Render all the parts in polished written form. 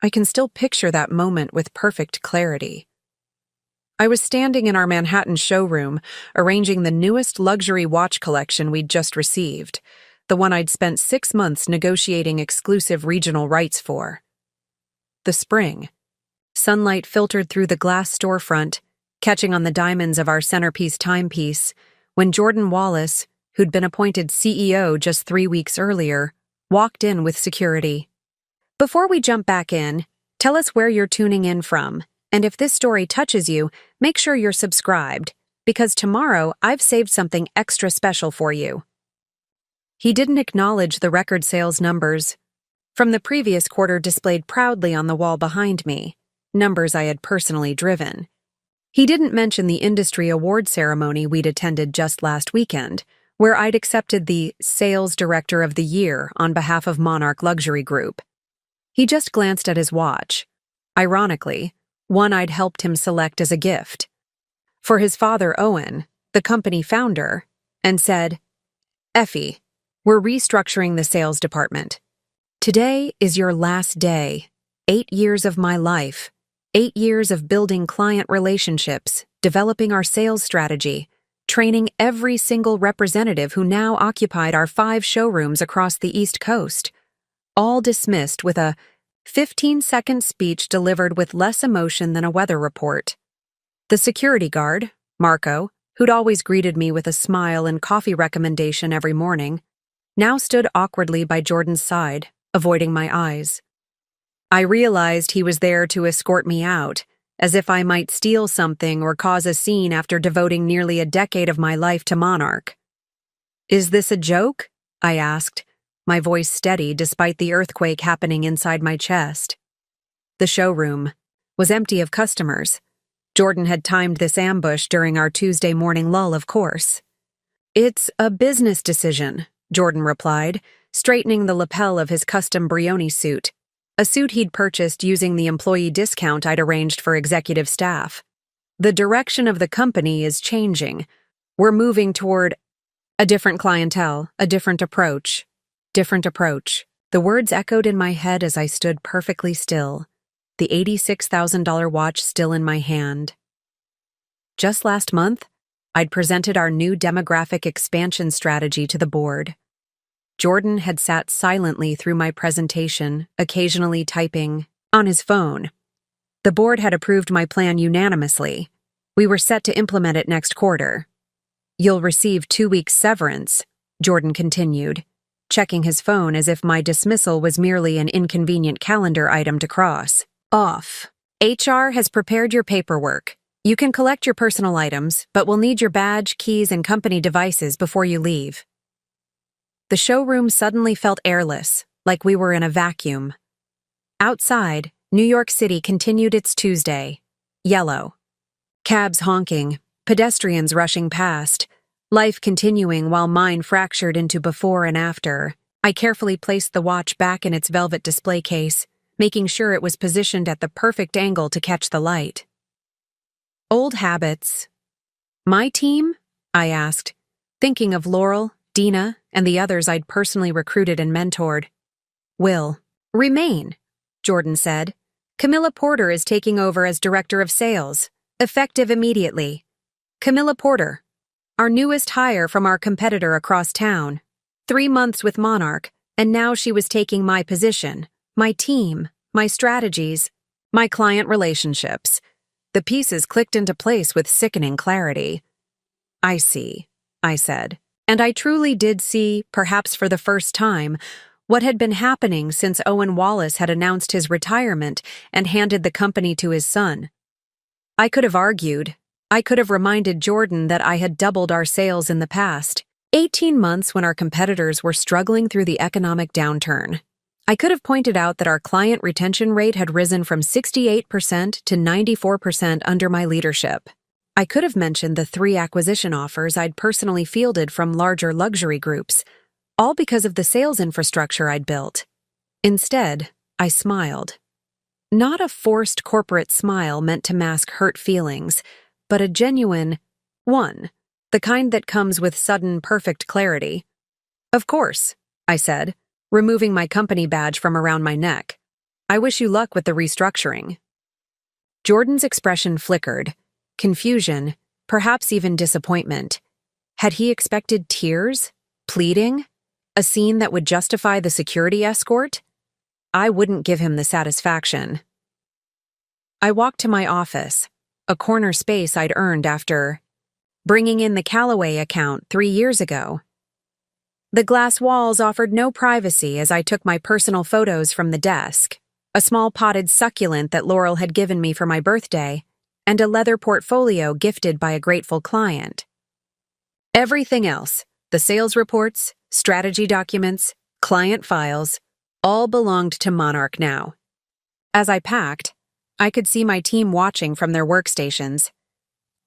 I can still picture that moment with perfect clarity. I was standing in our Manhattan showroom, arranging the newest luxury watch collection we'd just received, the one I'd spent 6 months negotiating exclusive regional rights for. The spring. Sunlight filtered through the glass storefront, catching on the diamonds of our centerpiece timepiece, when Jordan Wallace, who'd been appointed CEO just 3 weeks earlier, walked in with security. Before we jump back in, tell us where you're tuning in from, and if this story touches you, make sure you're subscribed, because tomorrow I've saved something extra special for you. He didn't acknowledge the record sales numbers from the previous quarter displayed proudly on the wall behind me, numbers I had personally driven. He didn't mention the industry award ceremony we'd attended just last weekend, where I'd accepted the Sales Director of the Year on behalf of Monarch Luxury Group. He just glanced at his watch, ironically, one I'd helped him select as a gift, for his father Owen, the company founder, and said, "Effie, we're restructuring the sales department. Today is your last day. 8 years of my life. 8 years of building client relationships, developing our sales strategy, training every single representative who now occupied our 5 showrooms across the East Coast. All dismissed with a 15-second speech delivered with less emotion than a weather report." The security guard, Marco, who'd always greeted me with a smile and coffee recommendation every morning, now stood awkwardly by Jordan's side, avoiding my eyes. I realized he was there to escort me out, as if I might steal something or cause a scene after devoting nearly a decade of my life to Monarch. "Is this a joke?" I asked, my voice steady despite the earthquake happening inside my chest. The showroom was empty of customers. Jordan had timed this ambush during our Tuesday morning lull, of course. "It's a business decision," Jordan replied, straightening the lapel of his custom Brioni suit, a suit he'd purchased using the employee discount I'd arranged for executive staff. "The direction of the company is changing. We're moving toward a different clientele, a different approach. Different approach." The words echoed in my head as I stood perfectly still, the $86,000 watch still in my hand. Just last month, I'd presented our new demographic expansion strategy to the board. Jordan had sat silently through my presentation, occasionally typing on his phone. The board had approved my plan unanimously. We were set to implement it next quarter. "You'll receive 2 weeks severance," Jordan continued, checking his phone as if my dismissal was merely an inconvenient calendar item to cross off. "HR has prepared your paperwork. You can collect your personal items, but we'll need your badge, keys, and company devices before you leave." The showroom suddenly felt airless, like we were in a vacuum. Outside, New York City continued its Tuesday. Yellow. Cabs honking, pedestrians rushing past, life continuing while mine fractured into before and after. I carefully placed the watch back in its velvet display case, making sure it was positioned at the perfect angle to catch the light. "Old habits." "My team?" I asked, thinking of Laurel, Dina, and the others I'd personally recruited and mentored. "Will remain," Jordan said. "Camilla Porter is taking over as Director of Sales, effective immediately. Camilla Porter, our newest hire from our competitor across town. 3 months with Monarch, and now she was taking my position, my team, my strategies, my client relationships." The pieces clicked into place with sickening clarity. "I see," I said. And I truly did see, perhaps for the first time, what had been happening since Owen Wallace had announced his retirement and handed the company to his son. I could have argued. I could have reminded Jordan that I had doubled our sales in the past 18 months when our competitors were struggling through the economic downturn. I could have pointed out that our client retention rate had risen from 68% to 94% under my leadership. I could have mentioned the 3 acquisition offers I'd personally fielded from larger luxury groups, all because of the sales infrastructure I'd built. Instead, I smiled. Not a forced corporate smile meant to mask hurt feelings, but a genuine one, the kind that comes with sudden, perfect clarity. "Of course," I said, removing my company badge from around my neck. I wish you luck with the restructuring. Jordan's expression flickered. Confusion, perhaps even disappointment. Had he expected tears? Pleading? A scene that would justify the security escort? I wouldn't give him the satisfaction. I walked to my office, a corner space I'd earned after bringing in the Callaway account 3 years ago. The glass walls offered no privacy as I took my personal photos from the desk, a small potted succulent that Laurel had given me for my birthday, and a leather portfolio gifted by a grateful client. Everything else, the sales reports, strategy documents, client files, all belonged to Monarch now. As I packed, I could see my team watching from their workstations.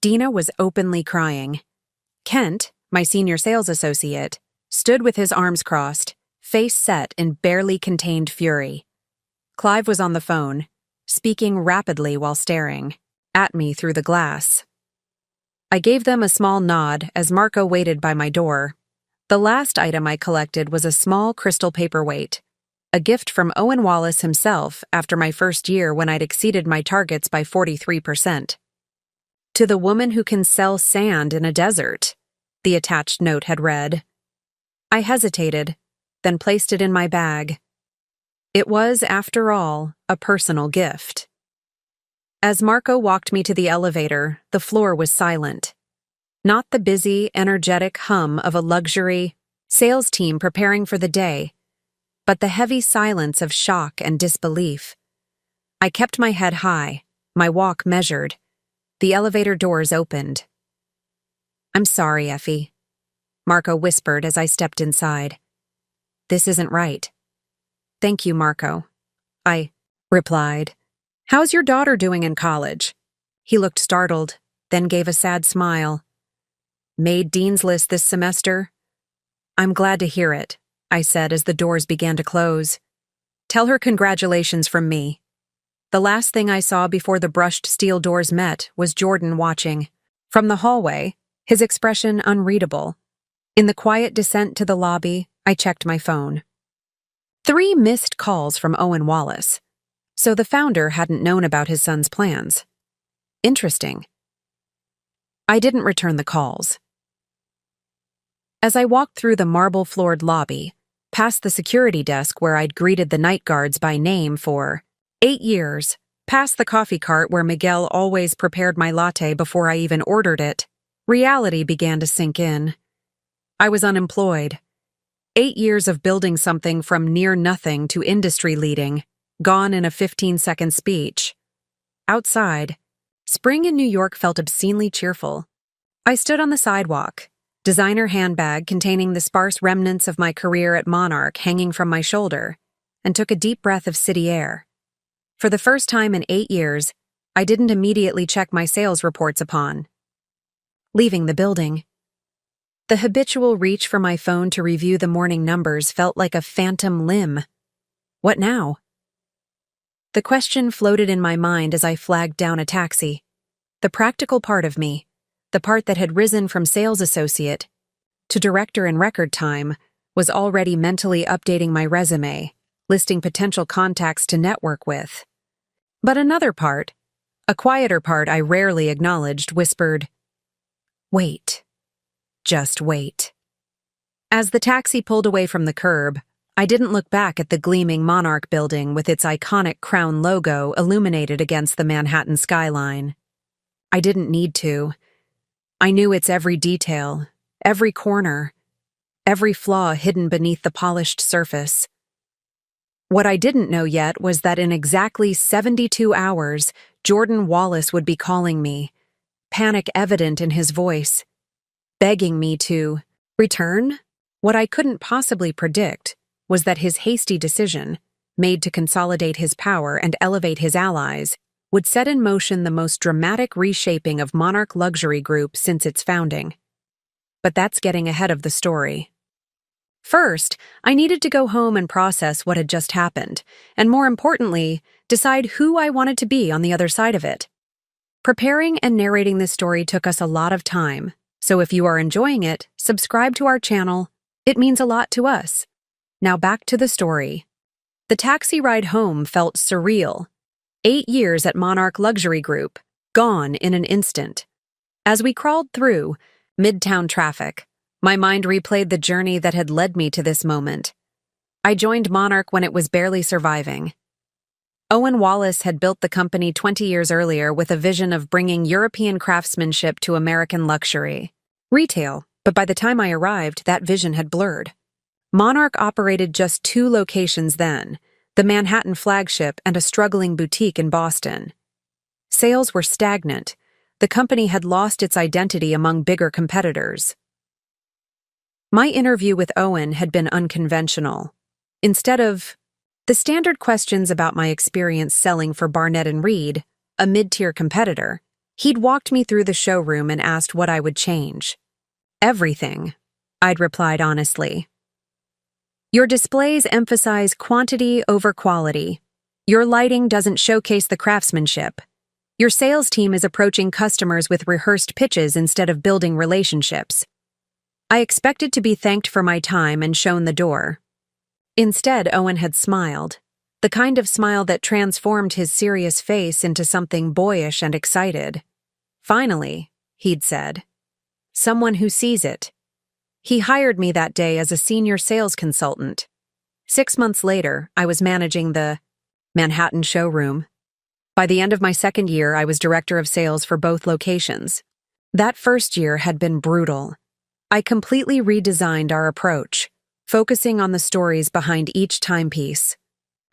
Dina was openly crying. Kent, my senior sales associate, stood with his arms crossed, face set in barely contained fury. Clive was on the phone, speaking rapidly while staring at me through the glass. I gave them a small nod as Marco waited by my door. The last item I collected was a small crystal paperweight, a gift from Owen Wallace himself after my first year when I'd exceeded my targets by 43%. To the woman who can sell sand in a desert, the attached note had read. I hesitated, then placed it in my bag. It was, after all, a personal gift. As Marco walked me to the elevator, the floor was silent. Not the busy, energetic hum of a luxury sales team preparing for the day, but the heavy silence of shock and disbelief. I kept my head high, my walk measured. The elevator doors opened. I'm sorry, Effie, Marco whispered as I stepped inside. This isn't right. Thank you, Marco, I replied. How's your daughter doing in college? He looked startled, then gave a sad smile. Made Dean's List this semester? I'm glad to hear it, I said as the doors began to close. Tell her congratulations from me. The last thing I saw before the brushed steel doors met was Jordan watching. From the hallway, his expression unreadable. In the quiet descent to the lobby, I checked my phone. 3 missed calls from Owen Wallace. So the founder hadn't known about his son's plans. Interesting. I didn't return the calls. As I walked through the marble-floored lobby, past the security desk where I'd greeted the night guards by name for 8 years, past the coffee cart where Miguel always prepared my latte before I even ordered it, reality began to sink in. I was unemployed. 8 years of building something from near nothing to industry leading, gone in a 15-second speech. Outside, spring in New York felt obscenely cheerful. I stood on the sidewalk, designer handbag containing the sparse remnants of my career at Monarch hanging from my shoulder, and took a deep breath of city air. For the first time in 8 years, I didn't immediately check my sales reports upon leaving the building. The habitual reach for my phone to review the morning numbers felt like a phantom limb. What now? The question floated in my mind as I flagged down a taxi. The practical part of me, the part that had risen from sales associate to director in record time, was already mentally updating my resume, listing potential contacts to network with. But another part, a quieter part I rarely acknowledged, whispered, wait. Just wait. As the taxi pulled away from the curb, I didn't look back at the gleaming Monarch building with its iconic crown logo illuminated against the Manhattan skyline. I didn't need to. I knew its every detail, every corner, every flaw hidden beneath the polished surface. What I didn't know yet was that in exactly 72 hours, Jordan Wallace would be calling me, panic evident in his voice, begging me to return. What I couldn't possibly predict was that his hasty decision, made to consolidate his power and elevate his allies, would set in motion the most dramatic reshaping of Monarch Luxury Group since its founding. But that's getting ahead of the story. First, I needed to go home and process what had just happened, and more importantly, decide who I wanted to be on the other side of it. Preparing and narrating this story took us a lot of time, so if you are enjoying it, subscribe to our channel. It means a lot to us. Now back to the story. The taxi ride home felt surreal. 8 years at Monarch Luxury Group, gone in an instant. As we crawled through midtown traffic, my mind replayed the journey that had led me to this moment. I joined Monarch when it was barely surviving. Owen Wallace had built the company 20 years earlier with a vision of bringing European craftsmanship to American luxury retail, but by the time I arrived, that vision had blurred. Monarch operated just 2 locations then, the Manhattan flagship and a struggling boutique in Boston. Sales were stagnant. The company had lost its identity among bigger competitors. My interview with Owen had been unconventional. Instead of the standard questions about my experience selling for Barnett & Reed, a mid-tier competitor, he'd walked me through the showroom and asked what I would change. Everything, I'd replied honestly. Your displays emphasize quantity over quality. Your lighting doesn't showcase the craftsmanship. Your sales team is approaching customers with rehearsed pitches instead of building relationships. I expected to be thanked for my time and shown the door. Instead, Owen had smiled, the kind of smile that transformed his serious face into something boyish and excited. Finally, he'd said. Someone who sees it. He hired me that day as a senior sales consultant. 6 months later, I was managing the Manhattan showroom. By the end of my second year, I was director of sales for both locations. That first year had been brutal. I completely redesigned our approach, focusing on the stories behind each timepiece.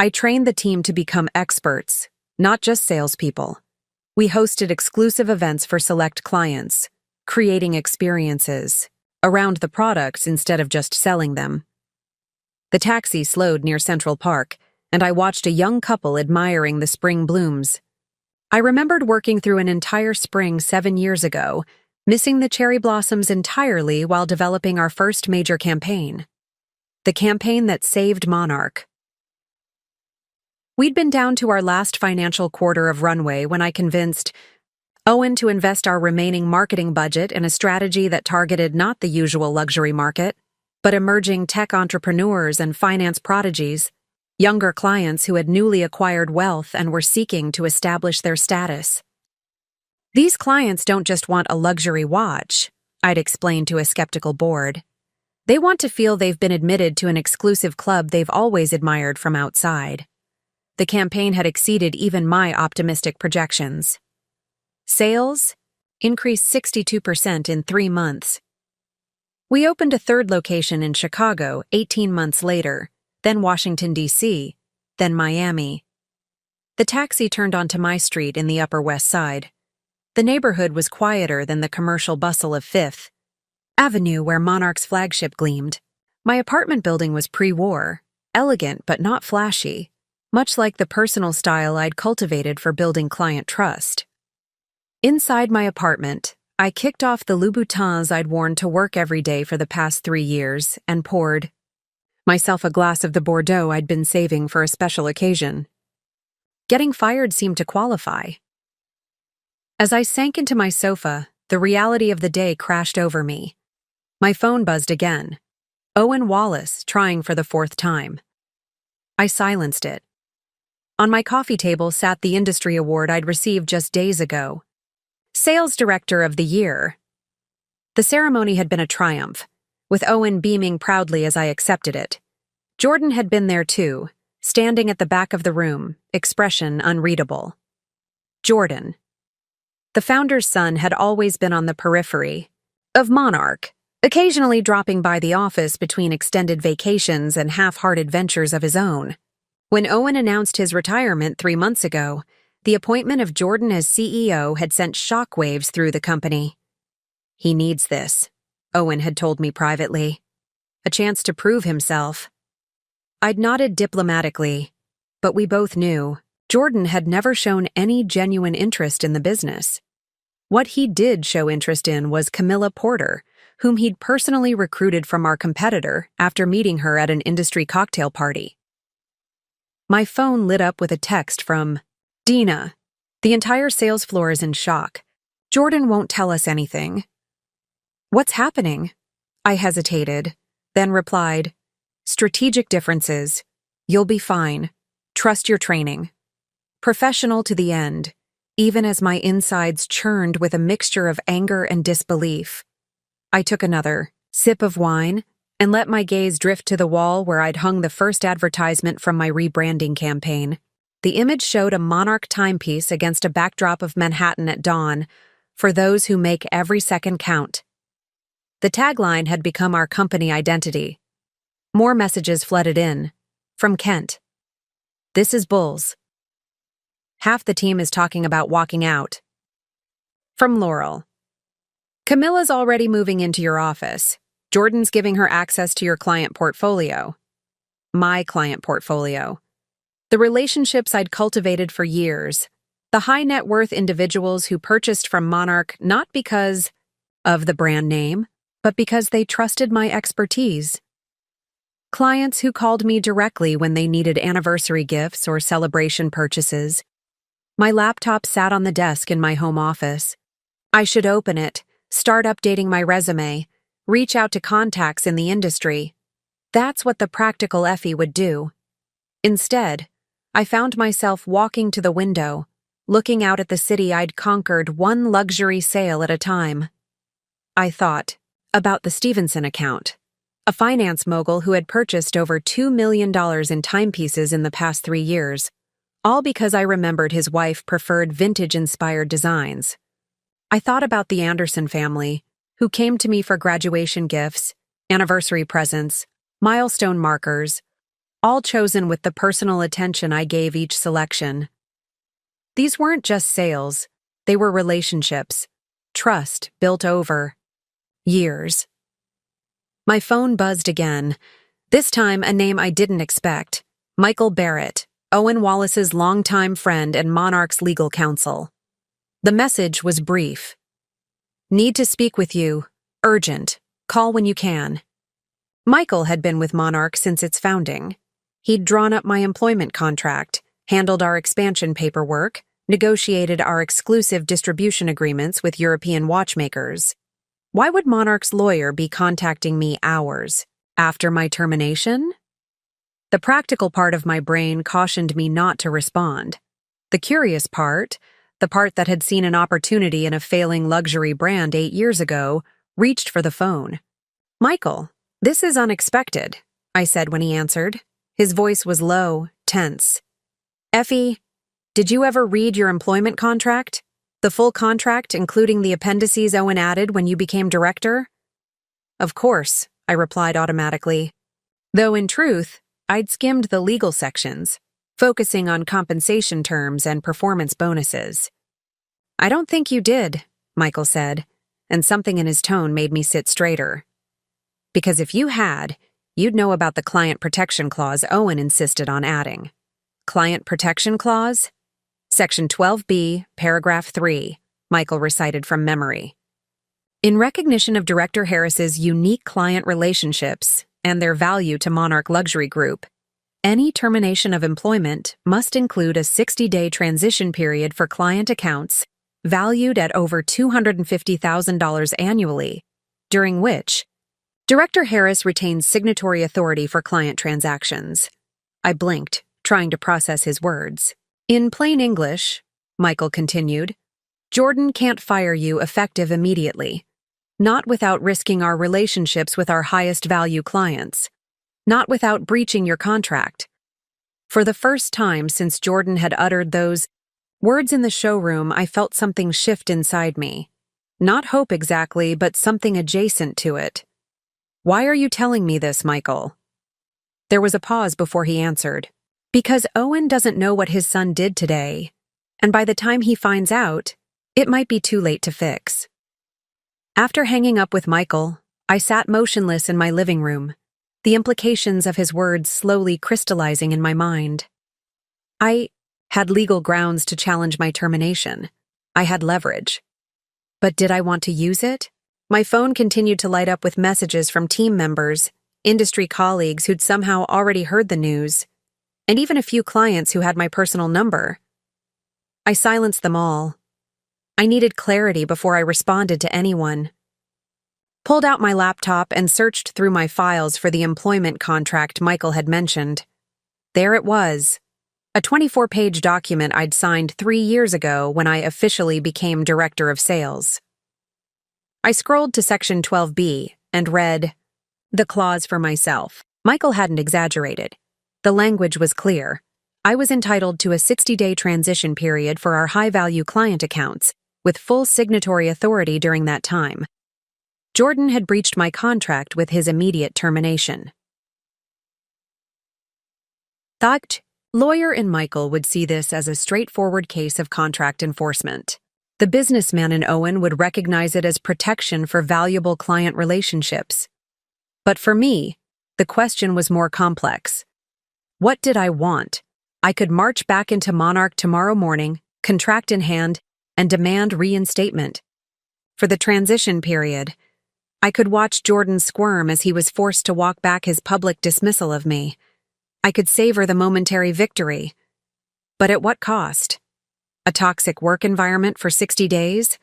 I trained the team to become experts, not just salespeople. We hosted exclusive events for select clients, creating experiences around the products instead of just selling them. The taxi slowed near Central Park, and I watched a young couple admiring the spring blooms. I remembered working through an entire spring 7 years ago, missing the cherry blossoms entirely while developing our first major campaign. The campaign that saved Monarch. We'd been down to our last financial quarter of runway when I convinced Owen to invest our remaining marketing budget in a strategy that targeted not the usual luxury market, but emerging tech entrepreneurs and finance prodigies, younger clients who had newly acquired wealth and were seeking to establish their status. These clients don't just want a luxury watch, I'd explained to a skeptical board. They want to feel they've been admitted to an exclusive club they've always admired from outside. The campaign had exceeded even my optimistic projections. Sales increased 62% in 3 months. We opened a third location in Chicago 18 months later, then Washington, D.C., then Miami. The taxi turned onto my street in the Upper West Side. The neighborhood was quieter than the commercial bustle of Fifth Avenue where Monarch's flagship gleamed. My apartment building was pre-war, elegant but not flashy, much like the personal style I'd cultivated for building client trust. Inside my apartment, I kicked off the Louboutins I'd worn to work every day for the past 3 years and poured myself a glass of the Bordeaux I'd been saving for a special occasion. Getting fired seemed to qualify. As I sank into my sofa, the reality of the day crashed over me. My phone buzzed again. Owen Wallace, trying for the 4th time. I silenced it. On my coffee table sat the industry award I'd received just days ago. Sales Director of the Year. The ceremony had been a triumph, with Owen beaming proudly as I accepted it. Jordan had been there too, standing at the back of the room, expression unreadable. Jordan. The founder's son had always been on the periphery of Monarch, occasionally dropping by the office between extended vacations and half-hearted ventures of his own. When Owen announced his retirement 3 months ago, the appointment of Jordan as CEO had sent shockwaves through the company. He needs this, Owen had told me privately. A chance to prove himself. I'd nodded diplomatically, but we both knew Jordan had never shown any genuine interest in the business. What he did show interest in was Camilla Porter, whom he'd personally recruited from our competitor after meeting her at an industry cocktail party. My phone lit up with a text from Dina. The entire sales floor is in shock. Jordan won't tell us anything. What's happening? I hesitated, then replied, strategic differences. You'll be fine. Trust your training. Professional to the end, even as my insides churned with a mixture of anger and disbelief. I took another sip of wine and let my gaze drift to the wall where I'd hung the first advertisement from my rebranding campaign. The image showed a Monarch timepiece against a backdrop of Manhattan at dawn, for those who make every second count. The tagline had become our company identity. More messages flooded in. From Kent. This is Bulls. Half the team is talking about walking out. From Laurel. Camilla's already moving into your office. Jordan's giving her access to your client portfolio. My client portfolio. The relationships I'd cultivated for years. The high net worth individuals who purchased from Monarch not because of the brand name, but because they trusted my expertise. Clients who called me directly when they needed anniversary gifts or celebration purchases. My laptop sat on the desk in my home office. I should open it, start updating my resume, reach out to contacts in the industry. That's what the practical Effie would do. Instead, I found myself walking to the window, looking out at the city I'd conquered one luxury sale at a time. I thought about the Stevenson account, a finance mogul who had purchased over $2 million in timepieces in the past 3 years, all because I remembered his wife preferred vintage-inspired designs. I thought about the Anderson family, who came to me for graduation gifts, anniversary presents, milestone markers, all chosen with the personal attention I gave each selection. These weren't just sales, they were relationships, trust built over years. My phone buzzed again, this time a name I didn't expect, Michael Barrett, Owen Wallace's longtime friend and Monarch's legal counsel. The message was brief. Need to speak with you. Urgent. Call when you can. Michael had been with Monarch since its founding. He'd drawn up my employment contract, handled our expansion paperwork, negotiated our exclusive distribution agreements with European watchmakers. Why would Monarch's lawyer be contacting me hours after my termination? The practical part of my brain cautioned me not to respond. The curious part, the part that had seen an opportunity in a failing luxury brand 8 years ago, reached for the phone. Michael, this is unexpected, I said when he answered. His voice was low, tense. Effie, did you ever read your employment contract? The full contract, including the appendices Owen added when you became director? Of course, I replied automatically. Though in truth, I'd skimmed the legal sections, focusing on compensation terms and performance bonuses. I don't think you did, Michael said, and something in his tone made me sit straighter. Because if you had, you'd know about the client protection clause Owen insisted on adding. Client protection clause? Section 12B, paragraph 3, Michael recited from memory. In recognition of Director Harris's unique client relationships and their value to Monarch Luxury Group, any termination of employment must include a 60-day transition period for client accounts valued at over $250,000 annually, during which Director Harris retains signatory authority for client transactions. I blinked, trying to process his words. In plain English, Michael continued, Jordan can't fire you effective immediately. Not without risking our relationships with our highest value clients. Not without breaching your contract. For the first time since Jordan had uttered those words in the showroom, I felt something shift inside me. Not hope exactly, but something adjacent to it. Why are you telling me this, Michael? There was a pause before he answered. Because Owen doesn't know what his son did today, and by the time he finds out, it might be too late to fix. After hanging up with Michael, I sat motionless in my living room, the implications of his words slowly crystallizing in my mind. I had legal grounds to challenge my termination. I had leverage. But did I want to use it? My phone continued to light up with messages from team members, industry colleagues who'd somehow already heard the news, and even a few clients who had my personal number. I silenced them all. I needed clarity before I responded to anyone. Pulled out my laptop and searched through my files for the employment contract Michael had mentioned. There it was. A 24-page document I'd signed 3 years ago when I officially became director of sales. I scrolled to section 12B and read the clause for myself. Michael hadn't exaggerated. The language was clear. I was entitled to a 60-day transition period for our high-value client accounts, with full signatory authority during that time. Jordan had breached my contract with his immediate termination. Thought lawyer and Michael would see this as a straightforward case of contract enforcement. The businessman in Owen would recognize it as protection for valuable client relationships. But for me, the question was more complex. What did I want? I could march back into Monarch tomorrow morning, contract in hand, and demand reinstatement. For the transition period, I could watch Jordan squirm as he was forced to walk back his public dismissal of me. I could savor the momentary victory. But at what cost? A toxic work environment for 60 days?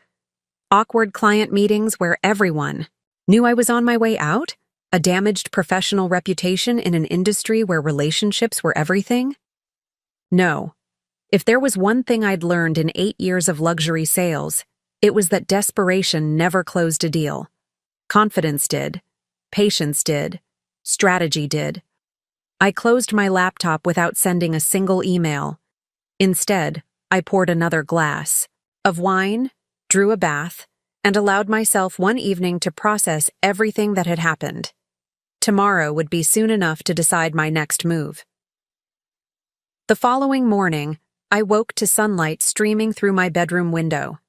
Awkward client meetings where everyone knew I was on my way out? A damaged professional reputation in an industry where relationships were everything? No. If there was one thing I'd learned in 8 years of luxury sales, it was that desperation never closed a deal. Confidence did. Patience did. Strategy did. I closed my laptop without sending a single email. Instead, I poured another glass of wine, drew a bath, and allowed myself one evening to process everything that had happened. Tomorrow would be soon enough to decide my next move. The following morning, I woke to sunlight streaming through my bedroom window.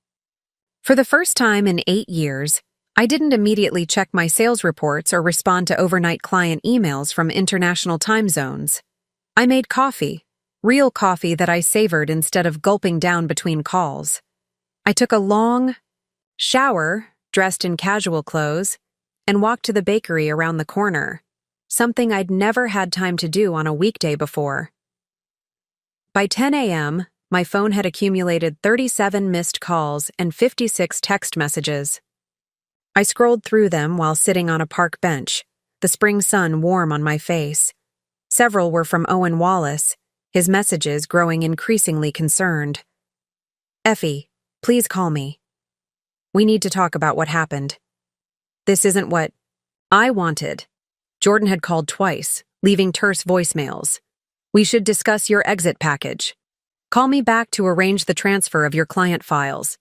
For the first time in 8 years, I didn't immediately check my sales reports or respond to overnight client emails from international time zones. I made coffee, real coffee that I savored instead of gulping down between calls. I took a long shower, dressed in casual clothes, and walked to the bakery around the corner, something I'd never had time to do on a weekday before. By 10 a.m., my phone had accumulated 37 missed calls and 56 text messages. I scrolled through them while sitting on a park bench, the spring sun warm on my face. Several were from Owen Wallace, his messages growing increasingly concerned. "Effie, please call me. We need to talk about what happened. This isn't what I wanted." Jordan had called twice, leaving terse voicemails. "We should discuss your exit package. Call me back to arrange the transfer of your client files."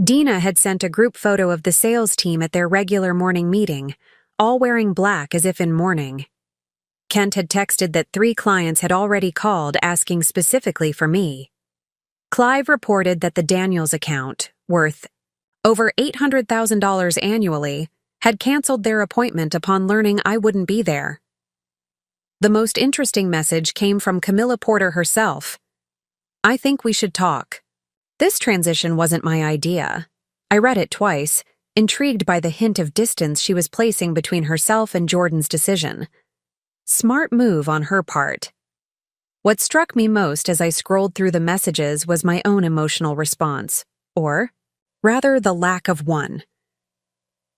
Dina had sent a group photo of the sales team at their regular morning meeting, all wearing black as if in mourning. Kent had texted that 3 clients had already called asking specifically for me. Clive reported that the Daniels account, worth over $800,000 annually, had canceled their appointment upon learning I wouldn't be there. The most interesting message came from Camilla Porter herself. "I think we should talk." This transition wasn't my idea. I read it twice, intrigued by the hint of distance she was placing between herself and Jordan's decision. Smart move on her part. What struck me most as I scrolled through the messages was my own emotional response, or, rather, the lack of one.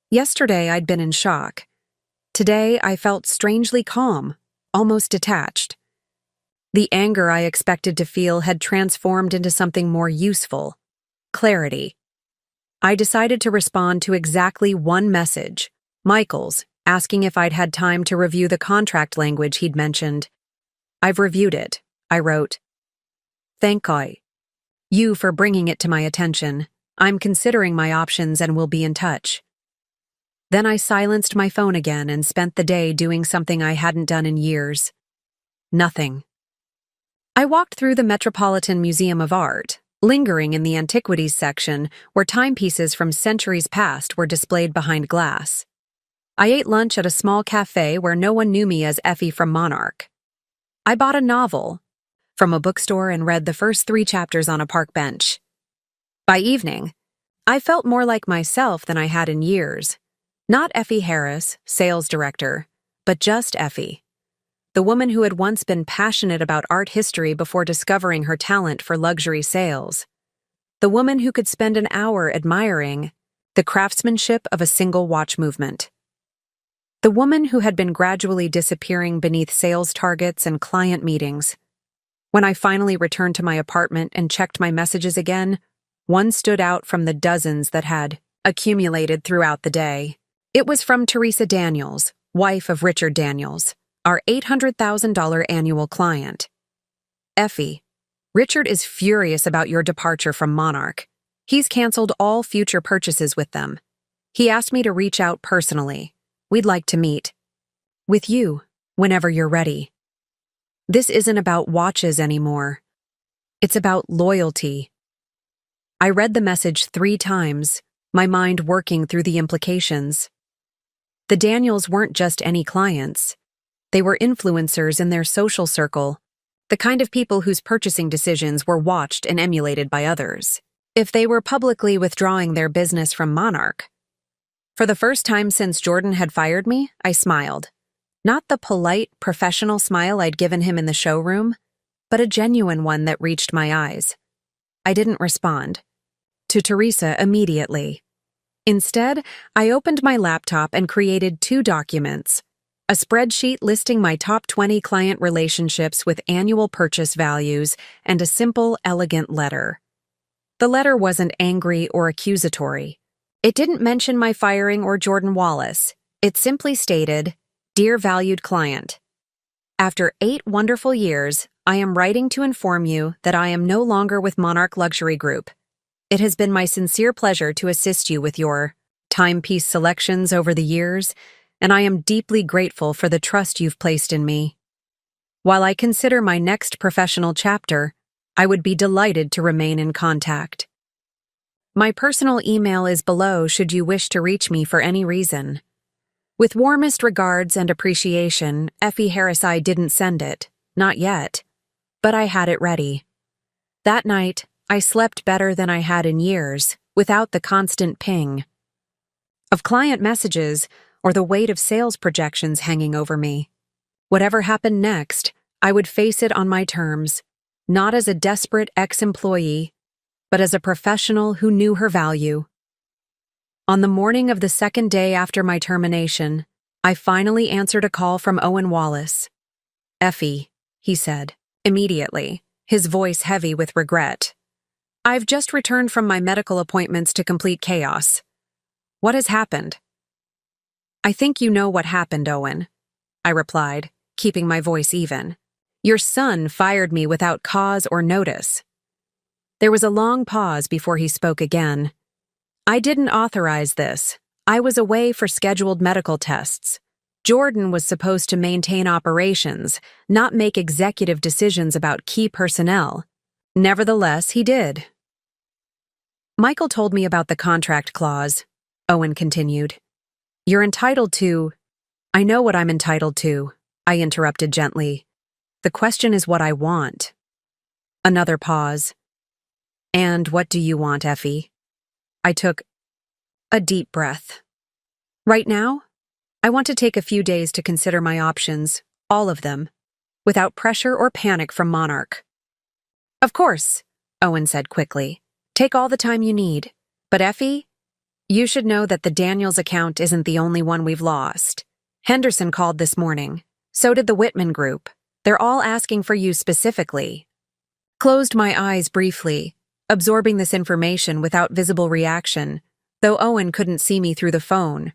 Yesterday I'd been in shock. Today I felt strangely calm, almost detached. The anger I expected to feel had transformed into something more useful: clarity. I decided to respond to exactly one message, Michael's, asking if I'd had time to review the contract language he'd mentioned. "I've reviewed it," I wrote. "Thank you for bringing it to my attention. I'm considering my options and will be in touch." Then I silenced my phone again and spent the day doing something I hadn't done in years. Nothing. I walked through the Metropolitan Museum of Art, lingering in the antiquities section where timepieces from centuries past were displayed behind glass. I ate lunch at a small cafe where no one knew me as Effie from Monarch. I bought a novel from a bookstore and read the first 3 chapters on a park bench. By evening, I felt more like myself than I had in years. Not Effie Harris, sales director, but just Effie. The woman who had once been passionate about art history before discovering her talent for luxury sales. The woman who could spend an hour admiring the craftsmanship of a single watch movement. The woman who had been gradually disappearing beneath sales targets and client meetings. When I finally returned to my apartment and checked my messages again, one stood out from the dozens that had accumulated throughout the day. It was from Teresa Daniels, wife of Richard Daniels, our $800,000 annual client. Effie, Richard is furious about your departure from Monarch. He's canceled all future purchases with them. He asked me to reach out personally. We'd like to meet with you whenever you're ready. This isn't about watches anymore. It's about loyalty. I read the message 3 times, my mind working through the implications. The Daniels weren't just any clients. They were influencers in their social circle, the kind of people whose purchasing decisions were watched and emulated by others. If they were publicly withdrawing their business from Monarch. For the first time since Jordan had fired me, I smiled. Not the polite, professional smile I'd given him in the showroom, but a genuine one that reached my eyes. I didn't respond to Teresa immediately. Instead, I opened my laptop and created 2 documents, a spreadsheet listing my top 20 client relationships with annual purchase values and a simple, elegant letter. The letter wasn't angry or accusatory. It didn't mention my firing or Jordan Wallace. It simply stated, "Dear valued client, after 8 wonderful years, I am writing to inform you that I am no longer with Monarch Luxury Group. It has been my sincere pleasure to assist you with your timepiece selections over the years, and I am deeply grateful for the trust you've placed in me. While I consider my next professional chapter, I would be delighted to remain in contact. My personal email is below should you wish to reach me for any reason. With warmest regards and appreciation, Effie Harris. I didn't send it, not yet, but I had it ready. That night, I slept better than I had in years, without the constant ping of client messages or the weight of sales projections hanging over me. Whatever happened next, I would face it on my terms, not as a desperate ex-employee, but as a professional who knew her value. On the morning of the 2nd day after my termination, I finally answered a call from Owen Wallace. "Effie," he said, immediately, his voice heavy with regret. "I've just returned from my medical appointments to complete chaos. What has happened?" "I think you know what happened, Owen," I replied, keeping my voice even. "Your son fired me without cause or notice." There was a long pause before he spoke again. "I didn't authorize this. I was away for scheduled medical tests. Jordan was supposed to maintain operations, not make executive decisions about key personnel. Nevertheless, he did." "Michael told me about the contract clause," Owen continued. "You're entitled to—" "I know what I'm entitled to," I interrupted gently. "The question is what I want." Another pause. "And what do you want, Effie?" I took a deep breath. "Right now, I want to take a few days to consider my options, all of them, without pressure or panic from Monarch." "Of course," Owen said quickly. "Take all the time you need. But Effie, you should know that the Daniels account isn't the only one we've lost. Henderson called this morning. So did the Whitman Group. They're all asking for you specifically." Closed my eyes briefly, absorbing this information without visible reaction, though Owen couldn't see me through the phone.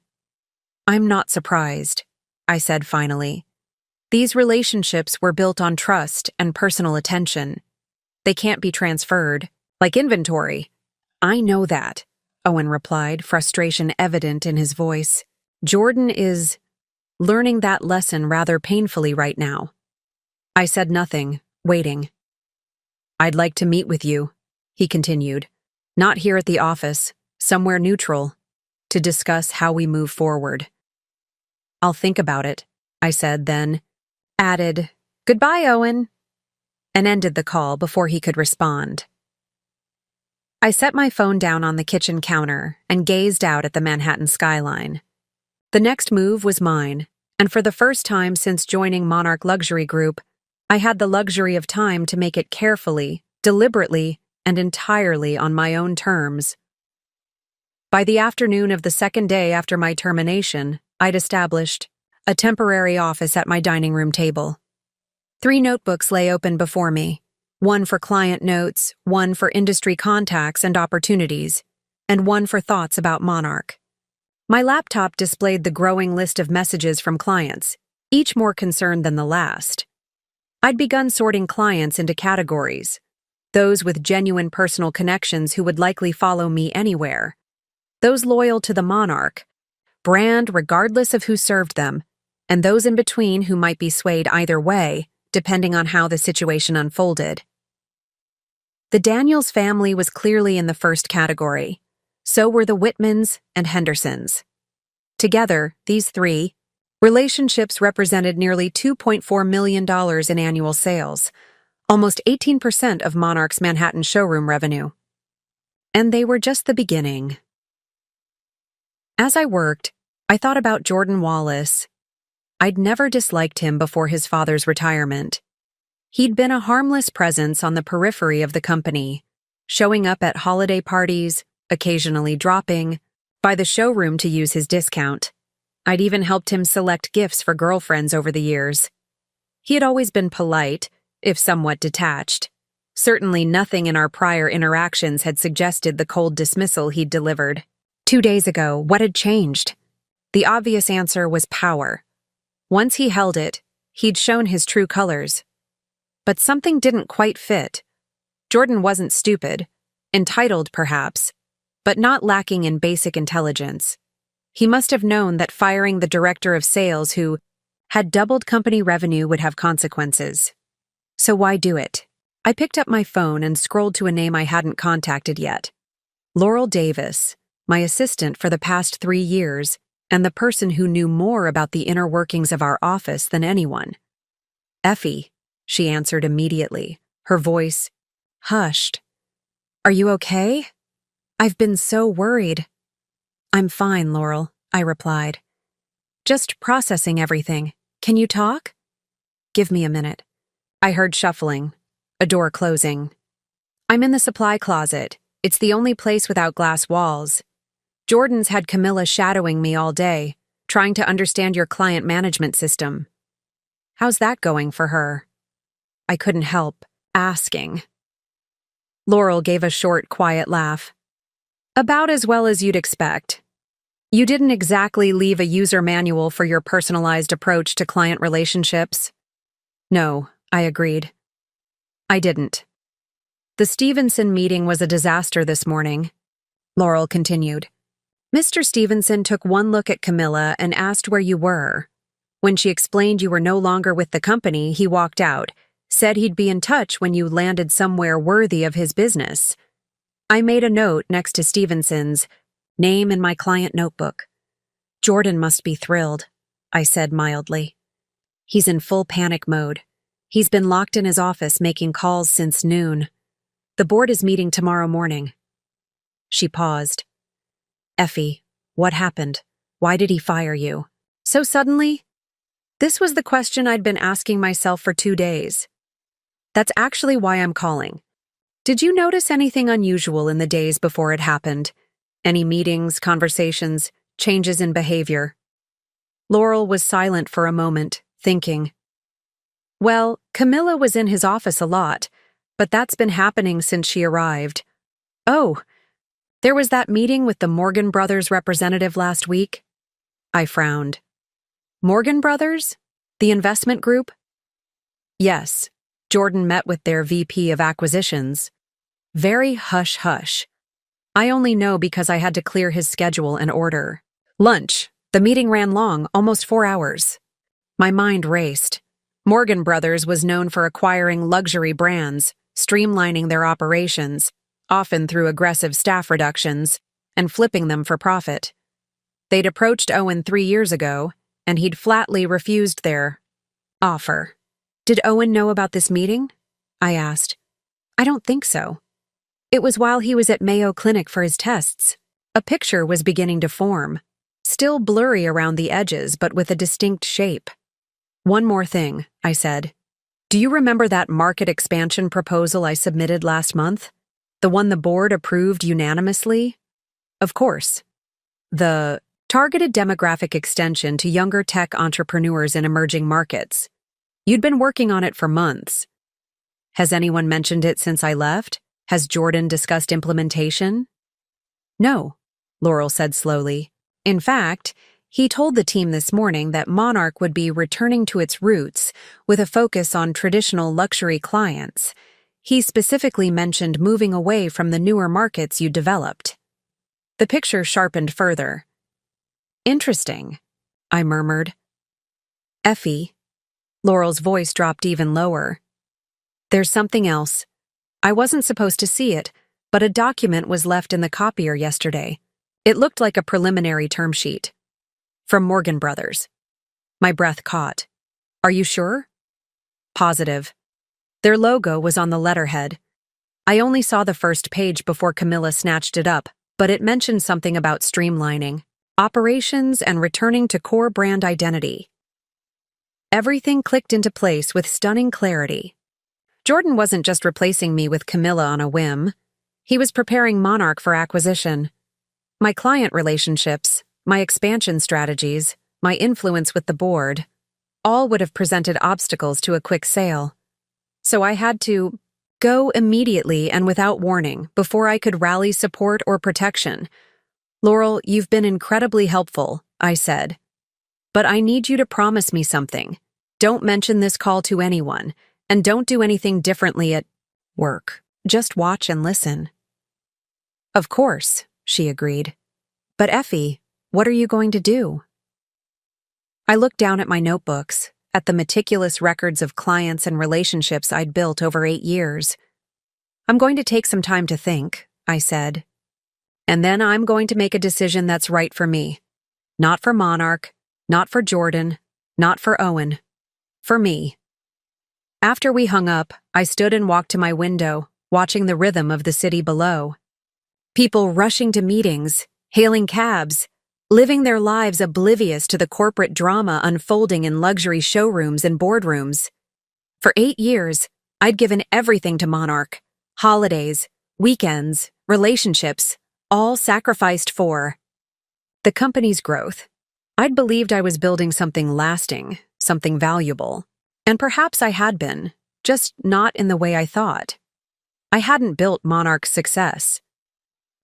"I'm not surprised," I said finally. "These relationships were built on trust and personal attention. They can't be transferred, like inventory." "I know that," Owen replied, frustration evident in his voice. "Jordan is learning that lesson rather painfully right now." I said nothing, waiting. "I'd like to meet with you," he continued. "Not here at the office, somewhere neutral, to discuss how we move forward." "I'll think about it," I said, then added, "Goodbye, Owen," and ended the call before he could respond. I set my phone down on the kitchen counter and gazed out at the Manhattan skyline. The next move was mine, and for the first time since joining Monarch Luxury Group, I had the luxury of time to make it carefully, deliberately, and entirely on my own terms. By the afternoon of the 2nd day after my termination, I'd established a temporary office at my dining room table. 3 notebooks lay open before me, one for client notes, one for industry contacts and opportunities, and one for thoughts about Monarch. My laptop displayed the growing list of messages from clients, each more concerned than the last. I'd begun sorting clients into categories: those with genuine personal connections who would likely follow me anywhere, those loyal to the Monarch brand regardless of who served them, and those in between who might be swayed either way, depending on how the situation unfolded. The Daniels family was clearly in the first category. So were the Whitmans and Hendersons. Together, these 3 relationships represented nearly $2.4 million in annual sales, almost 18% of Monarch's Manhattan showroom revenue. And they were just the beginning. As I worked, I thought about Jordan Wallace. I'd never disliked him before his father's retirement. He'd been a harmless presence on the periphery of the company, showing up at holiday parties, occasionally dropping by the showroom to use his discount. I'd even helped him select gifts for girlfriends over the years. He had always been polite, if somewhat detached. Certainly nothing in our prior interactions had suggested the cold dismissal he'd delivered. 2 days ago, what had changed? The obvious answer was power. Once he held it, he'd shown his true colors. But something didn't quite fit. Jordan wasn't stupid, entitled perhaps, but not lacking in basic intelligence. He must have known that firing the director of sales who had doubled company revenue would have consequences. So why do it? I picked up my phone and scrolled to a name I hadn't contacted yet. Laurel Davis, my assistant for the past 3 years, and the person who knew more about the inner workings of our office than anyone. Effie, she answered immediately, her voice hushed. Are you okay? I've been so worried. I'm fine, Laurel, I replied. Just processing everything. Can you talk? Give me a minute. I heard shuffling, a door closing. I'm in the supply closet. It's the only place without glass walls. Jordan's had Camilla shadowing me all day, trying to understand your client management system. How's that going for her? I couldn't help asking. Laurel gave a short, quiet laugh. About as well as you'd expect. You didn't exactly leave a user manual for your personalized approach to client relationships. No, I agreed. I didn't. The Stevenson meeting was a disaster this morning, Laurel continued. Mr. Stevenson took one look at Camilla and asked where you were. When she explained you were no longer with the company, he walked out, said he'd be in touch when you landed somewhere worthy of his business. I made a note next to Stevenson's name in my client notebook. Jordan must be thrilled, I said mildly. He's in full panic mode. He's been locked in his office making calls since noon. The board is meeting tomorrow morning. She paused. Effie, what happened? Why did he fire you? So suddenly? This was the question I'd been asking myself for 2 days. That's actually why I'm calling. Did you notice anything unusual in the days before it happened? Any meetings, conversations, changes in behavior? Laurel was silent for a moment, thinking. Well, Camilla was in his office a lot, but that's been happening since she arrived. Oh, there was that meeting with the Morgan Brothers representative last week. I frowned. Morgan Brothers? The investment group? Yes, Jordan met with their VP of acquisitions. Very hush-hush. I only know because I had to clear his schedule and order. Lunch. The meeting ran long, almost 4 hours. My mind raced. Morgan Brothers was known for acquiring luxury brands, streamlining their operations, often through aggressive staff reductions, and flipping them for profit. They'd approached Owen 3 years ago, and he'd flatly refused their offer. Did Owen know about this meeting? I asked. I don't think so. It was while he was at Mayo Clinic for his tests. A picture was beginning to form, still blurry around the edges but with a distinct shape. One more thing, I said. Do you remember that market expansion proposal I submitted last month? The one the board approved unanimously? Of course. The Targeted demographic extension to younger tech entrepreneurs in emerging markets. You'd been working on it for months. Has anyone mentioned it since I left? Has Jordan discussed implementation? No, Laurel said slowly. In fact, he told the team this morning that Monarch would be returning to its roots with a focus on traditional luxury clients. He specifically mentioned moving away from the newer markets you developed. The picture sharpened further. Interesting, I murmured. Effie. Laurel's voice dropped even lower. There's something else. I wasn't supposed to see it, but a document was left in the copier yesterday. It looked like a preliminary term sheet. From Morgan Brothers. My breath caught. Are you sure? Positive. Their logo was on the letterhead. I only saw the first page before Camilla snatched it up, but it mentioned something about streamlining, operations, and returning to core brand identity. Everything clicked into place with stunning clarity. Jordan wasn't just replacing me with Camilla on a whim. He was preparing Monarch for acquisition. My client relationships, my expansion strategies, my influence with the board, all would have presented obstacles to a quick sale. So I had to go immediately and without warning before I could rally support or protection. Laurel, you've been incredibly helpful, I said. But I need you to promise me something. Don't mention this call to anyone, and don't do anything differently at work. Just watch and listen. Of course, she agreed. But Effie, what are you going to do? I looked down at my notebooks, at the meticulous records of clients and relationships I'd built over 8 years. I'm going to take some time to think, I said. And then I'm going to make a decision that's right for me. Not for Monarch, not for Jordan, not for Owen. For me. After we hung up, I stood and walked to my window, watching the rhythm of the city below. People rushing to meetings, hailing cabs, living their lives oblivious to the corporate drama unfolding in luxury showrooms and boardrooms. For 8 years, I'd given everything to Monarch. Holidays, weekends, relationships, all sacrificed for the company's growth. I'd believed I was building something lasting, something valuable. And perhaps I had been, just not in the way I thought. I hadn't built Monarch's success.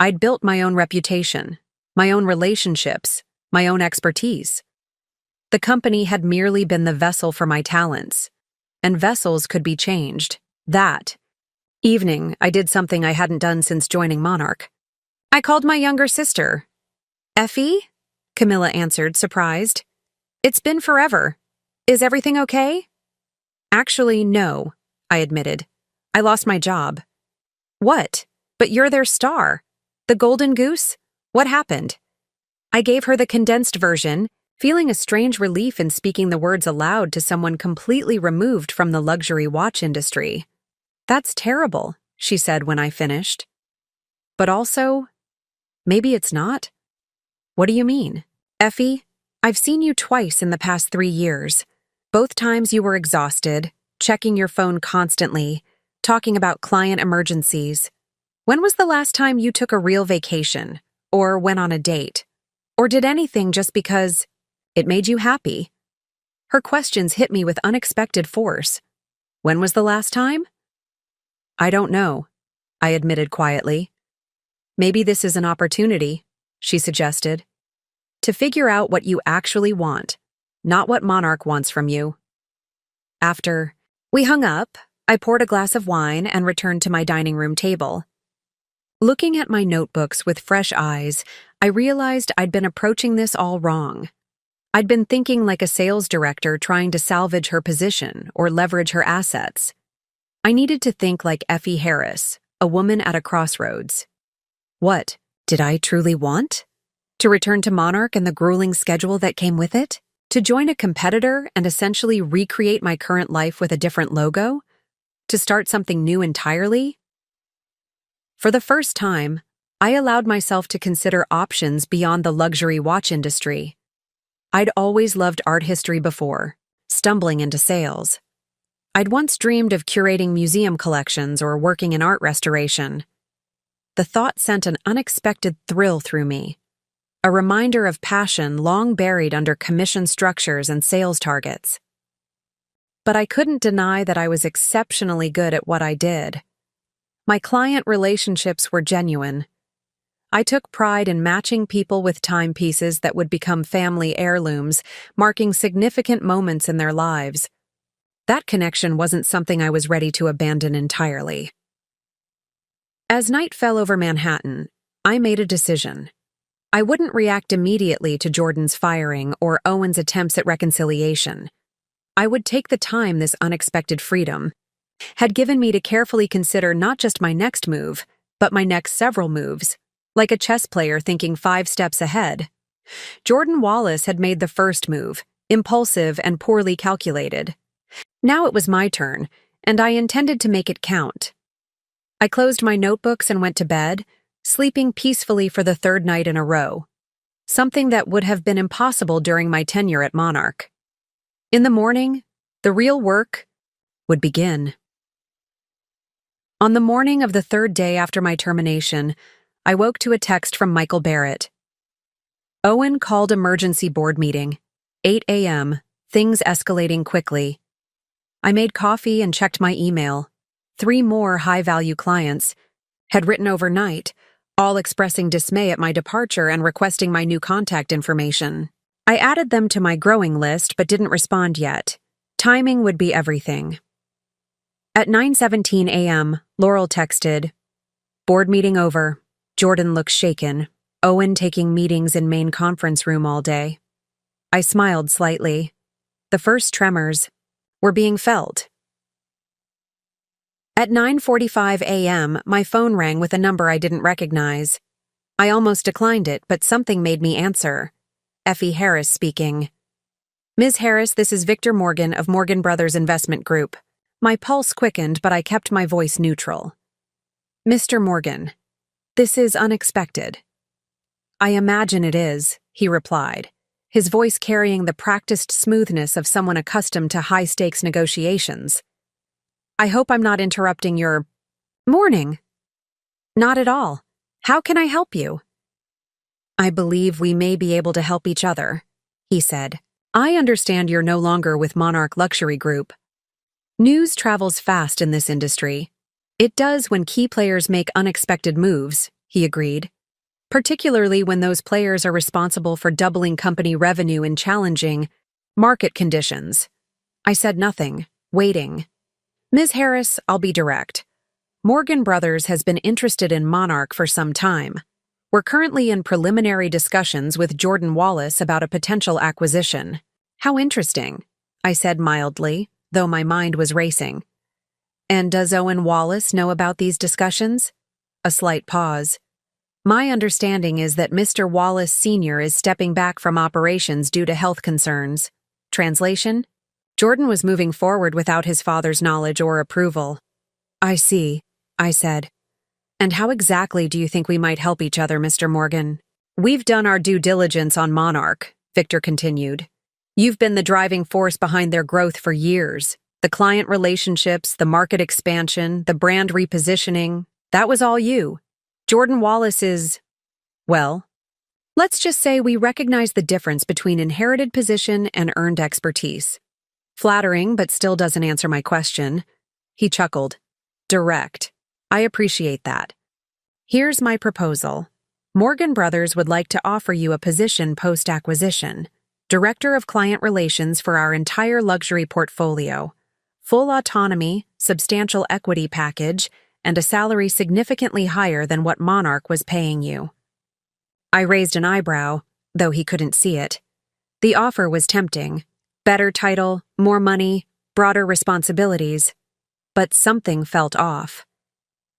I'd built my own reputation, my own relationships, my own expertise. The company had merely been the vessel for my talents, and vessels could be changed. That evening, I did something I hadn't done since joining Monarch. I called my younger sister. Effie? Camilla answered, surprised. It's been forever. Is everything okay? Actually, no, I admitted. I lost my job. What? But you're their star. The golden goose? What happened? I gave her the condensed version, feeling a strange relief in speaking the words aloud to someone completely removed from the luxury watch industry. That's terrible, she said when I finished. But also, maybe it's not. What do you mean? Effie, I've seen you twice in the past 3 years. Both times you were exhausted, checking your phone constantly, talking about client emergencies. When was the last time you took a real vacation, or went on a date, or did anything just because it made you happy? Her questions hit me with unexpected force. When was the last time? I don't know, I admitted quietly. Maybe this is an opportunity, she suggested, to figure out what you actually want, not what Monarch wants from you. After we hung up, I poured a glass of wine and returned to my dining room table. Looking at my notebooks with fresh eyes, I realized I'd been approaching this all wrong. I'd been thinking like a sales director trying to salvage her position or leverage her assets. I needed to think like Effie Harris, a woman at a crossroads. What did I truly want? To return to Monarch and the grueling schedule that came with it? To join a competitor and essentially recreate my current life with a different logo? To start something new entirely? For the first time, I allowed myself to consider options beyond the luxury watch industry. I'd always loved art history before, stumbling into sales. I'd once dreamed of curating museum collections or working in art restoration. The thought sent an unexpected thrill through me. a reminder of passion long buried under commission structures and sales targets. But I couldn't deny that I was exceptionally good at what I did. My client relationships were genuine. I took pride in matching people with timepieces that would become family heirlooms, marking significant moments in their lives. That connection wasn't something I was ready to abandon entirely. As night fell over Manhattan, I made a decision. I wouldn't react immediately to Jordan's firing or Owen's attempts at reconciliation. I would take the time this unexpected freedom had given me to carefully consider not just my next move, but my next several moves, like a chess player thinking 5 steps ahead. Jordan Wallace had made the first move, impulsive and poorly calculated. Now it was my turn, and I intended to make it count. I closed my notebooks and went to bed, sleeping peacefully for the 3rd night in a row, something that would have been impossible during my tenure at Monarch. In the morning, the real work would begin. On the morning of the 3rd day after my termination, I woke to a text from Michael Barrett. Owen called emergency board meeting. 8 a.m., things escalating quickly. I made coffee and checked my email. 3 more high-value clients had written overnight, all expressing dismay at my departure and requesting my new contact information. I added them to my growing list but didn't respond yet. Timing would be everything. At 9:17 a.m., Laurel texted, "Board meeting over. Jordan looks shaken. Owen taking meetings in main conference room all day." I smiled slightly. The first tremors were being felt. At 9:45 a.m., my phone rang with a number I didn't recognize. I almost declined it, but something made me answer. Effie Harris speaking. "Ms. Harris, this is Victor Morgan of Morgan Brothers Investment Group." My pulse quickened, but I kept my voice neutral. "Mr. Morgan, this is unexpected." "I imagine it is," he replied, his voice carrying the practiced smoothness of someone accustomed to high-stakes negotiations. "I hope I'm not interrupting your morning." "Not at all. How can I help you?" "I believe we may be able to help each other," he said. "I understand you're no longer with Monarch Luxury Group." News travels fast in this industry. "It does when key players make unexpected moves," he agreed, "particularly when those players are responsible for doubling company revenue in challenging market conditions." I said nothing, waiting. "Ms. Harris, I'll be direct. Morgan Brothers has been interested in Monarch for some time. We're currently in preliminary discussions with Jordan Wallace about a potential acquisition." "How interesting," I said mildly, though my mind was racing. "And does Owen Wallace know about these discussions?" A slight pause. "My understanding is that Mr. Wallace Sr. is stepping back from operations due to health concerns." Translation? Jordan was moving forward without his father's knowledge or approval. "I see," I said. "And how exactly do you think we might help each other, Mr. Morgan?" "We've done our due diligence on Monarch," Victor continued. "You've been the driving force behind their growth for years. The client relationships, the market expansion, the brand repositioning, that was all you. Jordan Wallace is, well, let's just say we recognize the difference between inherited position and earned expertise." "Flattering, but still doesn't answer my question." He chuckled. "Direct. I appreciate that. Here's my proposal. Morgan Brothers would like to offer you a position post-acquisition, Director of Client Relations for our entire luxury portfolio. Full autonomy, substantial equity package, and a salary significantly higher than what Monarch was paying you." I raised an eyebrow, though he couldn't see it. The offer was tempting. Better title, more money, broader responsibilities. But something felt off.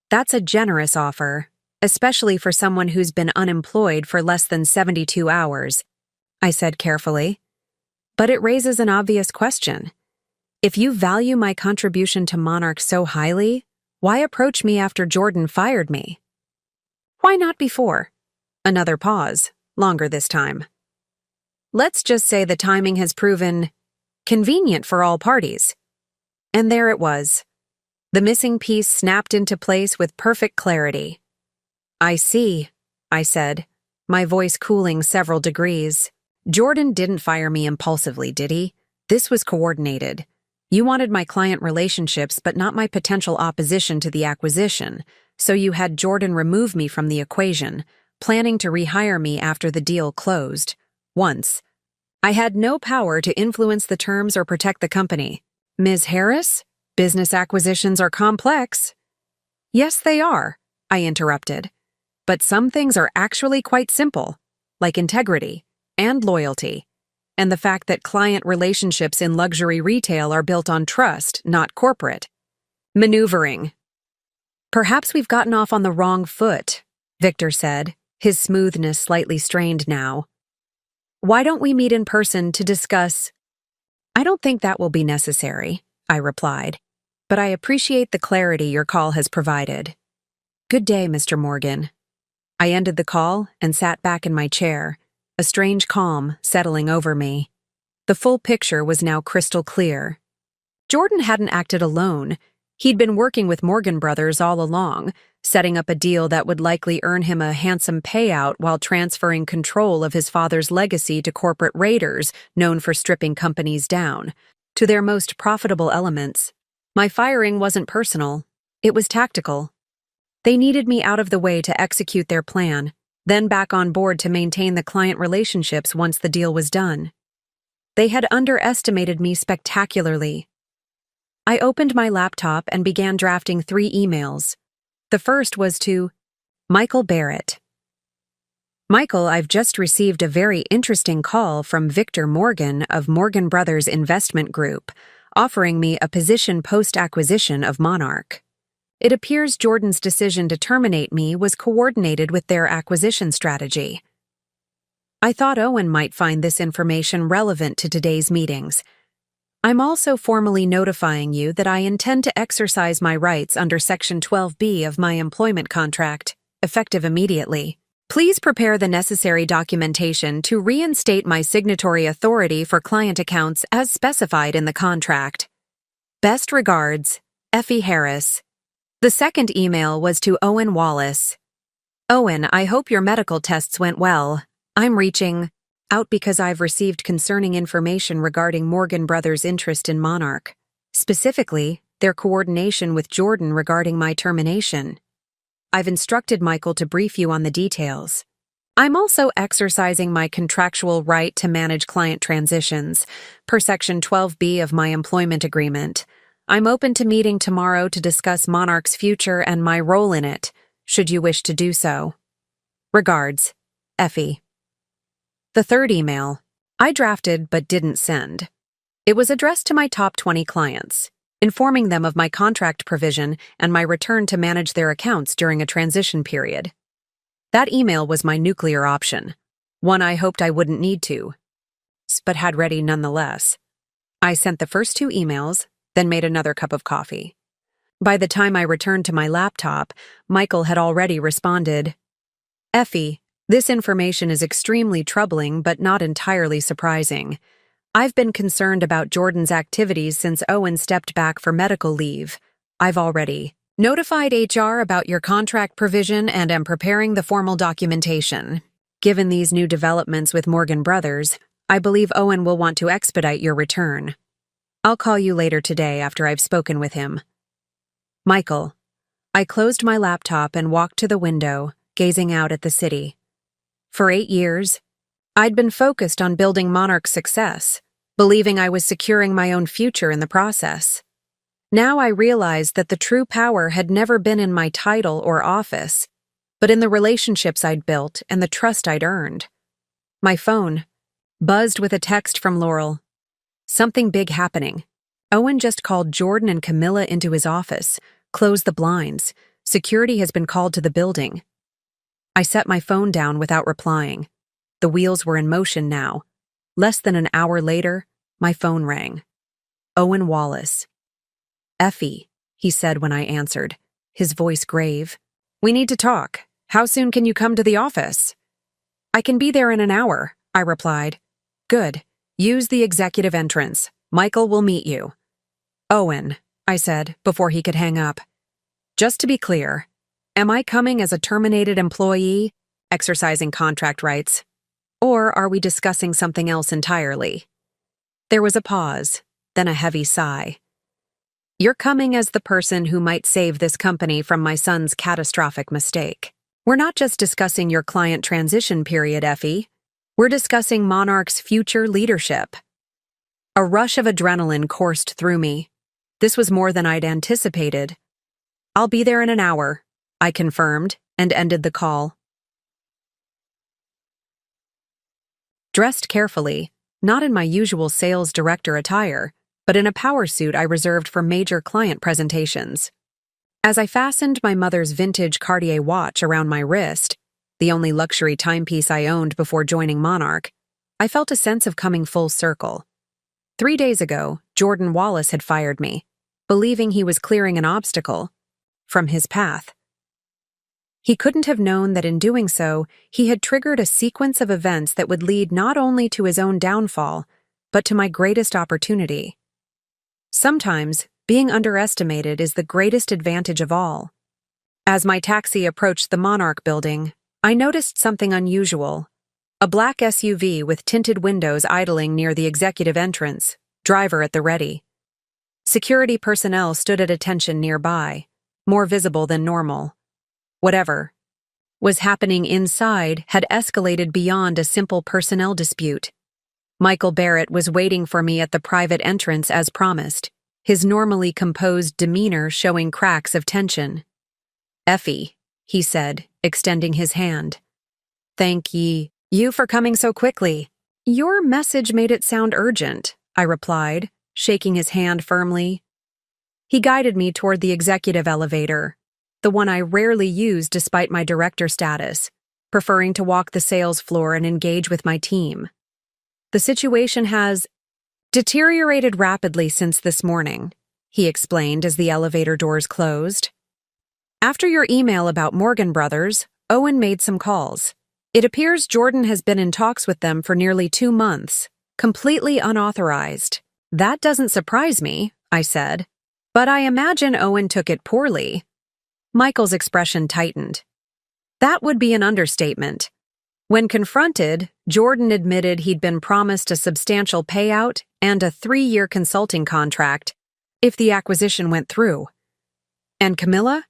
That's a generous offer, especially for someone who's been unemployed for less than 72 hours, I said carefully. But it raises an obvious question. If you value my contribution to Monarch so highly, why approach me after Jordan fired me? Why not before? Another pause, longer this time. Let's just say the timing has proven convenient for all parties. And there it was. The missing piece snapped into place with perfect clarity. "I see," I said, my voice cooling several degrees. Jordan didn't fire me impulsively, did he? This was coordinated. You wanted my client relationships but not my potential opposition to the acquisition, so you had Jordan remove me from the equation, planning to rehire me after the deal closed. Once. I had no power to influence the terms or protect the company. Ms. Harris, business acquisitions are complex. Yes, they are, I interrupted. But some things are actually quite simple, like integrity and loyalty, and the fact that client relationships in luxury retail are built on trust, not corporate. Maneuvering. Perhaps we've gotten off on the wrong foot, Victor said, his smoothness slightly strained now. Why don't we meet in person to discuss? I don't think that will be necessary, I replied, but I appreciate the clarity your call has provided. Good day, Mr. Morgan. I ended the call and sat back in my chair, a strange calm settling over me. The full picture was now crystal clear. Jordan hadn't acted alone. He'd been working with Morgan Brothers all along, setting up a deal that would likely earn him a handsome payout while transferring control of his father's legacy to corporate raiders known for stripping companies down to their most profitable elements. My firing wasn't personal. It was tactical. They needed me out of the way to execute their plan, then back on board to maintain the client relationships once the deal was done. They had underestimated me spectacularly. I opened my laptop and began drafting 3 emails. The first was to Michael Barrett. Michael, I've just received a very interesting call from Victor Morgan of Morgan Brothers Investment Group, offering me a position post-acquisition of Monarch. It appears Jordan's decision to terminate me was coordinated with their acquisition strategy. I thought Owen might find this information relevant to today's meetings. I'm also formally notifying you that I intend to exercise my rights under Section 12B of my employment contract, effective immediately. Please prepare the necessary documentation to reinstate my signatory authority for client accounts as specified in the contract. Best regards, Effie Harris. The second email was to Owen Wallace. Owen, I hope your medical tests went well. I'm reaching out because I've received concerning information regarding Morgan Brothers' interest in Monarch, specifically their coordination with Jordan regarding my termination. I've instructed Michael to brief you on the details. I'm also exercising my contractual right to manage client transitions, per Section 12B of my employment agreement. I'm open to meeting tomorrow to discuss Monarch's future and my role in it, should you wish to do so. Regards, Effie. The third email, I drafted but didn't send. It was addressed to my top 20 clients, informing them of my contract provision and my return to manage their accounts during a transition period. That email was my nuclear option, one I hoped I wouldn't need to, but had ready nonetheless. I sent the first 2 emails, then made another cup of coffee. By the time I returned to my laptop, Michael had already responded. Effie, this information is extremely troubling but not entirely surprising. I've been concerned about Jordan's activities since Owen stepped back for medical leave. I've already notified HR about your contract provision and am preparing the formal documentation. Given these new developments with Morgan Brothers, I believe Owen will want to expedite your return. I'll call you later today after I've spoken with him. Michael. I closed my laptop and walked to the window, gazing out at the city. For 8 years, I'd been focused on building Monarch's success, believing I was securing my own future in the process. Now I realized that the true power had never been in my title or office, but in the relationships I'd built and the trust I'd earned. My phone buzzed with a text from Laurel. Something big happening. Owen just called Jordan and Camilla into his office, closed the blinds. Security has been called to the building. I set my phone down without replying. The wheels were in motion now. Less than an hour later, my phone rang. Owen Wallace. Effie, he said when I answered, his voice grave. We need to talk. How soon can you come to the office? I can be there in an hour, I replied. Good. Use the executive entrance. Michael will meet you. Owen, I said before he could hang up. Just to be clear, am I coming as a terminated employee exercising contract rights? Or are we discussing something else entirely? There was a pause, then a heavy sigh. You're coming as the person who might save this company from my son's catastrophic mistake. We're not just discussing your client transition period, Effie. We're discussing Monarch's future leadership. A rush of adrenaline coursed through me. This was more than I'd anticipated. I'll be there in an hour, I confirmed, and ended the call. Dressed carefully, not in my usual sales director attire, but in a power suit I reserved for major client presentations. As I fastened my mother's vintage Cartier watch around my wrist, the only luxury timepiece I owned before joining Monarch, I felt a sense of coming full circle. 3 days ago, Jordan Wallace had fired me, believing he was clearing an obstacle from his path. He couldn't have known that in doing so, he had triggered a sequence of events that would lead not only to his own downfall, but to my greatest opportunity. Sometimes, being underestimated is the greatest advantage of all. As my taxi approached the Monarch building, I noticed something unusual. A black SUV with tinted windows idling near the executive entrance, driver at the ready. Security personnel stood at attention nearby, more visible than normal. Whatever was happening inside had escalated beyond a simple personnel dispute. Michael Barrett was waiting for me at the private entrance as promised, his normally composed demeanor showing cracks of tension. "Effie," he said, extending his hand. "Thank you for coming so quickly." "Your message made it sound urgent," I replied, shaking his hand firmly. He guided me toward the executive elevator, the one I rarely used despite my director status, preferring to walk the sales floor and engage with my team. "The situation has deteriorated rapidly since this morning," he explained as the elevator doors closed. "After your email about Morgan Brothers, Owen made some calls. It appears Jordan has been in talks with them for nearly 2 months, completely unauthorized." "That doesn't surprise me," I said, "but I imagine Owen took it poorly." Michael's expression tightened. That would be an understatement. When confronted, Jordan admitted he'd been promised a substantial payout and a 3-year consulting contract if the acquisition went through. And Camilla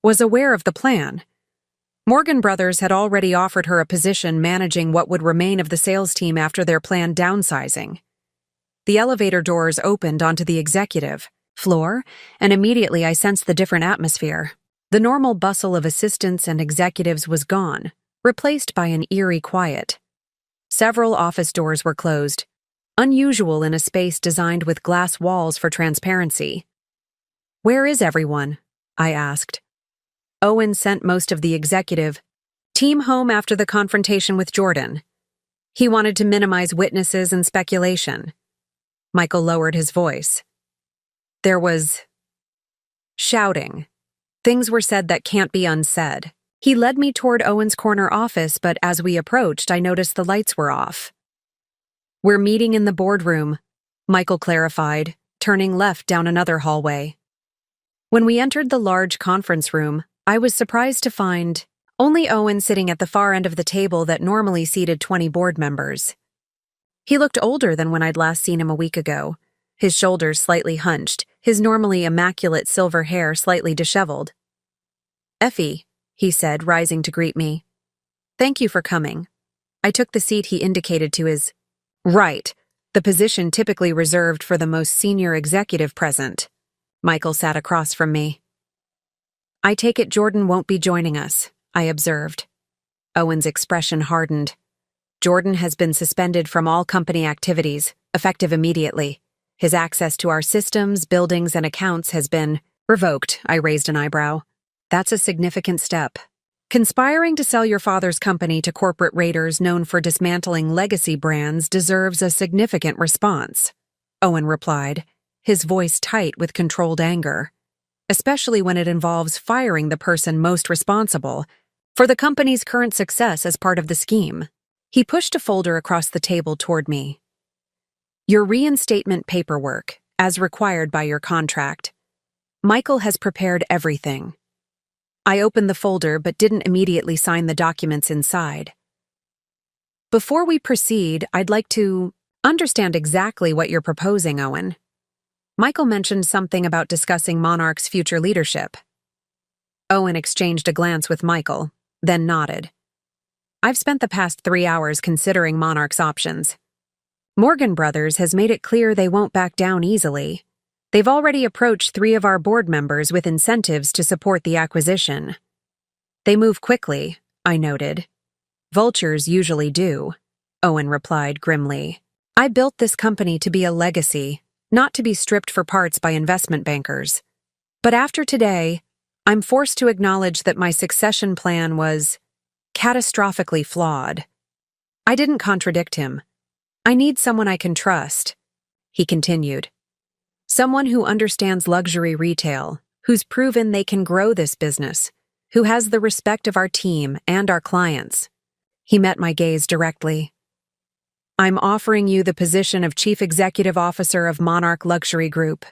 was aware of the plan. Morgan Brothers had already offered her a position managing what would remain of the sales team after their planned downsizing. The elevator doors opened onto the executive floor, and immediately I sensed the different atmosphere. The normal bustle of assistants and executives was gone, replaced by an eerie quiet. Several office doors were closed, unusual in a space designed with glass walls for transparency. "Where is everyone?" I asked. Owen sent most of the executive team home after the confrontation with Jordan. He wanted to minimize witnesses and speculation. Michael lowered his voice. There was shouting. Things were said that can't be unsaid. He led me toward Owen's corner office, but as we approached, I noticed the lights were off. "We're meeting in the boardroom," Michael clarified, turning left down another hallway. When we entered the large conference room, I was surprised to find only Owen sitting at the far end of the table that normally seated 20 board members. He looked older than when I'd last seen him a week ago, his shoulders slightly hunched, his normally immaculate silver hair slightly disheveled. "Effie," he said, rising to greet me. "Thank you for coming." I took the seat he indicated to his right, the position typically reserved for the most senior executive present. Michael sat across from me. "I take it Jordan won't be joining us," I observed. Owen's expression hardened. "Jordan has been suspended from all company activities, effective immediately. His access to our systems, buildings, and accounts has been revoked." I raised an eyebrow. "That's a significant step. Conspiring to sell your father's company to corporate raiders known for dismantling legacy brands deserves a significant response," Owen replied, his voice tight with controlled anger, "especially when it involves firing the person most responsible for the company's current success as part of the scheme." He pushed a folder across the table toward me. "Your reinstatement paperwork, as required by your contract. Michael has prepared everything." I opened the folder but didn't immediately sign the documents inside. Before we proceed, I'd like to understand exactly what you're proposing, Owen. Michael mentioned something about discussing Monarch's future leadership. Owen exchanged a glance with Michael, then nodded. I've spent the past 3 hours considering Monarch's options. Morgan Brothers has made it clear they won't back down easily. They've already approached 3 of our board members with incentives to support the acquisition. They move quickly, I noted. Vultures usually do, Owen replied grimly. I built this company to be a legacy, not to be stripped for parts by investment bankers. But after today, I'm forced to acknowledge that my succession plan was catastrophically flawed. I didn't contradict him. I need someone I can trust, he continued. Someone who understands luxury retail, who's proven they can grow this business, who has the respect of our team and our clients. He met my gaze directly. I'm offering you the position of Chief Executive Officer of Monarch Luxury Group.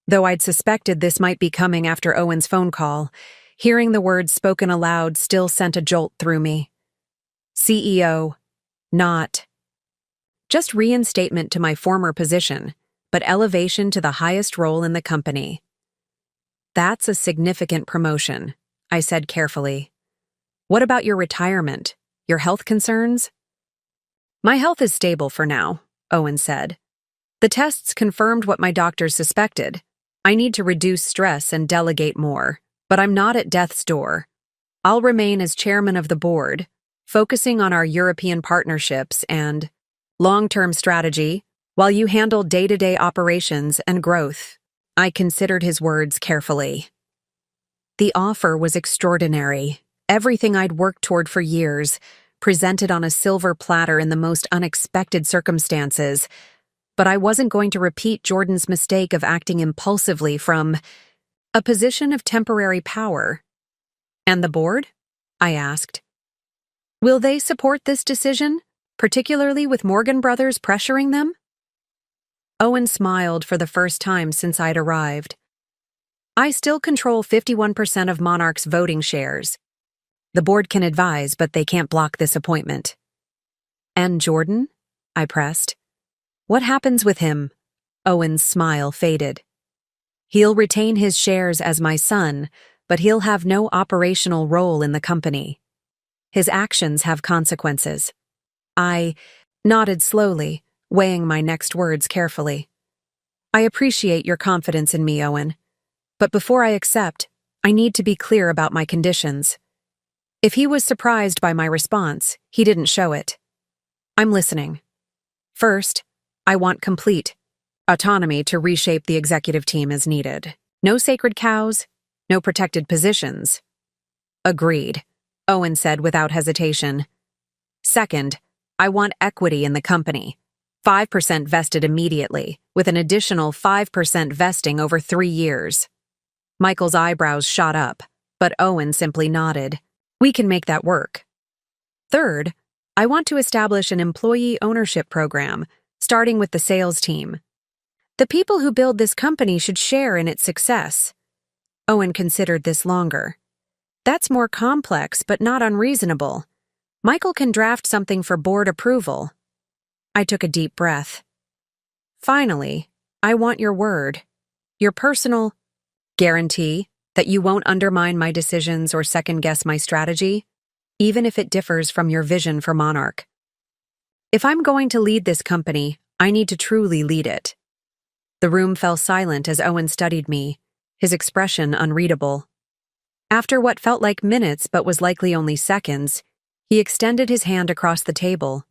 Though I'd suspected this might be coming after Owen's phone call, hearing the words spoken aloud still sent a jolt through me. CEO, not just reinstatement to my former position, but elevation to the highest role in the company. That's a significant promotion, I said carefully. What about your retirement? Your health concerns? My health is stable for now, Owen said. The tests confirmed what my doctors suspected. I need to reduce stress and delegate more, but I'm not at death's door. I'll remain as chairman of the board, focusing on our European partnerships and long-term strategy, while you handle day-to-day operations and growth. I considered his words carefully. The offer was extraordinary. Everything I'd worked toward for years, presented on a silver platter in the most unexpected circumstances. But I wasn't going to repeat Jordan's mistake of acting impulsively from a position of temporary power. And the board? I asked. Will they support this decision, particularly with Morgan Brothers pressuring them? Owen smiled for the first time since I'd arrived. I still control 51% of Monarch's voting shares. The board can advise, but they can't block this appointment. And Jordan? I pressed. What happens with him? Owen's smile faded. He'll retain his shares as my son, but he'll have no operational role in the company. His actions have consequences. I nodded slowly, weighing my next words carefully. I appreciate your confidence in me, Owen. But before I accept, I need to be clear about my conditions. If he was surprised by my response, he didn't show it. I'm listening. First, I want complete autonomy to reshape the executive team as needed. No sacred cows, no protected positions. Agreed, Owen said without hesitation. Second, I want equity in the company. 5% vested immediately, with an additional 5% vesting over 3 years. Michael's eyebrows shot up, but Owen simply nodded. We can make that work. Third, I want to establish an employee ownership program, starting with the sales team. The people who build this company should share in its success. Owen considered this longer. That's more complex, but not unreasonable. Michael can draft something for board approval. I took a deep breath. Finally, I want your word, your personal guarantee that you won't undermine my decisions or second-guess my strategy, even if it differs from your vision for Monarch. If I'm going to lead this company, I need to truly lead it. The room fell silent as Owen studied me, his expression unreadable. After what felt like minutes but was likely only seconds, he extended his hand across the table.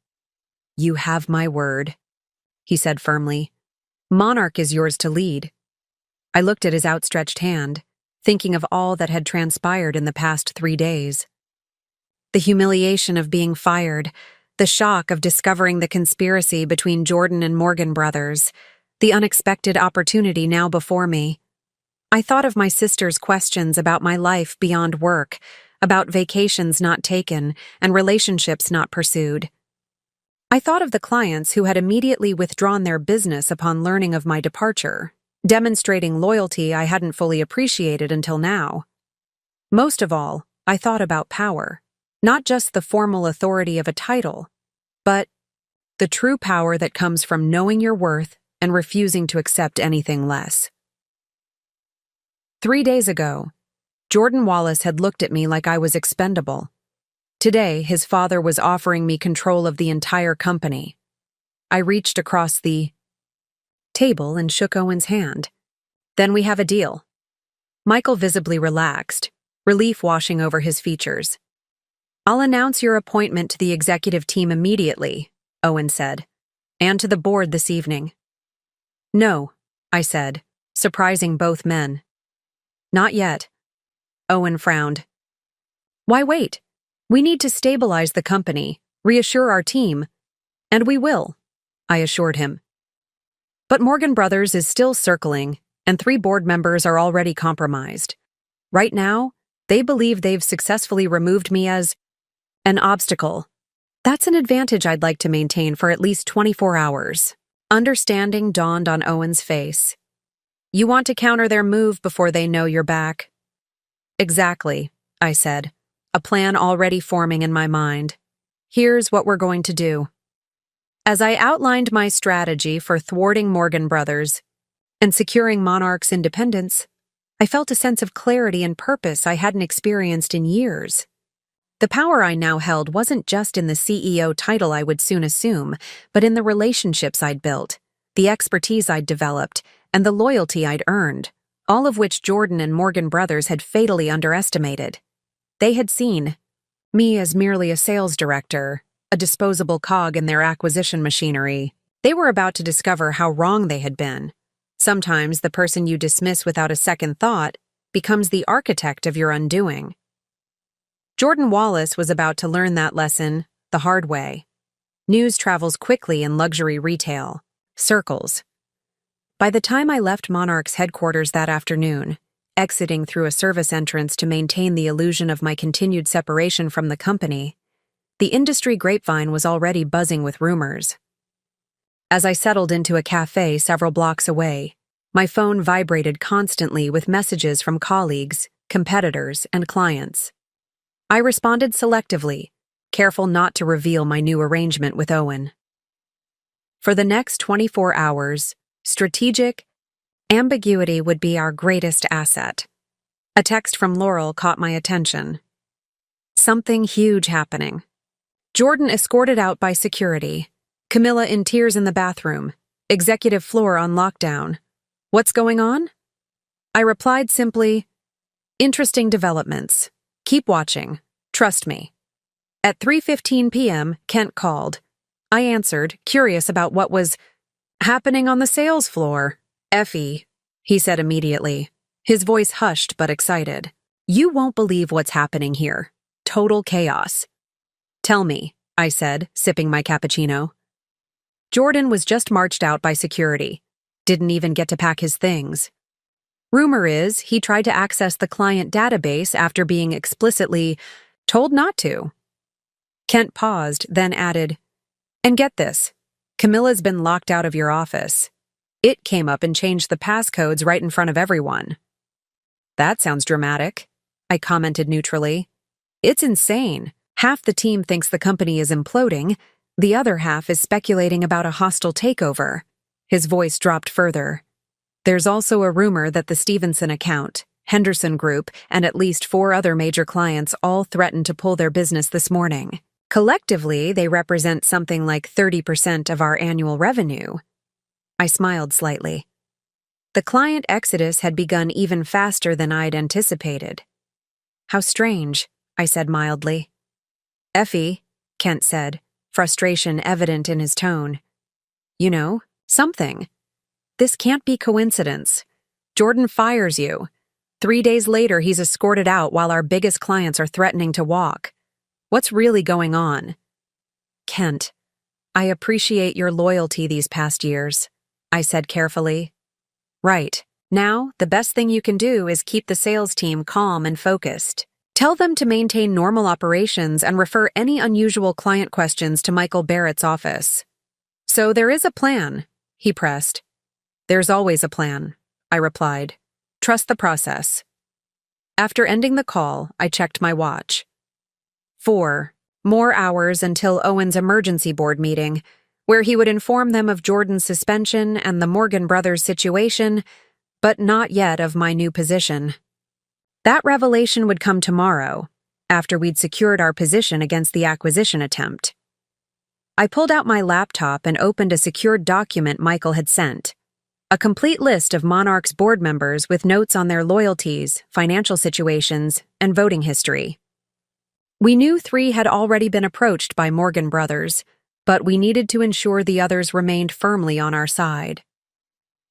You have my word, he said firmly. Monarch is yours to lead. I looked at his outstretched hand, thinking of all that had transpired in the past 3 days. The humiliation of being fired, the shock of discovering the conspiracy between Jordan and Morgan Brothers, the unexpected opportunity now before me. I thought of my sister's questions about my life beyond work, about vacations not taken and relationships not pursued. I thought of the clients who had immediately withdrawn their business upon learning of my departure, demonstrating loyalty I hadn't fully appreciated until now. Most of all, I thought about power. Not just the formal authority of a title, but the true power that comes from knowing your worth and refusing to accept anything less. 3 days ago, Jordan Wallace had looked at me like I was expendable. Today, his father was offering me control of the entire company. I reached across the table and shook Owen's hand. Then we have a deal. Michael visibly relaxed, relief washing over his features. I'll announce your appointment to the executive team immediately, Owen said, and to the board this evening. No, I said, surprising both men. Not yet. Owen frowned. Why wait? We need to stabilize the company, reassure our team, and we will, I assured him. But Morgan Brothers is still circling, and 3 board members are already compromised. Right now, they believe they've successfully removed me as an obstacle. That's an advantage I'd like to maintain for at least 24 hours. Understanding dawned on Owen's face. You want to counter their move before they know you're back? Exactly, I said, a plan already forming in my mind. Here's what we're going to do. As I outlined my strategy for thwarting Morgan Brothers and securing Monarch's independence, I felt a sense of clarity and purpose I hadn't experienced in years. The power I now held wasn't just in the CEO title I would soon assume, but in the relationships I'd built, the expertise I'd developed, and the loyalty I'd earned, all of which Jordan and Morgan Brothers had fatally underestimated. They had seen me as merely a sales director, a disposable cog in their acquisition machinery. They were about to discover how wrong they had been. Sometimes the person you dismiss without a second thought becomes the architect of your undoing. Jordan Wallace was about to learn that lesson the hard way. News travels quickly in luxury retail circles. By the time I left Monarch's headquarters that afternoon, exiting through a service entrance to maintain the illusion of my continued separation from the company, the industry grapevine was already buzzing with rumors. As I settled into a cafe several blocks away, my phone vibrated constantly with messages from colleagues, competitors, and clients. I responded selectively, careful not to reveal my new arrangement with Owen. For the next 24 hours, strategic ambiguity would be our greatest asset. A text from Laurel caught my attention. Something huge happening. Jordan escorted out by security. Camilla in tears in the bathroom. Executive floor on lockdown. What's going on? I replied simply, interesting developments. Keep watching. Trust me. At 3:15 p.m., Kent called. I answered, curious about what was happening on the sales floor. Effie, he said immediately, his voice hushed but excited. You won't believe what's happening here. Total chaos. Tell me, I said, sipping my cappuccino. Jordan was just marched out by security. Didn't even get to pack his things. Rumor is he tried to access the client database after being explicitly told not to. Kent paused, then added, and get this, Camilla's been locked out of your office. It came up and changed the passcodes right in front of everyone. That sounds dramatic, I commented neutrally. It's insane. Half the team thinks the company is imploding, the other half is speculating about a hostile takeover. His voice dropped further. There's also a rumor that the Stevenson account, Henderson Group, and at least 4 other major clients all threatened to pull their business this morning. Collectively, they represent something like 30% of our annual revenue. I smiled slightly. The client exodus had begun even faster than I'd anticipated. How strange, I said mildly. Effie, Kent said, frustration evident in his tone. You know, something. This can't be coincidence. Jordan fires you. 3 days later, he's escorted out while our biggest clients are threatening to walk. What's really going on? Kent, I appreciate your loyalty these past years, I said carefully. Right. Now, the best thing you can do is keep the sales team calm and focused. Tell them to maintain normal operations and refer any unusual client questions to Michael Barrett's office. So there is a plan, he pressed. There's always a plan, I replied. Trust the process. After ending the call, I checked my watch. 4 more hours until Owen's emergency board meeting, where he would inform them of Jordan's suspension and the Morgan brothers' situation, but not yet of my new position. That revelation would come tomorrow, after we'd secured our position against the acquisition attempt. I pulled out my laptop and opened a secured document Michael had sent. A complete list of Monarch's board members with notes on their loyalties, financial situations, and voting history. We knew 3 had already been approached by Morgan brothers, but we needed to ensure the others remained firmly on our side.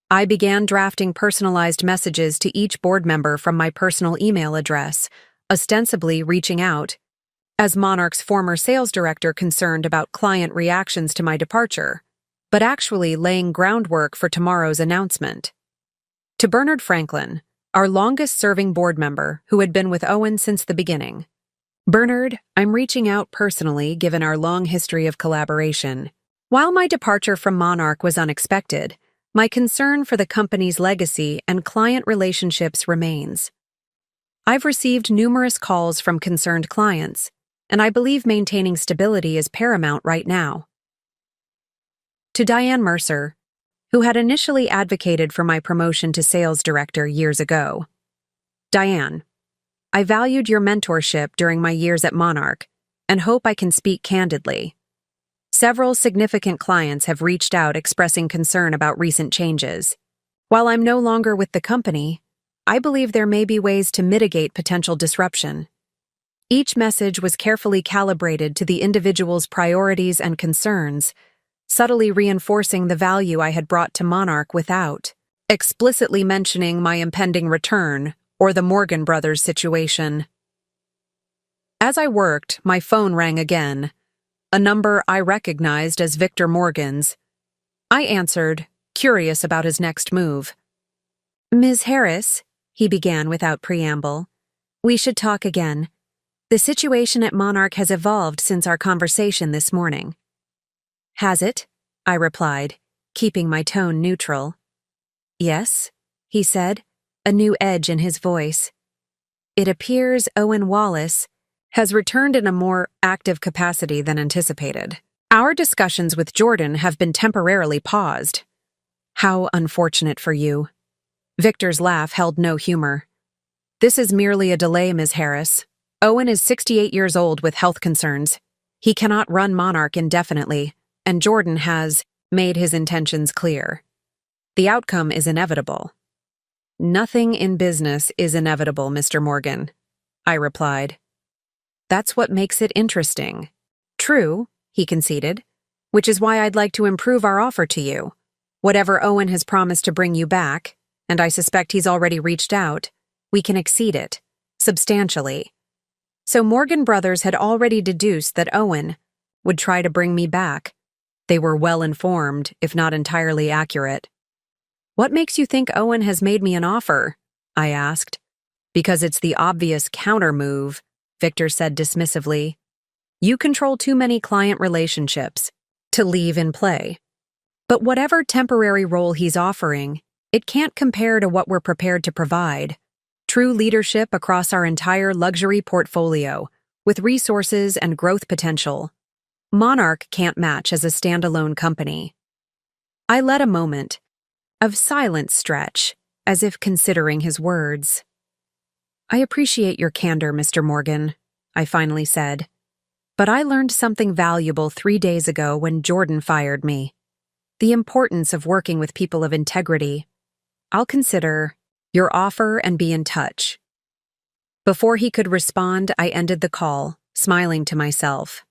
I began drafting personalized messages to each board member from my personal email address, ostensibly reaching out, as Monarch's former sales director concerned about client reactions to my departure, but actually laying groundwork for tomorrow's announcement. To Bernard Franklin, our longest-serving board member who had been with Owen since the beginning. Bernard, I'm reaching out personally given our long history of collaboration. While my departure from Monarch was unexpected, my concern for the company's legacy and client relationships remains. I've received numerous calls from concerned clients, and I believe maintaining stability is paramount right now. To Diane Mercer, who had initially advocated for my promotion to sales director years ago. Diane, I valued your mentorship during my years at Monarch and hope I can speak candidly. Several significant clients have reached out expressing concern about recent changes. While I'm no longer with the company, I believe there may be ways to mitigate potential disruption. Each message was carefully calibrated to the individual's priorities and concerns, subtly reinforcing the value I had brought to Monarch without explicitly mentioning my impending return or the Morgan brothers' situation. As I worked, my phone rang again, a number I recognized as Victor Morgan's. I answered, curious about his next move. Ms. Harris, he began without preamble, we should talk again. The situation at Monarch has evolved since our conversation this morning. Has it? I replied, keeping my tone neutral. Yes, he said, a new edge in his voice. It appears Owen Wallace has returned in a more active capacity than anticipated. Our discussions with Jordan have been temporarily paused. How unfortunate for you. Victor's laugh held no humor. This is merely a delay, Ms. Harris. Owen is 68 years old with health concerns. He cannot run Monarch indefinitely, and Jordan has made his intentions clear. The outcome is inevitable. Nothing in business is inevitable, Mr. Morgan, I replied. That's what makes it interesting. True, he conceded, which is why I'd like to improve our offer to you. Whatever Owen has promised to bring you back, and I suspect he's already reached out, we can exceed it, substantially. So Morgan brothers had already deduced that Owen would try to bring me back. They were well informed, if not entirely accurate. What makes you think Owen has made me an offer? I asked. Because it's the obvious counter-move, Victor said dismissively. You control too many client relationships to leave in play. But whatever temporary role he's offering, it can't compare to what we're prepared to provide. True leadership across our entire luxury portfolio, with resources and growth potential. Monarch can't match as a standalone company. I let a moment of silence stretch, as if considering his words. I appreciate your candor, Mr. Morgan, I finally said. But I learned something valuable 3 days ago when Jordan fired me. The importance of working with people of integrity. I'll consider your offer and be in touch. Before he could respond, I ended the call, smiling to myself.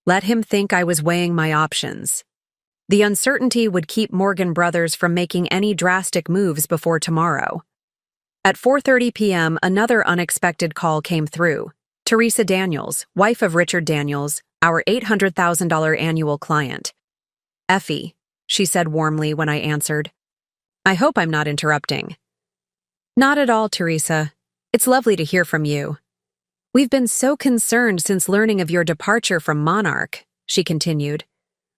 Let him think I was weighing my options. The uncertainty would keep Morgan brothers from making any drastic moves before tomorrow. At 4:30 p.m., another unexpected call came through. Teresa Daniels, wife of Richard Daniels, our $800,000 annual client. Effie, she said warmly when I answered. I hope I'm not interrupting. Not at all, Teresa. It's lovely to hear from you. We've been so concerned since learning of your departure from Monarch, she continued.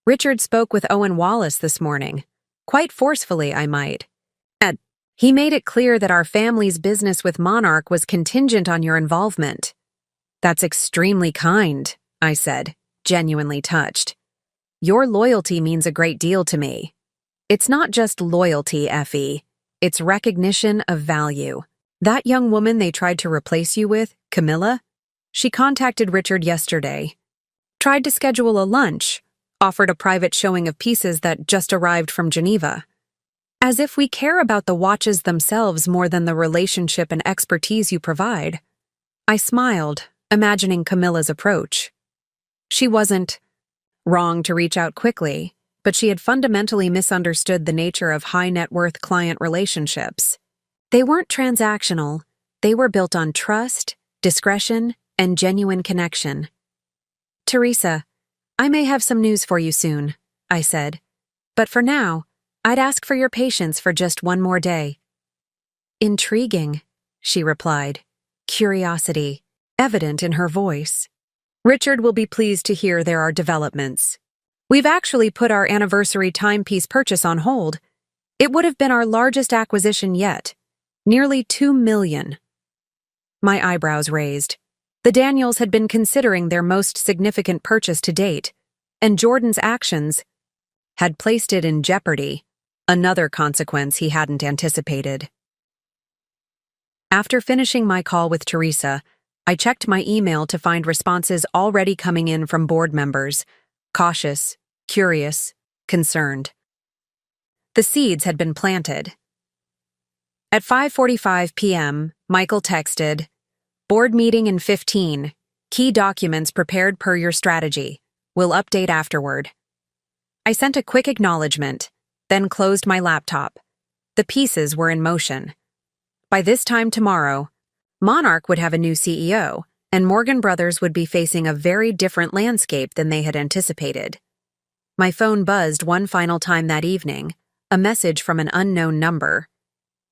Richard spoke with Owen Wallace this morning. Quite forcefully, I might. He made it clear that our family's business with Monarch was contingent on your involvement. That's extremely kind, I said, genuinely touched. Your loyalty means a great deal to me. It's not just loyalty, Effie. It's recognition of value. That young woman they tried to replace you with, Camilla, she contacted Richard yesterday. Tried to schedule a lunch, offered a private showing of pieces that just arrived from Geneva. As if we care about the watches themselves more than the relationship and expertise you provide. I smiled, imagining Camilla's approach. She wasn't wrong to reach out quickly, but she had fundamentally misunderstood the nature of high-net-worth client relationships. They weren't transactional. They were built on trust, discretion, and genuine connection. Teresa, I may have some news for you soon, I said. But for now, I'd ask for your patience for just one more day. Intriguing, she replied, curiosity evident in her voice. Richard will be pleased to hear there are developments. We've actually put our anniversary timepiece purchase on hold. It would have been our largest acquisition yet, nearly $2 million. My eyebrows raised. The Daniels had been considering their most significant purchase to date, and Jordan's actions had placed it in jeopardy, another consequence he hadn't anticipated. After finishing my call with Teresa, I checked my email to find responses already coming in from board members, cautious, curious, concerned. The seeds had been planted. At 5:45 p.m., Michael texted, "Board meeting in 15. Key documents prepared per your strategy. We'll update afterward." I sent a quick acknowledgement, then closed my laptop. The pieces were in motion. By this time tomorrow, Monarch would have a new CEO, and Morgan Brothers would be facing a very different landscape than they had anticipated. My phone buzzed one final time that evening, a message from an unknown number.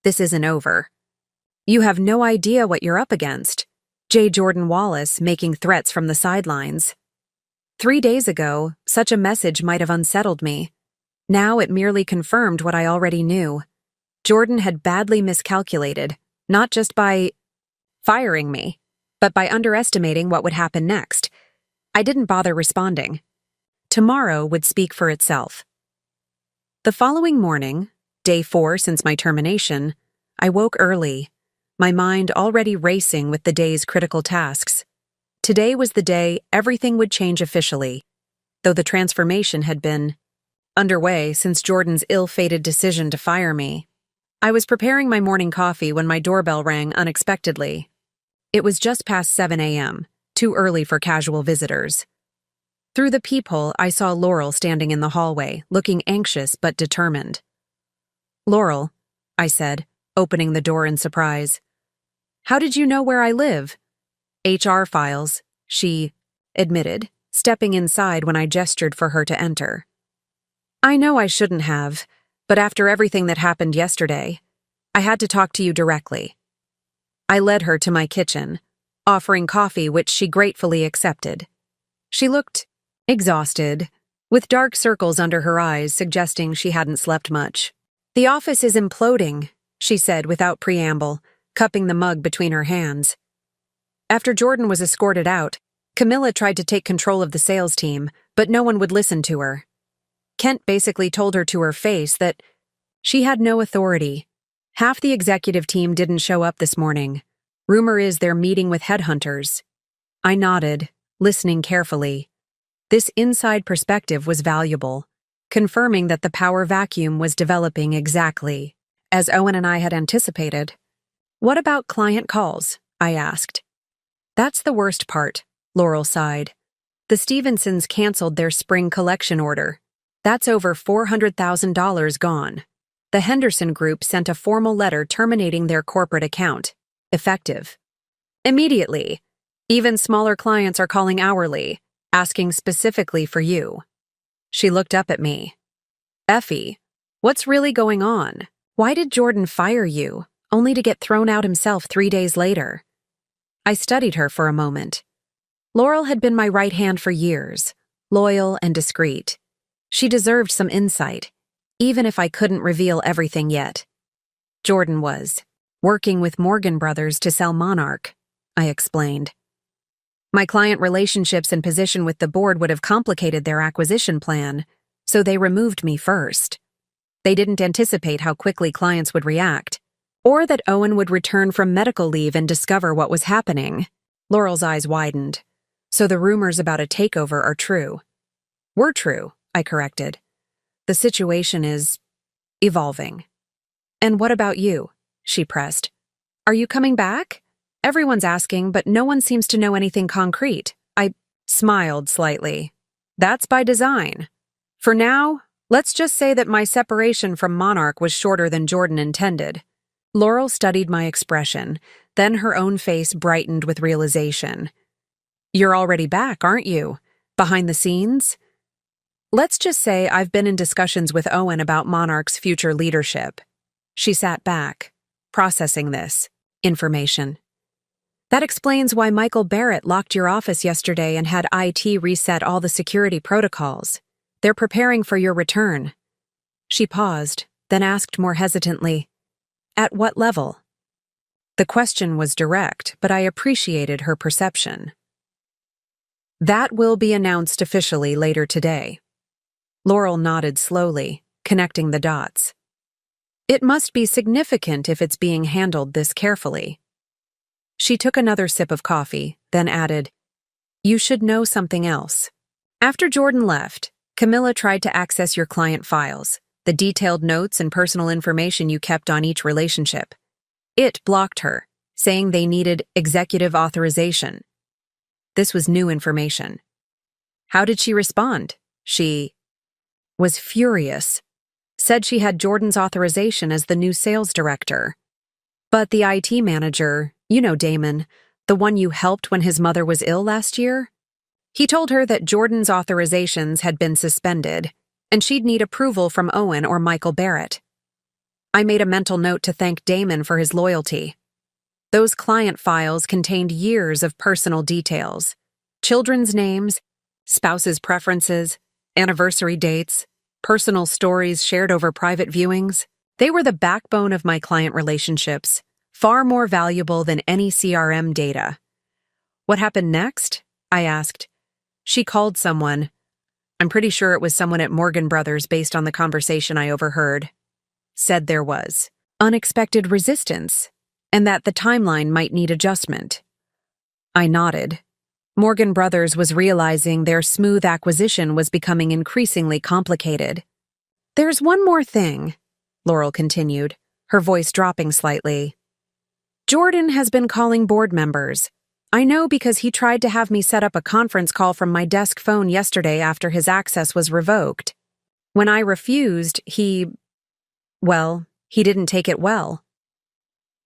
"This isn't over. You have no idea what you're up against." Jordan Wallace making threats from the sidelines. 3 days ago, such a message might have unsettled me. Now it merely confirmed what I already knew. Jordan had badly miscalculated, not just by firing me, but by underestimating what would happen next. I didn't bother responding. Tomorrow would speak for itself. The following morning, day 4 since my termination, I woke early, my mind already racing with the day's critical tasks. Today was the day everything would change officially, though the transformation had been underway since Jordan's ill-fated decision to fire me. I was preparing my morning coffee when my doorbell rang unexpectedly. It was just past 7 a.m., too early for casual visitors. Through the peephole, I saw Laurel standing in the hallway, looking anxious but determined. "Laurel," I said, opening the door in surprise. "How did you know where I live?" "HR files," she admitted, stepping inside when I gestured for her to enter. "I know I shouldn't have, but after everything that happened yesterday, I had to talk to you directly." I led her to my kitchen, offering coffee which she gratefully accepted. She looked exhausted, with dark circles under her eyes suggesting she hadn't slept much. "The office is imploding," she said without preamble, cupping the mug between her hands. After Jordan was escorted out, Camilla tried to take control of the sales team, but no one would listen to her. Kent basically told her to her face that she had no authority. Half the executive team didn't show up this morning. Rumor is they're meeting with headhunters. I nodded, listening carefully. This inside perspective was valuable, confirming that the power vacuum was developing exactly as Owen and I had anticipated. "What about client calls?" I asked. "That's the worst part," Laurel sighed. "The Stevensons canceled their spring collection order. That's over $400,000 gone. The Henderson Group sent a formal letter terminating their corporate account, effective immediately. Even smaller clients are calling hourly, asking specifically for you." She looked up at me. "Effie, what's really going on? Why did Jordan fire you, only to get thrown out himself 3 days later?" I studied her for a moment. Laurel had been my right hand for years, loyal and discreet. She deserved some insight, even if I couldn't reveal everything yet. Jordan was working with Morgan Brothers to sell Monarch, I explained. My client relationships and position with the board would have complicated their acquisition plan, so they removed me first. They didn't anticipate how quickly clients would react, or that Owen would return from medical leave and discover what was happening. Laurel's eyes widened. So the rumors about a takeover are true. Were true, I corrected. The situation is evolving. And what about you? She pressed. Are you coming back? Everyone's asking, but no one seems to know anything concrete. I smiled slightly. That's by design. For now, let's just say that my separation from Monarch was shorter than Jordan intended. Laurel studied my expression, then her own face brightened with realization. You're already back, aren't you? Behind the scenes? Let's just say I've been in discussions with Owen about Monarch's future leadership. She sat back, processing this information. That explains why Michael Barrett locked your office yesterday and had IT reset all the security protocols. They're preparing for your return. She paused, then asked more hesitantly, At what level? The question was direct, but I appreciated her perception. That will be announced officially later today. Laurel nodded slowly, connecting the dots. It must be significant if it's being handled this carefully. She took another sip of coffee, then added, You should know something else. After Jordan left, Camilla tried to access your client files, the detailed notes and personal information you kept on each relationship. It blocked her, saying they needed executive authorization. This was new information. How did she respond? She was furious. Said she had Jordan's authorization as the new sales director. But the IT manager, you know Damon, the one you helped when his mother was ill last year? He told her that Jordan's authorizations had been suspended, and she'd need approval from Owen or Michael Barrett. I made a mental note to thank Damon for his loyalty. Those client files contained years of personal details, children's names, spouses' preferences, anniversary dates, personal stories shared over private viewings. They were the backbone of my client relationships, far more valuable than any CRM data. What happened next? I asked. She called someone. I'm pretty sure it was someone at Morgan Brothers based on the conversation I overheard. Said there was unexpected resistance, and that the timeline might need adjustment. I nodded. Morgan Brothers was realizing their smooth acquisition was becoming increasingly complicated. There's one more thing, Laurel continued, her voice dropping slightly. Jordan has been calling board members. I know because he tried to have me set up a conference call from my desk phone yesterday after his access was revoked. When I refused, he didn't take it well.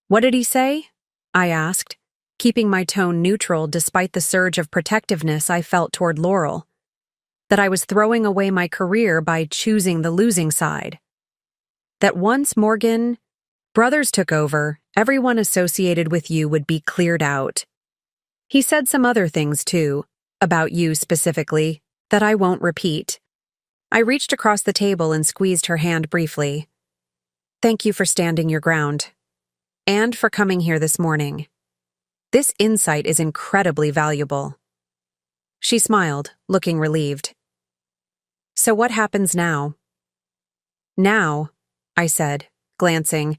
What did he say? I asked, keeping my tone neutral despite the surge of protectiveness I felt toward Laurel. That I was throwing away my career by choosing the losing side. That once Morgan Brothers took over, everyone associated with you would be cleared out. He said some other things too, about you specifically, that I won't repeat. I reached across the table and squeezed her hand briefly. Thank you for standing your ground. And for coming here this morning. This insight is incredibly valuable. She smiled, looking relieved. So what happens now? Now, I said, glancing.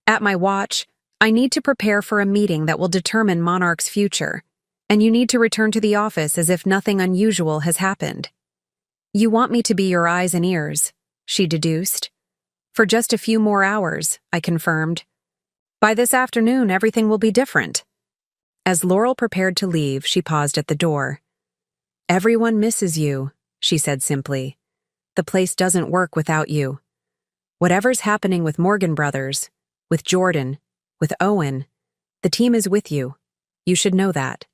At my watch, I need to prepare for a meeting that will determine Monarch's future, and you need to return to the office as if nothing unusual has happened. You want me to be your eyes and ears, she deduced. For just a few more hours, I confirmed. By this afternoon, everything will be different. As Laurel prepared to leave, she paused at the door. Everyone misses you, she said simply. The place doesn't work without you. Whatever's happening with Morgan Brothers, with Jordan, with Owen, the team is with you. You should know that.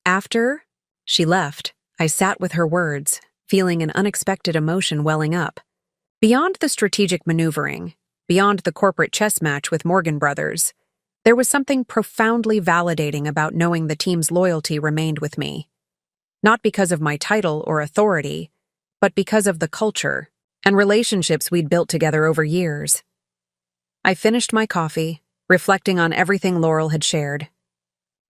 After she left, I sat with her words, feeling an unexpected emotion welling up. Beyond the strategic maneuvering, beyond the corporate chess match with Morgan Brothers, there was something profoundly validating about knowing the team's loyalty remained with me. Not because of my title or authority, but because of the culture and relationships we'd built together over years. I finished my coffee, reflecting on everything Laurel had shared.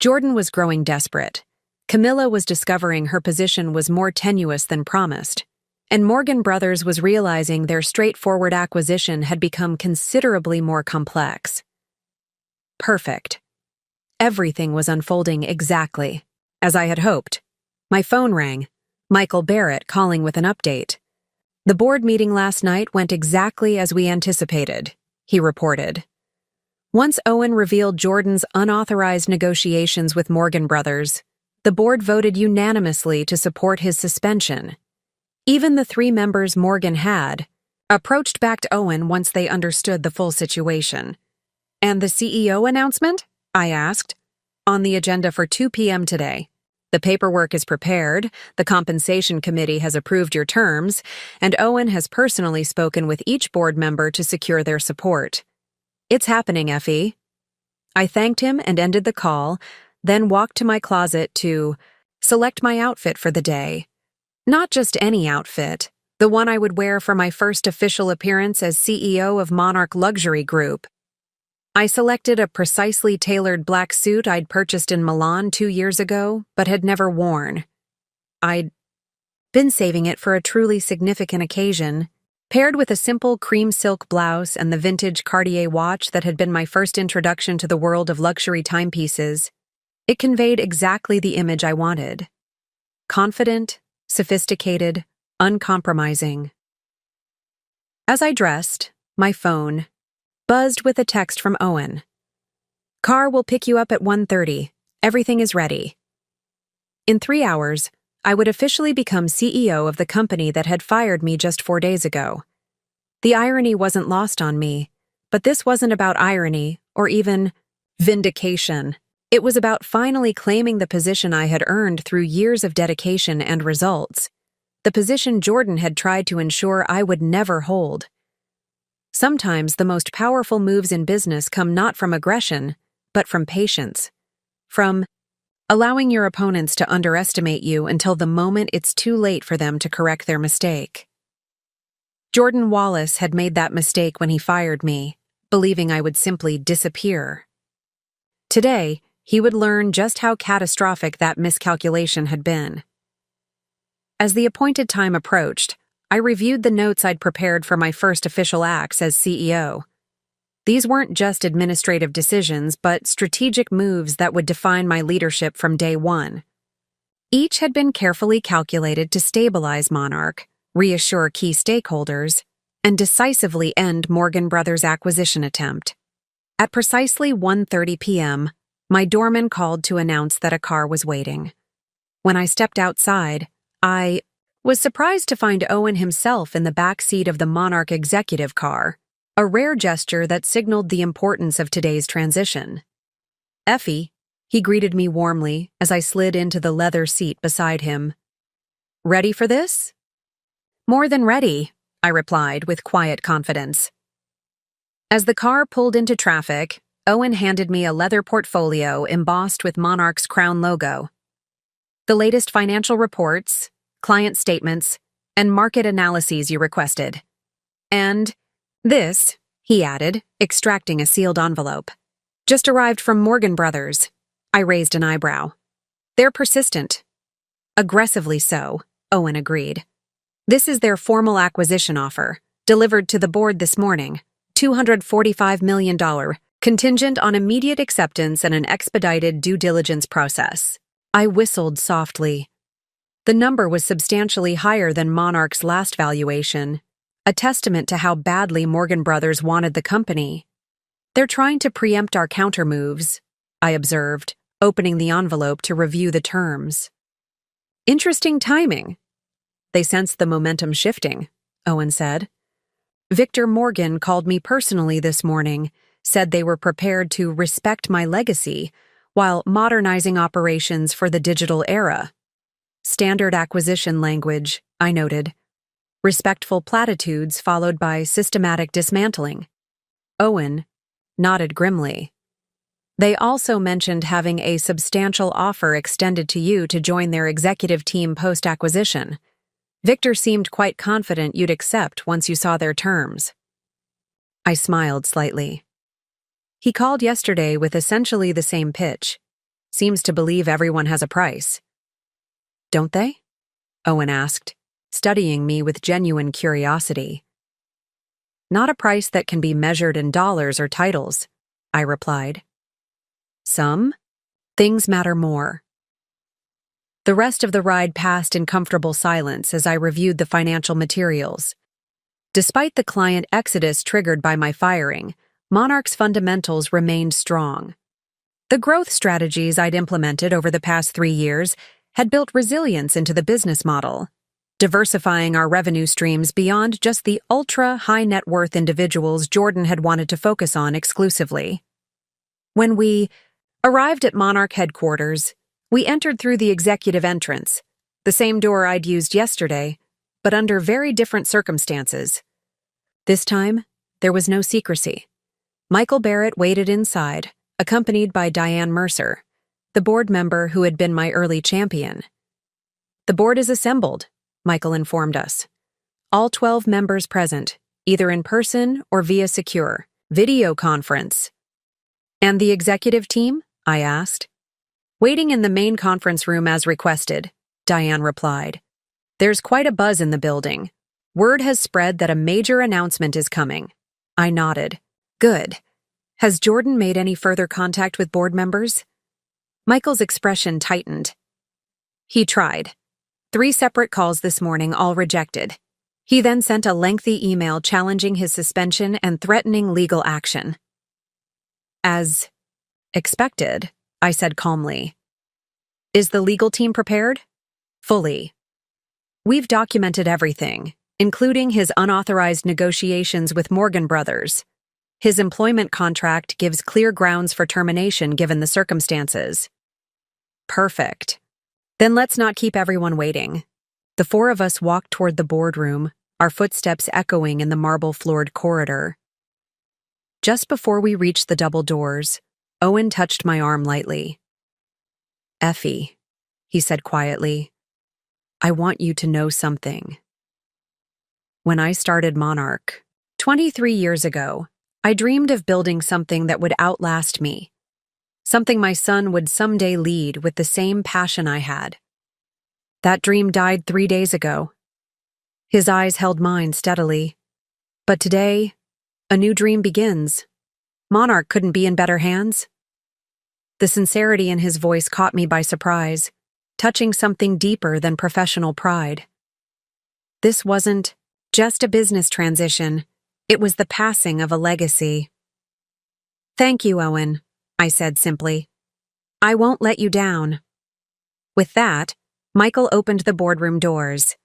Jordan was growing desperate. Camilla was discovering her position was more tenuous than promised. And Morgan Brothers was realizing their straightforward acquisition had become considerably more complex. Perfect. Everything was unfolding exactly as I had hoped. My phone rang. Michael Barrett calling with an update. The board meeting last night went exactly as we anticipated, he reported. Once Owen revealed Jordan's unauthorized negotiations with Morgan Brothers, the board voted unanimously to support his suspension. Even the 3 members Morgan had approached back to Owen once they understood the full situation. And the CEO announcement? I asked. On the agenda for 2 p.m. today. The paperwork is prepared, the compensation committee has approved your terms, and Owen has personally spoken with each board member to secure their support. It's happening, Effie. I thanked him and ended the call, then walked to my closet to select my outfit for the day. Not just any outfit, the one I would wear for my first official appearance as CEO of Monarch Luxury Group. I selected a precisely tailored black suit I'd purchased in Milan 2 years ago, but had never worn. I'd been saving it for a truly significant occasion, paired with a simple cream silk blouse and the vintage Cartier watch that had been my first introduction to the world of luxury timepieces. It conveyed exactly the image I wanted. Confident, sophisticated, uncompromising. As I dressed, my phone buzzed with a text from Owen. Car will pick you up at 1:30. Everything is ready. In 3 hours, I would officially become CEO of the company that had fired me just 4 days ago. The irony wasn't lost on me, but this wasn't about irony or even vindication. It was about finally claiming the position I had earned through years of dedication and results, the position Jordan had tried to ensure I would never hold. Sometimes the most powerful moves in business come not from aggression, but from patience. From allowing your opponents to underestimate you until the moment it's too late for them to correct their mistake. Jordan Wallace had made that mistake when he fired me, believing I would simply disappear. Today, he would learn just how catastrophic that miscalculation had been. As the appointed time approached, I reviewed the notes I'd prepared for my first official acts as CEO. These weren't just administrative decisions, but strategic moves that would define my leadership from day one. Each had been carefully calculated to stabilize Monarch, reassure key stakeholders, and decisively end Morgan Brothers' acquisition attempt. At precisely 1:30 p.m., my doorman called to announce that a car was waiting. When I stepped outside, I was surprised to find Owen himself in the back seat of the Monarch executive car, a rare gesture that signaled the importance of today's transition. Effie, he greeted me warmly as I slid into the leather seat beside him. Ready for this? More than ready, I replied with quiet confidence. As the car pulled into traffic, Owen handed me a leather portfolio embossed with Monarch's crown logo. The latest financial reports, client statements, and market analyses you requested. And this, he added, extracting a sealed envelope. Just arrived from Morgan Brothers. I raised an eyebrow. They're persistent. Aggressively so, Owen agreed. This is their formal acquisition offer, delivered to the board this morning. $245 million, contingent on immediate acceptance and an expedited due diligence process. I whistled softly. The number was substantially higher than Monarch's last valuation, a testament to how badly Morgan Brothers wanted the company. They're trying to preempt our countermoves, I observed, opening the envelope to review the terms. Interesting timing. They sensed the momentum shifting, Owen said. Victor Morgan called me personally this morning, said they were prepared to respect my legacy while modernizing operations for the digital era. Standard acquisition language, I noted. Respectful platitudes followed by systematic dismantling. Owen nodded grimly. They also mentioned having a substantial offer extended to you to join their executive team post-acquisition. Victor seemed quite confident you'd accept once you saw their terms. I smiled slightly. He called yesterday with essentially the same pitch. Seems to believe everyone has a price. Don't they? Owen asked, studying me with genuine curiosity. Not a price that can be measured in dollars or titles, I replied. Some things matter more. The rest of the ride passed in comfortable silence as I reviewed the financial materials. Despite the client exodus triggered by my firing, Monarch's fundamentals remained strong. The growth strategies I'd implemented over the past 3 years had built resilience into the business model, diversifying our revenue streams beyond just the ultra-high net worth individuals Jordan had wanted to focus on exclusively. When we arrived at Monarch headquarters, we entered through the executive entrance, the same door I'd used yesterday, but under very different circumstances. This time, there was no secrecy. Michael Barrett waited inside, accompanied by Diane Mercer, the board member who had been my early champion. The board is assembled, Michael informed us. All 12 members present, either in person or via secure video conference. And the executive team? I asked. Waiting in the main conference room as requested, Diane replied. There's quite a buzz in the building. Word has spread that a major announcement is coming. I nodded. Good. Has Jordan made any further contact with board members? Michael's expression tightened. He tried. 3 separate calls this morning, all rejected. He then sent a lengthy email challenging his suspension and threatening legal action. As expected, I said calmly. Is the legal team prepared? Fully. We've documented everything, including his unauthorized negotiations with Morgan Brothers. His employment contract gives clear grounds for termination given the circumstances. Perfect. Then let's not keep everyone waiting. The 4 of us walked toward the boardroom, our footsteps echoing in the marble-floored corridor. Just before we reached the double doors, Owen touched my arm lightly. Effie, he said quietly, I want you to know something. When I started Monarch, 23 years ago, I dreamed of building something that would outlast me. Something my son would someday lead with the same passion I had. That dream died 3 days ago. His eyes held mine steadily. But today, a new dream begins. Monarch couldn't be in better hands. The sincerity in his voice caught me by surprise, touching something deeper than professional pride. This wasn't just a business transition. It was the passing of a legacy. Thank you, Owen, I said simply. I won't let you down. With that, Michael opened the boardroom doors.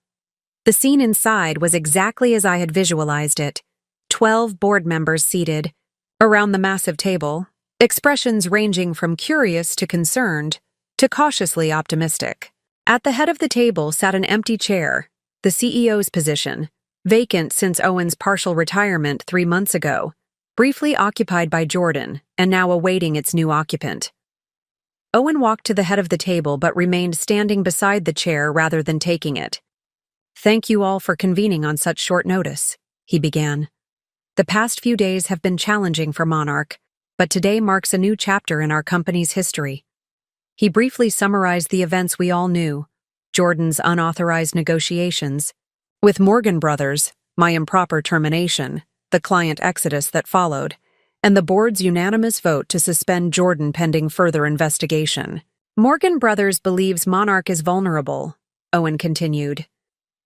The scene inside was exactly as I had visualized it. 12 board members seated around the massive table, expressions ranging from curious to concerned to cautiously optimistic. At the head of the table sat an empty chair, the CEO's position, vacant since Owen's partial retirement 3 months ago, briefly occupied by Jordan and now awaiting its new occupant. Owen walked to the head of the table but remained standing beside the chair rather than taking it. Thank you all for convening on such short notice, he began. The past few days have been challenging for Monarch, but today marks a new chapter in our company's history. He briefly summarized the events we all knew, Jordan's unauthorized negotiations, with Morgan Brothers, my improper termination, the client exodus that followed, and the board's unanimous vote to suspend Jordan pending further investigation. Morgan Brothers believes Monarch is vulnerable, Owen continued.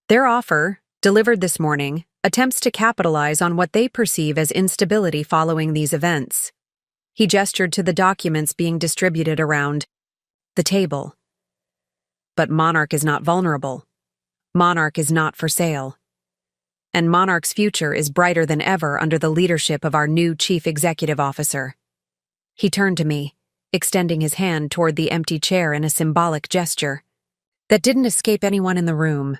Their offer, delivered this morning, attempts to capitalize on what they perceive as instability following these events. He gestured to the documents being distributed around the table. But Monarch is not vulnerable. Monarch is not for sale. And Monarch's future is brighter than ever under the leadership of our new chief executive officer. He turned to me, extending his hand toward the empty chair in a symbolic gesture that didn't escape anyone in the room.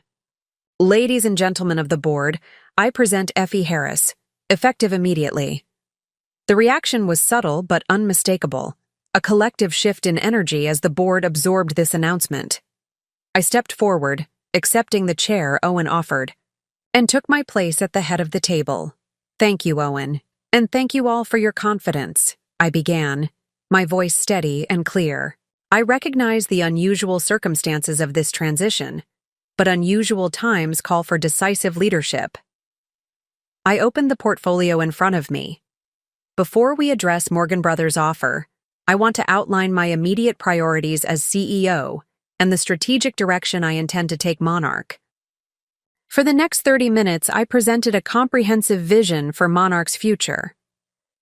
Ladies and gentlemen of the board, I present Effie Harris, effective immediately. The reaction was subtle but unmistakable, a collective shift in energy as the board absorbed this announcement. I stepped forward, accepting the chair Owen offered, and took my place at the head of the table. Thank you, Owen. And thank you all for your confidence, I began, my voice steady and clear. I recognize the unusual circumstances of this transition, but unusual times call for decisive leadership. I opened the portfolio in front of me. Before we address Morgan Brothers' offer, I want to outline my immediate priorities as CEO and the strategic direction I intend to take Monarch. For the next 30 minutes, I presented a comprehensive vision for Monarch's future.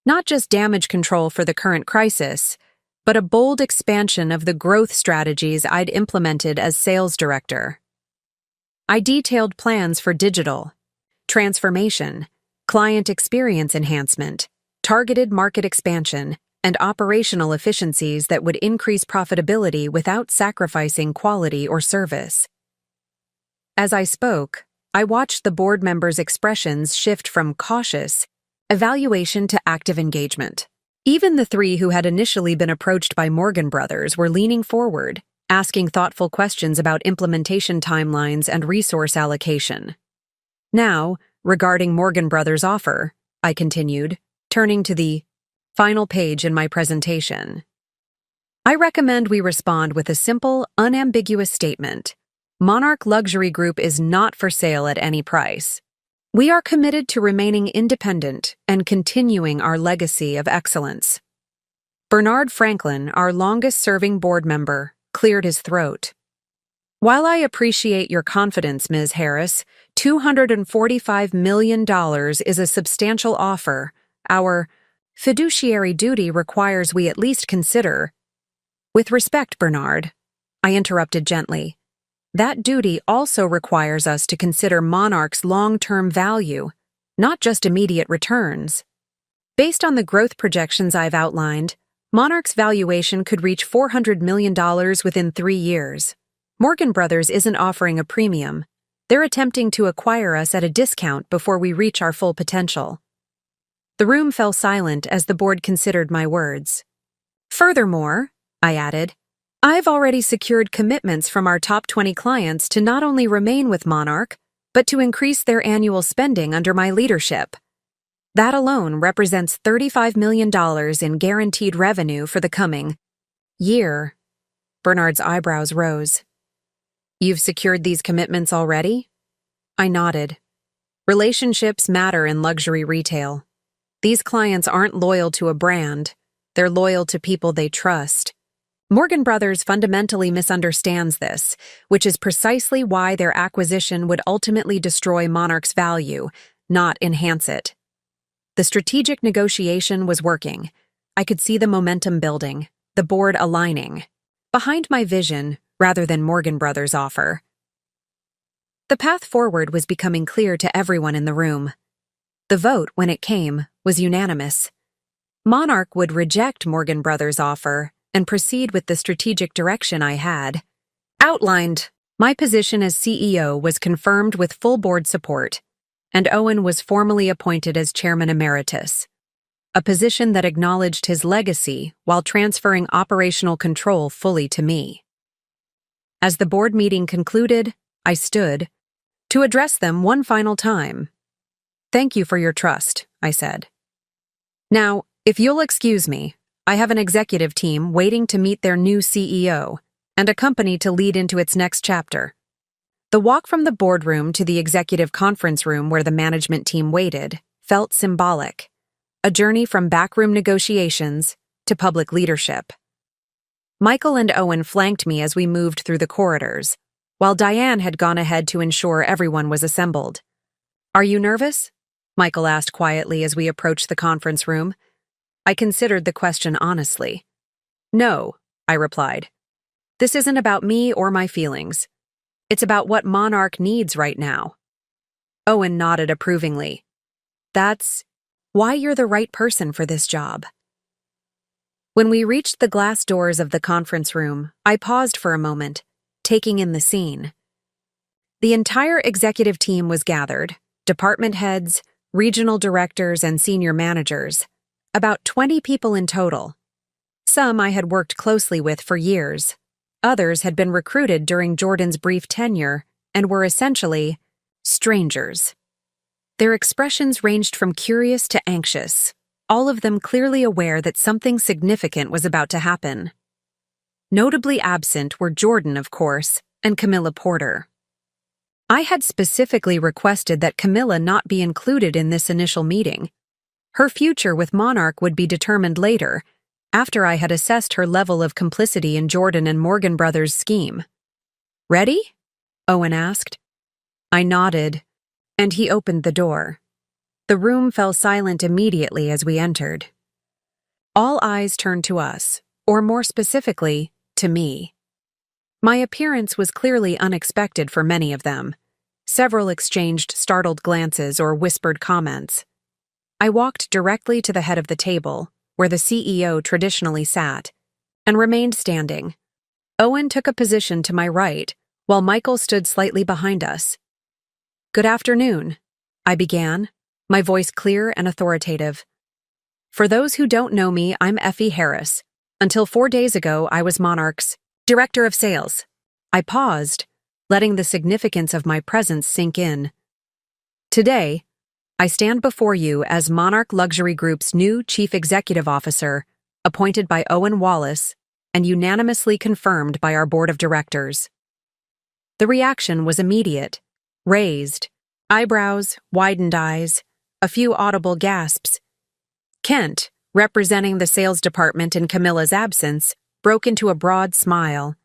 Not just damage control for the current crisis, but a bold expansion of the growth strategies I'd implemented as sales director. I detailed plans for digital, transformation, client experience enhancement, targeted market expansion, and operational efficiencies that would increase profitability without sacrificing quality or service. As I spoke, I watched the board members' expressions shift from cautious evaluation to active engagement. Even the three who had initially been approached by Morgan Brothers were leaning forward, asking thoughtful questions about implementation timelines and resource allocation. Now, regarding Morgan Brothers' offer, I continued, turning to the final page in my presentation. I recommend we respond with a simple, unambiguous statement. Monarch Luxury Group is not for sale at any price. We are committed to remaining independent and continuing our legacy of excellence. Bernard Franklin, our longest-serving board member, cleared his throat. While I appreciate your confidence, Ms. Harris, $245 million is a substantial offer. Our fiduciary duty requires we at least consider. With respect, Bernard, I interrupted gently. That duty also requires us to consider Monarch's long-term value, not just immediate returns. Based on the growth projections I've outlined, Monarch's valuation could reach $400 million within 3 years. Morgan Brothers isn't offering a premium. They're attempting to acquire us at a discount before we reach our full potential. The room fell silent as the board considered my words. Furthermore, I added, I've already secured commitments from our top 20 clients to not only remain with Monarch, but to increase their annual spending under my leadership. That alone represents $35 million in guaranteed revenue for the coming year. Bernard's eyebrows rose. You've secured these commitments already? I nodded. Relationships matter in luxury retail. These clients aren't loyal to a brand. They're loyal to people they trust. Morgan Brothers fundamentally misunderstands this, which is precisely why their acquisition would ultimately destroy Monarch's value, not enhance it. The strategic negotiation was working. I could see the momentum building, the board aligning, behind my vision rather than Morgan Brothers' offer. The path forward was becoming clear to everyone in the room. The vote, when it came, was unanimous. Monarch would reject Morgan Brothers' offer and proceed with the strategic direction I had outlined. My position as CEO was confirmed with full board support, and Owen was formally appointed as Chairman Emeritus, a position that acknowledged his legacy while transferring operational control fully to me. As the board meeting concluded, I stood to address them one final time. Thank you for your trust, I said. Now, if you'll excuse me, I have an executive team waiting to meet their new CEO and a company to lead into its next chapter. The walk from the boardroom to the executive conference room where the management team waited felt symbolic, a journey from backroom negotiations to public leadership. Michael and Owen flanked me as we moved through the corridors, while Diane had gone ahead to ensure everyone was assembled. Are you nervous? Michael asked quietly as we approached the conference room. I considered the question honestly. No, I replied. This isn't about me or my feelings. It's about what Monarch needs right now. Owen nodded approvingly. That's why you're the right person for this job. When we reached the glass doors of the conference room, I paused for a moment, taking in the scene. The entire executive team was gathered, department heads, regional directors, and senior managers. About 20 people in total. Some I had worked closely with for years. Others had been recruited during Jordan's brief tenure and were essentially strangers. Their expressions ranged from curious to anxious, all of them clearly aware that something significant was about to happen. Notably absent were Jordan, of course, and Camilla Porter. I had specifically requested that Camilla not be included in this initial meeting. Her future with Monarch would be determined later, after I had assessed her level of complicity in Jordan and Morgan Brothers' scheme. "Ready?" Owen asked. I nodded, and he opened the door. The room fell silent immediately as we entered. All eyes turned to us, or more specifically, to me. My appearance was clearly unexpected for many of them. Several exchanged startled glances or whispered comments. I walked directly to the head of the table, where the CEO traditionally sat, and remained standing. Owen took a position to my right, while Michael stood slightly behind us. "Good afternoon," I began, my voice clear and authoritative. "For those who don't know me, I'm Effie Harris. Until 4 days ago, I was Monarch's Director of Sales." I paused, letting the significance of my presence sink in. "Today, I stand before you as Monarch Luxury Group's new Chief Executive Officer, appointed by Owen Wallace and unanimously confirmed by our Board of Directors." The reaction was immediate. Raised eyebrows, widened eyes, a few audible gasps. Kent, representing the sales department in Camilla's absence, broke into a broad smile.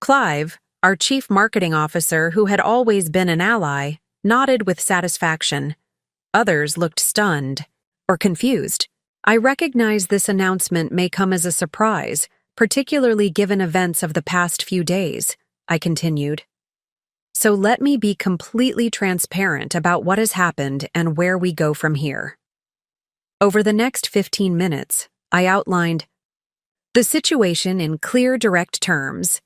Clive, our chief marketing officer who had always been an ally, nodded with satisfaction. Others looked stunned or confused. I recognize this announcement may come as a surprise, particularly given events of the past few days, I continued. So let me be completely transparent about what has happened and where we go from here. Over the next 15 minutes, I outlined the situation in clear, direct terms,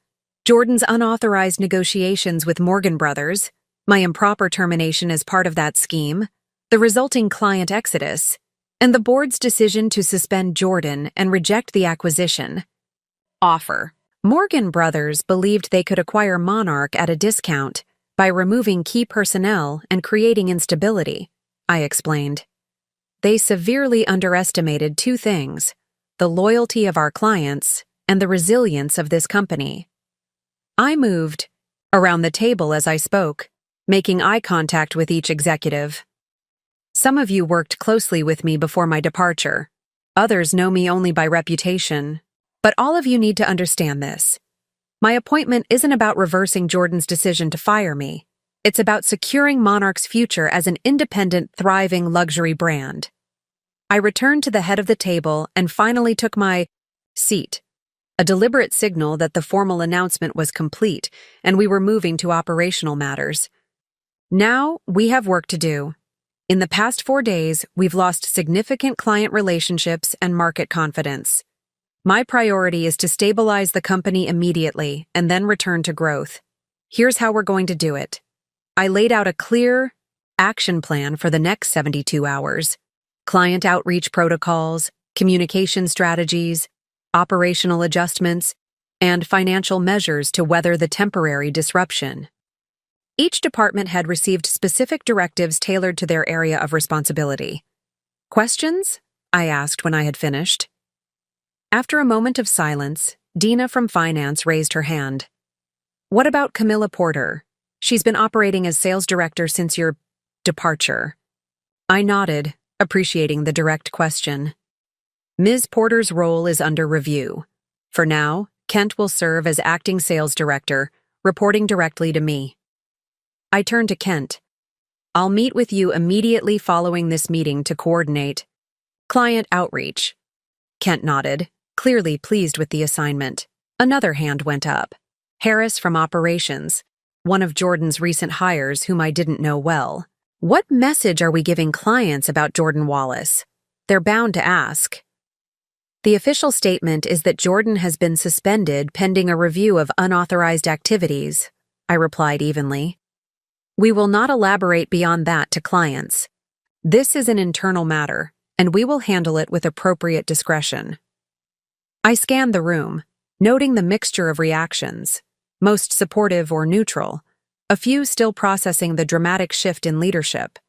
Jordan's unauthorized negotiations with Morgan Brothers, my improper termination as part of that scheme, the resulting client exodus, and the board's decision to suspend Jordan and reject the acquisition offer. Morgan Brothers believed they could acquire Monarch at a discount by removing key personnel and creating instability, I explained. They severely underestimated two things: the loyalty of our clients and the resilience of this company. I moved around the table as I spoke, making eye contact with each executive. Some of you worked closely with me before my departure. Others know me only by reputation. But all of you need to understand this. My appointment isn't about reversing Jordan's decision to fire me. It's about securing Monarch's future as an independent, thriving luxury brand. I returned to the head of the table and finally took my seat, a deliberate signal that the formal announcement was complete and we were moving to operational matters. Now, we have work to do. In the past 4 days, we've lost significant client relationships and market confidence. My priority is to stabilize the company immediately and then return to growth. Here's how we're going to do it. I laid out a clear action plan for the next 72 hours. Client outreach protocols, communication strategies, operational adjustments, and financial measures to weather the temporary disruption. Each department had received specific directives tailored to their area of responsibility. "Questions?" I asked when I had finished. After a moment of silence, Dina from Finance raised her hand. "What about Camilla Porter? She's been operating as sales director since your departure." I nodded, appreciating the direct question. "Ms. Porter's role is under review. For now, Kent will serve as acting sales director, reporting directly to me." I turned to Kent. "I'll meet with you immediately following this meeting to coordinate client outreach." Kent nodded, clearly pleased with the assignment. Another hand went up. Harris from Operations, one of Jordan's recent hires whom I didn't know well. "What message are we giving clients about Jordan Wallace? They're bound to ask." "The official statement is that Jordan has been suspended pending a review of unauthorized activities," I replied evenly. "We will not elaborate beyond that to clients. This is an internal matter, and we will handle it with appropriate discretion." I scanned the room, noting the mixture of reactions, most supportive or neutral, a few still processing the dramatic shift in leadership.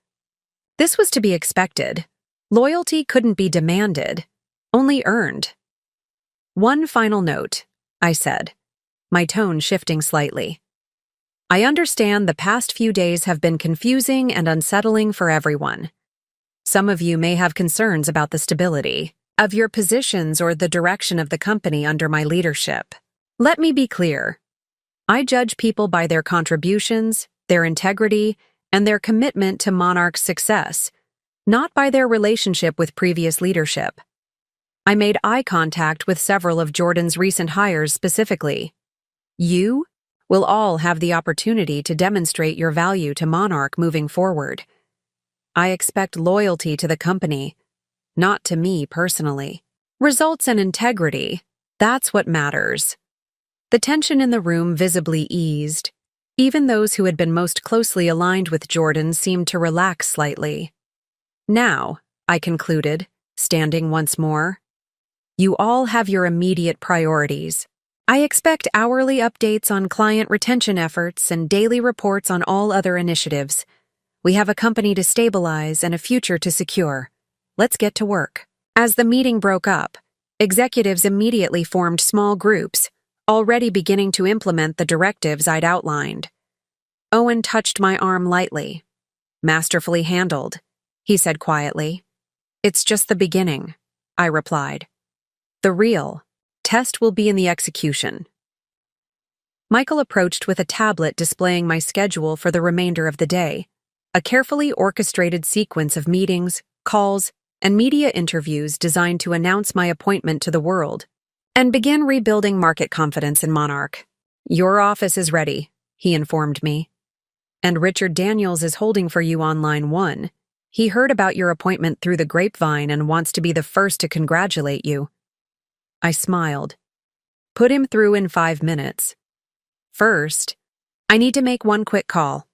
This was to be expected. Loyalty couldn't be demanded, only earned. One final note, I said, my tone shifting slightly. I understand the past few days have been confusing and unsettling for everyone. Some of you may have concerns about the stability of your positions or the direction of the company under my leadership. Let me be clear. I judge people by their contributions, their integrity, and their commitment to Monarch's success, not by their relationship with previous leadership. I made eye contact with several of Jordan's recent hires specifically. You will all have the opportunity to demonstrate your value to Monarch moving forward. I expect loyalty to the company, not to me personally. Results and integrity, that's what matters. The tension in the room visibly eased. Even those who had been most closely aligned with Jordan seemed to relax slightly. Now, I concluded, standing once more, you all have your immediate priorities. I expect hourly updates on client retention efforts and daily reports on all other initiatives. We have a company to stabilize and a future to secure. Let's get to work. As the meeting broke up, executives immediately formed small groups, already beginning to implement the directives I'd outlined. Owen touched my arm lightly. Masterfully handled, he said quietly. It's just the beginning, I replied. The real test will be in the execution. Michael approached with a tablet displaying my schedule for the remainder of the day, a carefully orchestrated sequence of meetings, calls, and media interviews designed to announce my appointment to the world and begin rebuilding market confidence in Monarch. Your office is ready, he informed me. And Richard Daniels is holding for you on line 1. He heard about your appointment through the grapevine and wants to be the first to congratulate you. I smiled. Put him through in 5 minutes. First, I need to make one quick call.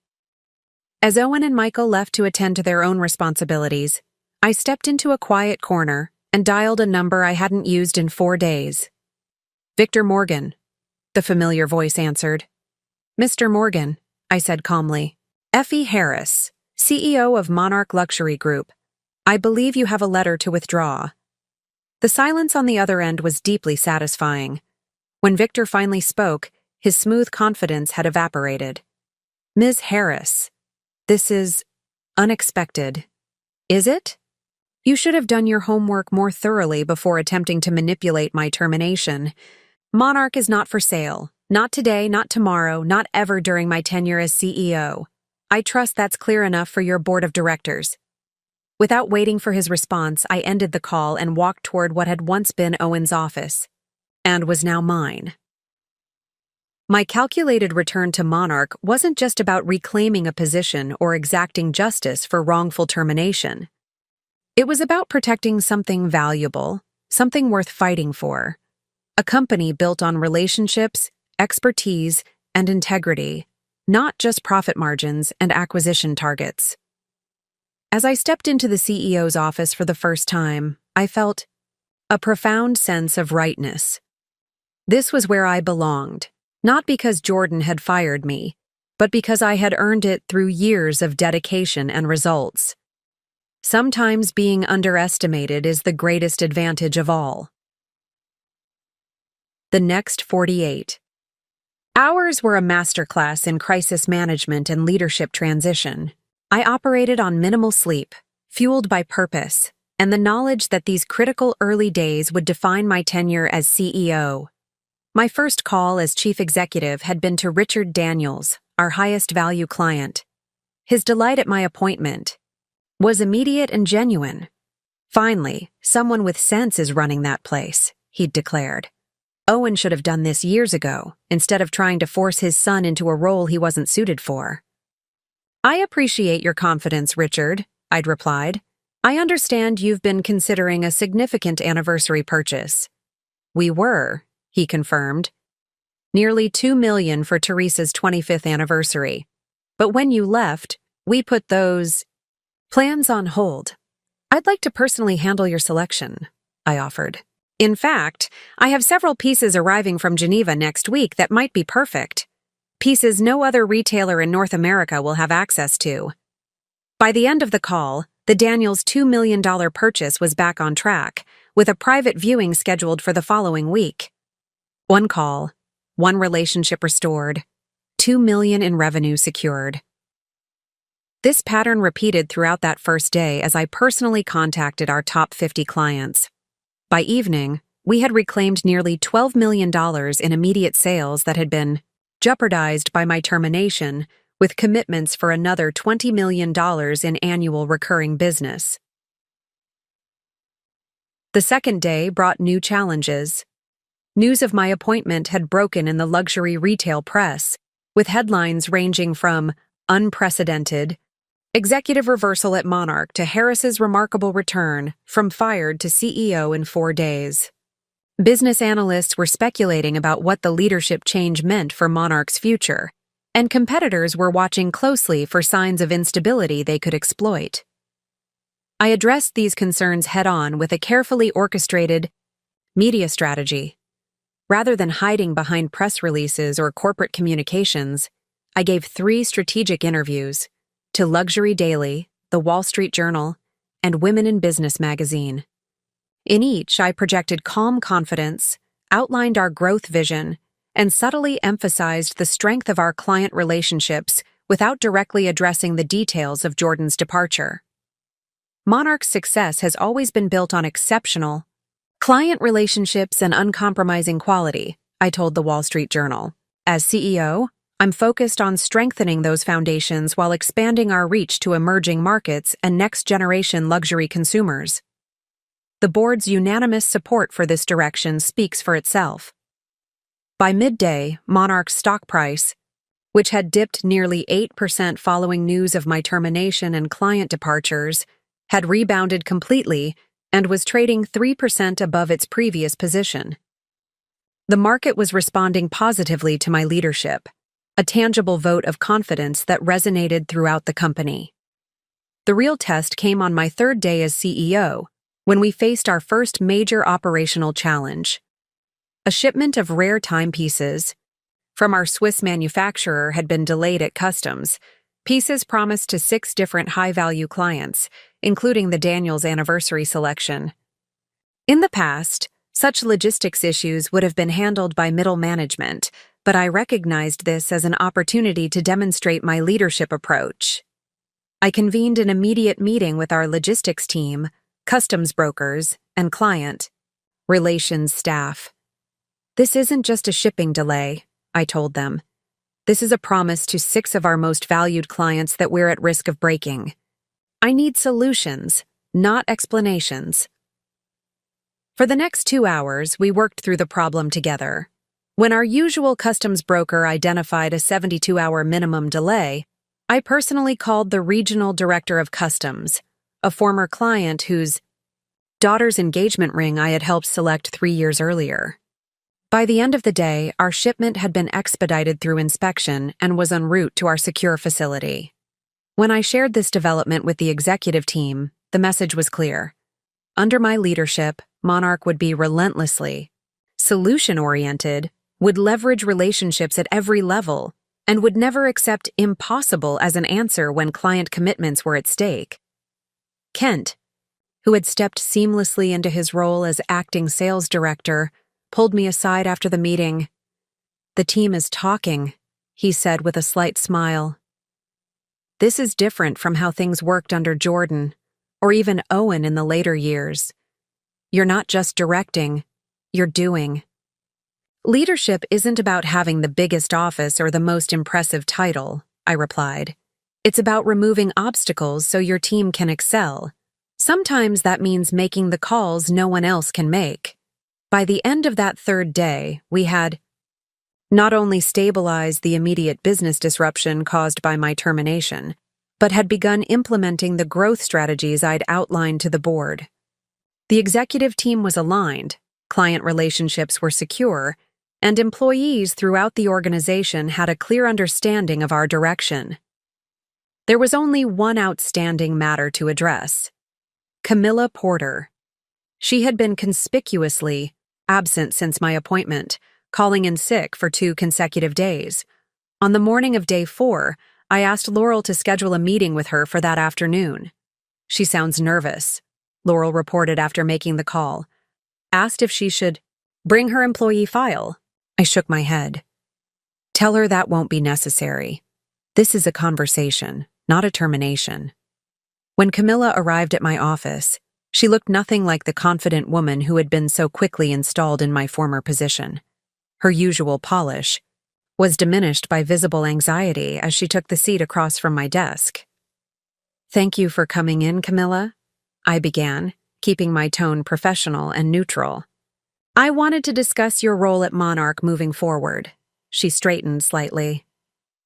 As Owen and Michael left to attend to their own responsibilities, I stepped into a quiet corner and dialed a number I hadn't used in 4 days. Victor Morgan, the familiar voice answered. Mr. Morgan, I said calmly. Effie Harris, CEO of Monarch Luxury Group. I believe you have a letter to withdraw. The silence on the other end was deeply satisfying. When Victor finally spoke, his smooth confidence had evaporated. Ms. Harris, this is unexpected. Is it? You should have done your homework more thoroughly before attempting to manipulate my termination. Monarch is not for sale. Not today, not tomorrow, not ever during my tenure as CEO. I trust that's clear enough for your board of directors. Without waiting for his response, I ended the call and walked toward what had once been Owen's office, and was now mine. My calculated return to Monarch wasn't just about reclaiming a position or exacting justice for wrongful termination. It was about protecting something valuable, something worth fighting for. A company built on relationships, expertise, and integrity, not just profit margins and acquisition targets. As I stepped into the CEO's office for the first time, I felt a profound sense of rightness. This was where I belonged, not because Jordan had fired me, but because I had earned it through years of dedication and results. Sometimes being underestimated is the greatest advantage of all. The next 48. Ours were a masterclass in crisis management and leadership transition. I operated on minimal sleep, fueled by purpose, and the knowledge that these critical early days would define my tenure as CEO. My first call as chief executive had been to Richard Daniels, our highest value client. His delight at my appointment was immediate and genuine. Finally, someone with sense is running that place, he'd declared. Owen should have done this years ago, instead of trying to force his son into a role he wasn't suited for. I appreciate your confidence, Richard, I'd replied. I understand you've been considering a significant anniversary purchase. We were, he confirmed. Nearly $2 million for Teresa's 25th anniversary. But when you left, we put those plans on hold. I'd like to personally handle your selection, I offered. In fact, I have several pieces arriving from Geneva next week that might be perfect. Pieces no other retailer in North America will have access to. By the end of the call, The Daniels $2 million purchase was back on track, with a private viewing scheduled for the following week. One call, one relationship restored, $2 million in revenue secured. This pattern repeated throughout that first day as I personally contacted our top 50 clients. By evening, we had reclaimed nearly $12 million in immediate sales that had been jeopardized by my termination, with commitments for another $20 million in annual recurring business. The second day brought new challenges. News of my appointment had broken in the luxury retail press, with headlines ranging from unprecedented, executive reversal at Monarch to Harris's remarkable return, from fired to CEO in 4 days. Business analysts were speculating about what the leadership change meant for Monarch's future, and competitors were watching closely for signs of instability they could exploit. I addressed these concerns head-on with a carefully orchestrated media strategy. Rather than hiding behind press releases or corporate communications, I gave 3 strategic interviews to Luxury Daily, The Wall Street Journal, and Women in Business magazine. In each, I projected calm confidence, outlined our growth vision, and subtly emphasized the strength of our client relationships without directly addressing the details of Jordan's departure. Monarch's success has always been built on exceptional client relationships and uncompromising quality, I told the Wall Street Journal. As CEO, I'm focused on strengthening those foundations while expanding our reach to emerging markets and next-generation luxury consumers. The board's unanimous support for this direction speaks for itself. By midday, Monarch's stock price, which had dipped nearly 8% following news of my termination and client departures, had rebounded completely and was trading 3% above its previous position. The market was responding positively to my leadership, a tangible vote of confidence that resonated throughout the company. The real test came on my 3rd day as CEO, when we faced our first major operational challenge. A shipment of rare timepieces from our Swiss manufacturer had been delayed at customs, pieces promised to 6 different high-value clients, including the Daniels Anniversary Selection. In the past, such logistics issues would have been handled by middle management, but I recognized this as an opportunity to demonstrate my leadership approach. I convened an immediate meeting with our logistics team, customs brokers, and client relations staff. This isn't just a shipping delay, I told them. This is a promise to 6 of our most valued clients that we're at risk of breaking. I need solutions, not explanations. For the next 2 hours, we worked through the problem together. When our usual customs broker identified a 72-hour minimum delay, I personally called the regional director of customs, a former client whose daughter's engagement ring I had helped select 3 years earlier. By the end of the day, our shipment had been expedited through inspection and was en route to our secure facility. When I shared this development with the executive team, the message was clear. Under my leadership, Monarch would be relentlessly solution-oriented, would leverage relationships at every level, and would never accept impossible as an answer when client commitments were at stake. Kent, who had stepped seamlessly into his role as acting sales director, pulled me aside after the meeting. "The team is talking," he said with a slight smile. "This is different from how things worked under Jordan, or even Owen in the later years. You're not just directing, you're doing." "Leadership isn't about having the biggest office or the most impressive title," I replied. "It's about removing obstacles so your team can excel. Sometimes that means making the calls no one else can make." By the end of that 3rd day, we had not only stabilized the immediate business disruption caused by my termination, but had begun implementing the growth strategies I'd outlined to the board. The executive team was aligned, client relationships were secure, and employees throughout the organization had a clear understanding of our direction. There was only one outstanding matter to address: Camilla Porter. She had been conspicuously absent since my appointment, calling in sick for 2 consecutive days. On the morning of day 4, I asked Laurel to schedule a meeting with her for that afternoon. She sounds nervous, Laurel reported after making the call. Asked if she should bring her employee file. I shook my head. Tell her that won't be necessary. This is a conversation, not a termination. When Camilla arrived at my office, she looked nothing like the confident woman who had been so quickly installed in my former position. Her usual polish was diminished by visible anxiety as she took the seat across from my desk. Thank you for coming in, Camilla, I began, keeping my tone professional and neutral. I wanted to discuss your role at Monarch moving forward. She straightened slightly.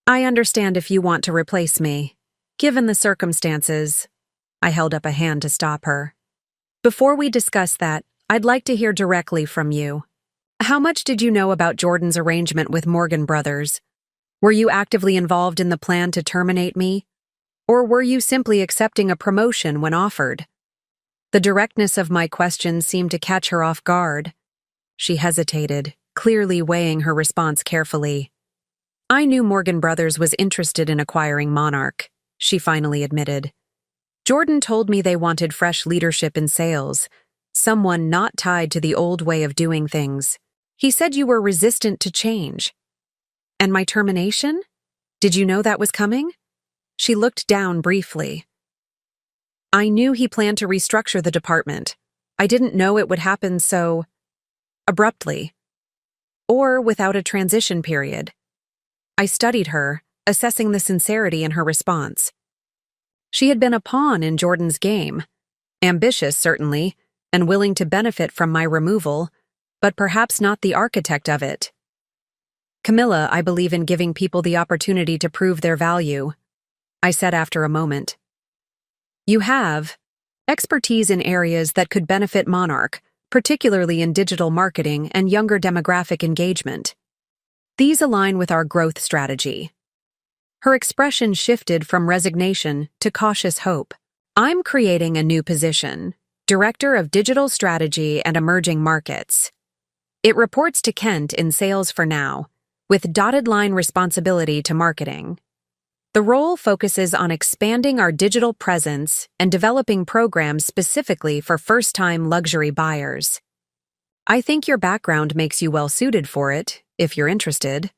I understand if you want to replace me. Given the circumstances, I held up a hand to stop her. Before we discuss that, I'd like to hear directly from you. How much did you know about Jordan's arrangement with Morgan Brothers? Were you actively involved in the plan to terminate me? Or were you simply accepting a promotion when offered? The directness of my question seemed to catch her off guard. She hesitated, clearly weighing her response carefully. I knew Morgan Brothers was interested in acquiring Monarch, she finally admitted. Jordan told me they wanted fresh leadership in sales, someone not tied to the old way of doing things. He said you were resistant to change. And my termination? Did you know that was coming? She looked down briefly. I knew he planned to restructure the department. I didn't know it would happen so abruptly, or without a transition period. I studied her, assessing the sincerity in her response. She had been a pawn in Jordan's game, ambitious certainly, and willing to benefit from my removal, but perhaps not the architect of it. Camilla, I believe in giving people the opportunity to prove their value, I said after a moment. You have expertise in areas that could benefit Monarch, particularly in digital marketing and younger demographic engagement. These align with our growth strategy. Her expression shifted from resignation to cautious hope. I'm creating a new position, Director of Digital Strategy and Emerging Markets. It reports to Kent in sales for now, with dotted line responsibility to marketing. The role focuses on expanding our digital presence and developing programs specifically for first-time luxury buyers. I think your background makes you well-suited for it, if you're interested.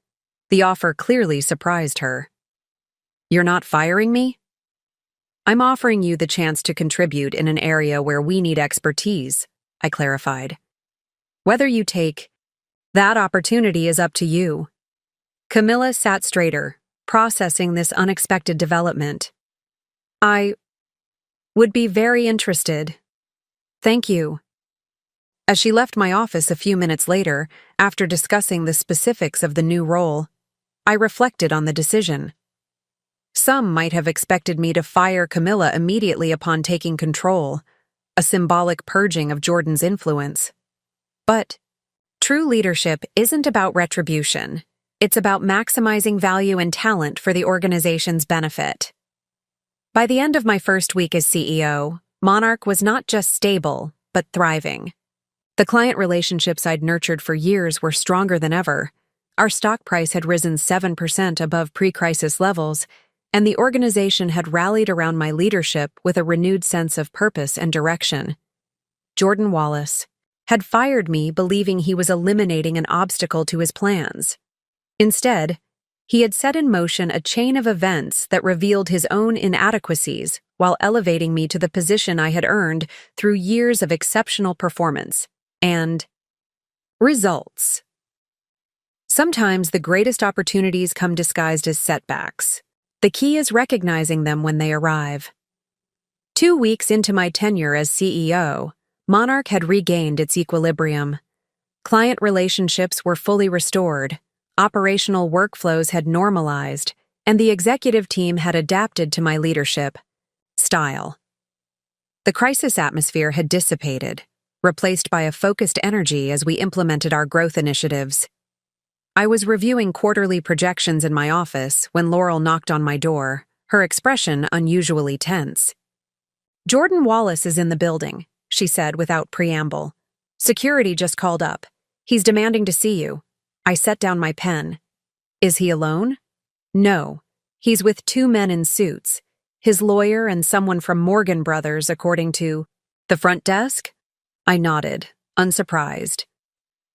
The offer clearly surprised her. You're not firing me? I'm offering you the chance to contribute in an area where we need expertise, I clarified. Whether you take that opportunity is up to you. Camilla sat straighter, processing this unexpected development. I would be very interested. Thank you. As she left my office a few minutes later, after discussing the specifics of the new role, I reflected on the decision. Some might have expected me to fire Camilla immediately upon taking control, a symbolic purging of Jordan's influence. But true leadership isn't about retribution. It's about maximizing value and talent for the organization's benefit. By the end of my first week as CEO, Monarch was not just stable, but thriving. The client relationships I'd nurtured for years were stronger than ever. Our stock price had risen 7% above pre-crisis levels, and the organization had rallied around my leadership with a renewed sense of purpose and direction. Jordan Wallace had fired me believing he was eliminating an obstacle to his plans. Instead, he had set in motion a chain of events that revealed his own inadequacies while elevating me to the position I had earned through years of exceptional performance and results. Sometimes the greatest opportunities come disguised as setbacks. The key is recognizing them when they arrive. 2 weeks into my tenure as CEO, Monarch had regained its equilibrium. Client relationships were fully restored, operational workflows had normalized, and the executive team had adapted to my leadership style. The crisis atmosphere had dissipated, replaced by a focused energy as we implemented our growth initiatives. I was reviewing quarterly projections in my office when Laurel knocked on my door, her expression unusually tense. Jordan Wallace is in the building, she said without preamble. Security just called up. He's demanding to see you. I set down my pen. Is he alone? No. He's with 2 men in suits. his lawyer and someone from Morgan Brothers, according to the front desk? I nodded, unsurprised.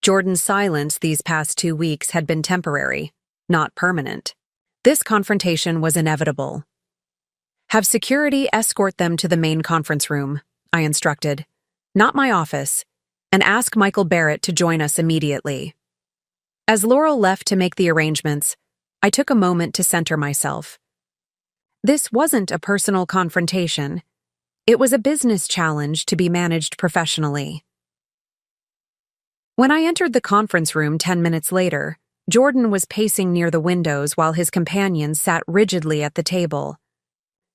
Jordan's silence these past 2 weeks had been temporary, not permanent. This confrontation was inevitable. Have security escort them to the main conference room, I instructed. Not my office, and ask Michael Barrett to join us immediately. As Laurel left to make the arrangements, I took a moment to center myself. This wasn't a personal confrontation. It was a business challenge to be managed professionally. When I entered the conference room 10 minutes later, Jordan was pacing near the windows while his companions sat rigidly at the table.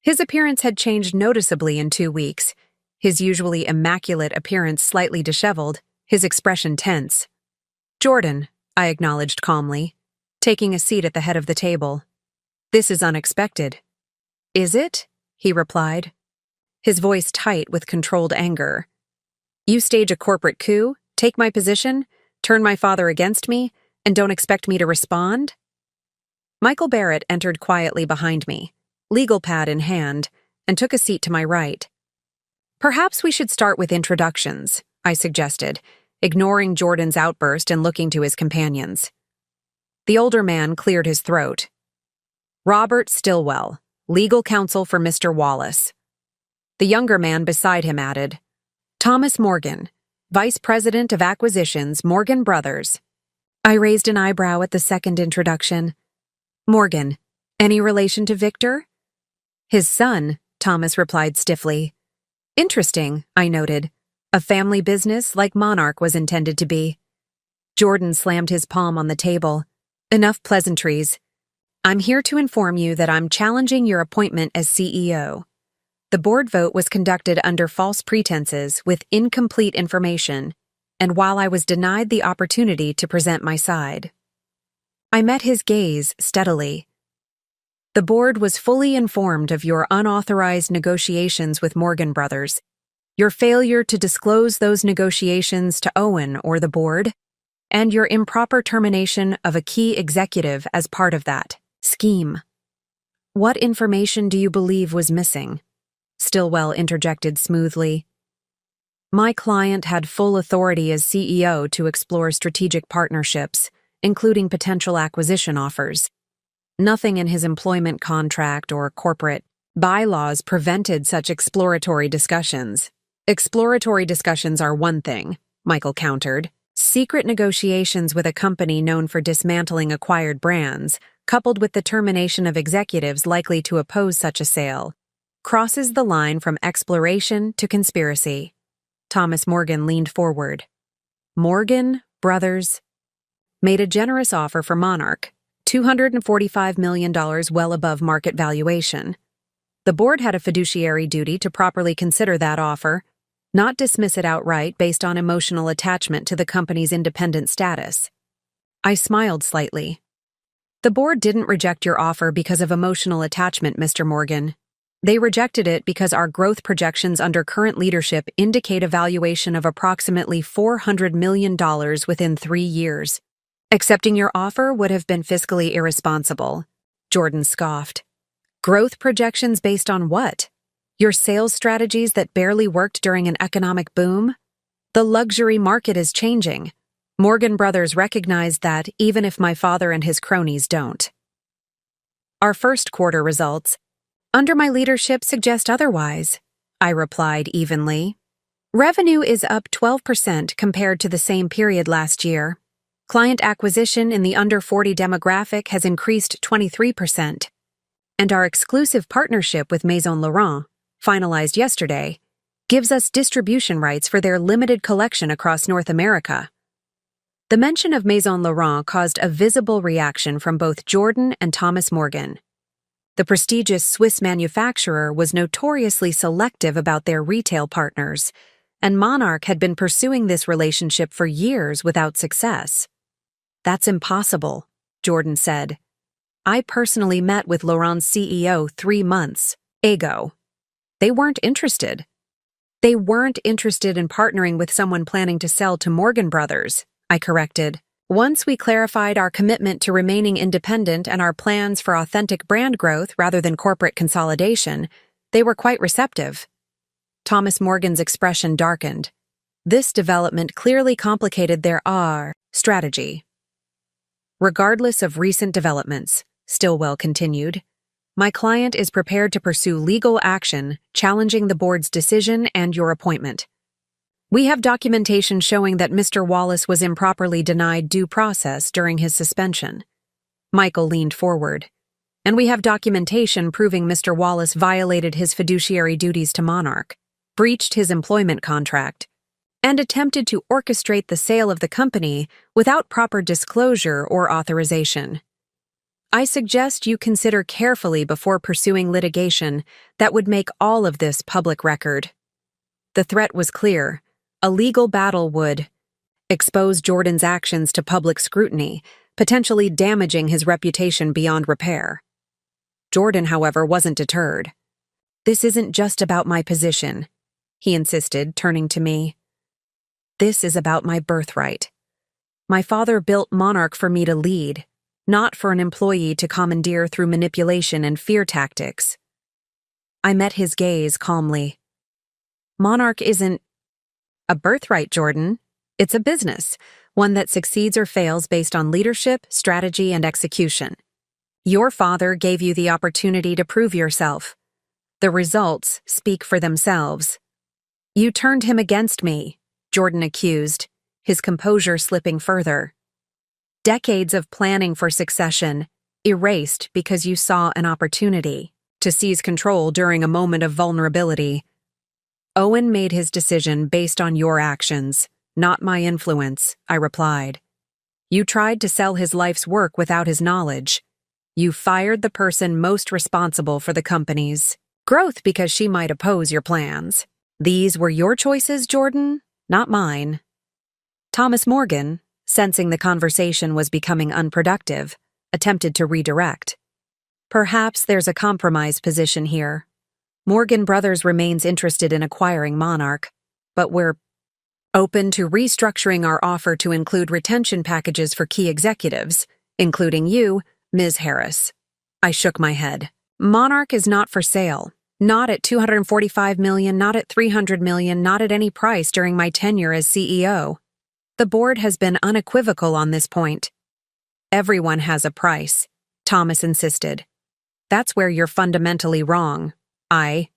His appearance had changed noticeably in 2 weeks, his usually immaculate appearance slightly disheveled, his expression tense. "Jordan," I acknowledged calmly, taking a seat at the head of the table. "This is unexpected." "Is it?" he replied, his voice tight with controlled anger. "You stage a corporate coup, take my position, turn my father against me, and don't expect me to respond?" Michael Barrett entered quietly behind me, legal pad in hand, and took a seat to my right. "Perhaps we should start with introductions," I suggested, ignoring Jordan's outburst and looking to his companions. The older man cleared his throat. "Robert Stillwell, legal counsel for Mr. Wallace." The younger man beside him added, "Thomas Morgan, Vice President of Acquisitions, Morgan Brothers." I raised an eyebrow at the second introduction. "Morgan, any relation to Victor?" "His son," Thomas replied stiffly. "Interesting," I noted. "A family business like Monarch was intended to be." Jordan slammed his palm on the table. "Enough pleasantries. I'm here to inform you that I'm challenging your appointment as CEO. The board vote was conducted under false pretenses with incomplete information, and while I was denied the opportunity to present my side." I met his gaze steadily. "The board was fully informed of your unauthorized negotiations with Morgan Brothers, your failure to disclose those negotiations to Owen or the board, and your improper termination of a key executive as part of that scheme." "What information do you believe was missing?" Stillwell interjected smoothly. "My client had full authority as CEO to explore strategic partnerships, including potential acquisition offers. Nothing in his employment contract or corporate bylaws prevented such exploratory discussions." "Exploratory discussions are one thing," Michael countered. "Secret negotiations with a company known for dismantling acquired brands, coupled with the termination of executives likely to oppose such a sale, crosses the line from exploration to conspiracy." Thomas Morgan leaned forward. "Morgan Brothers made a generous offer for Monarch, $245 million, well above market valuation. The board had a fiduciary duty to properly consider that offer, not dismiss it outright based on emotional attachment to the company's independent status." I smiled slightly. "The board didn't reject your offer because of emotional attachment, Mr. Morgan. They rejected it because our growth projections under current leadership indicate a valuation of approximately $400 million within 3 years. Accepting your offer would have been fiscally irresponsible," Jordan scoffed. "Growth projections based on what? Your sales strategies that barely worked during an economic boom? The luxury market is changing. Morgan Brothers recognized that, even if my father and his cronies don't. Our first quarter results, under my leadership, suggest otherwise," I replied evenly. "Revenue is up 12% compared to the same period last year. Client acquisition in the under 40 demographic has increased 23%. And our exclusive partnership with Maison Laurent, finalized yesterday, gives us distribution rights for their limited collection across North America." The mention of Maison Laurent caused a visible reaction from both Jordan and Thomas Morgan. The prestigious Swiss manufacturer was notoriously selective about their retail partners, and Monarch had been pursuing this relationship for years without success. "That's impossible," Jordan said. "I personally met with Laurent's CEO 3 months ago. They weren't interested. They weren't interested in partnering with someone planning to sell to Morgan Brothers," I corrected. Once we clarified our commitment to remaining independent and our plans for authentic brand growth rather than corporate consolidation, they were quite receptive. Thomas Morgan's expression darkened. This development clearly complicated their strategy. Regardless of recent developments, Stillwell continued, my client is prepared to pursue legal action challenging the board's decision and your appointment. We have documentation showing that Mr. Wallace was improperly denied due process during his suspension. Michael leaned forward. And we have documentation proving Mr. Wallace violated his fiduciary duties to Monarch, breached his employment contract, and attempted to orchestrate the sale of the company without proper disclosure or authorization. I suggest you consider carefully before pursuing litigation that would make all of this public record. The threat was clear. A legal battle would expose Jordan's actions to public scrutiny, potentially damaging his reputation beyond repair. Jordan, however, wasn't deterred. This isn't just about my position, he insisted, turning to me. This is about my birthright. My father built Monarch for me to lead, not for an employee to commandeer through manipulation and fear tactics. I met his gaze calmly. Monarch isn't a birthright, Jordan. It's a business, one that succeeds or fails based on leadership, strategy, and execution. Your father gave you the opportunity to prove yourself. The results speak for themselves. You turned him against me, Jordan accused, his composure slipping further. Decades of planning for succession erased because you saw an opportunity to seize control during a moment of vulnerability. Owen made his decision based on your actions, not my influence, I replied. You tried to sell his life's work without his knowledge. You fired the person most responsible for the company's growth because she might oppose your plans. These were your choices, Jordan, not mine. Thomas Morgan, sensing the conversation was becoming unproductive, attempted to redirect. Perhaps there's a compromise position here. Morgan Brothers remains interested in acquiring Monarch, but we're open to restructuring our offer to include retention packages for key executives, including you, Ms. Harris. I shook my head. Monarch is not for sale. Not at $245 million, not at $300 million, not at any price during my tenure as CEO. The board has been unequivocal on this point. Everyone has a price, Thomas insisted. That's where you're fundamentally wrong, I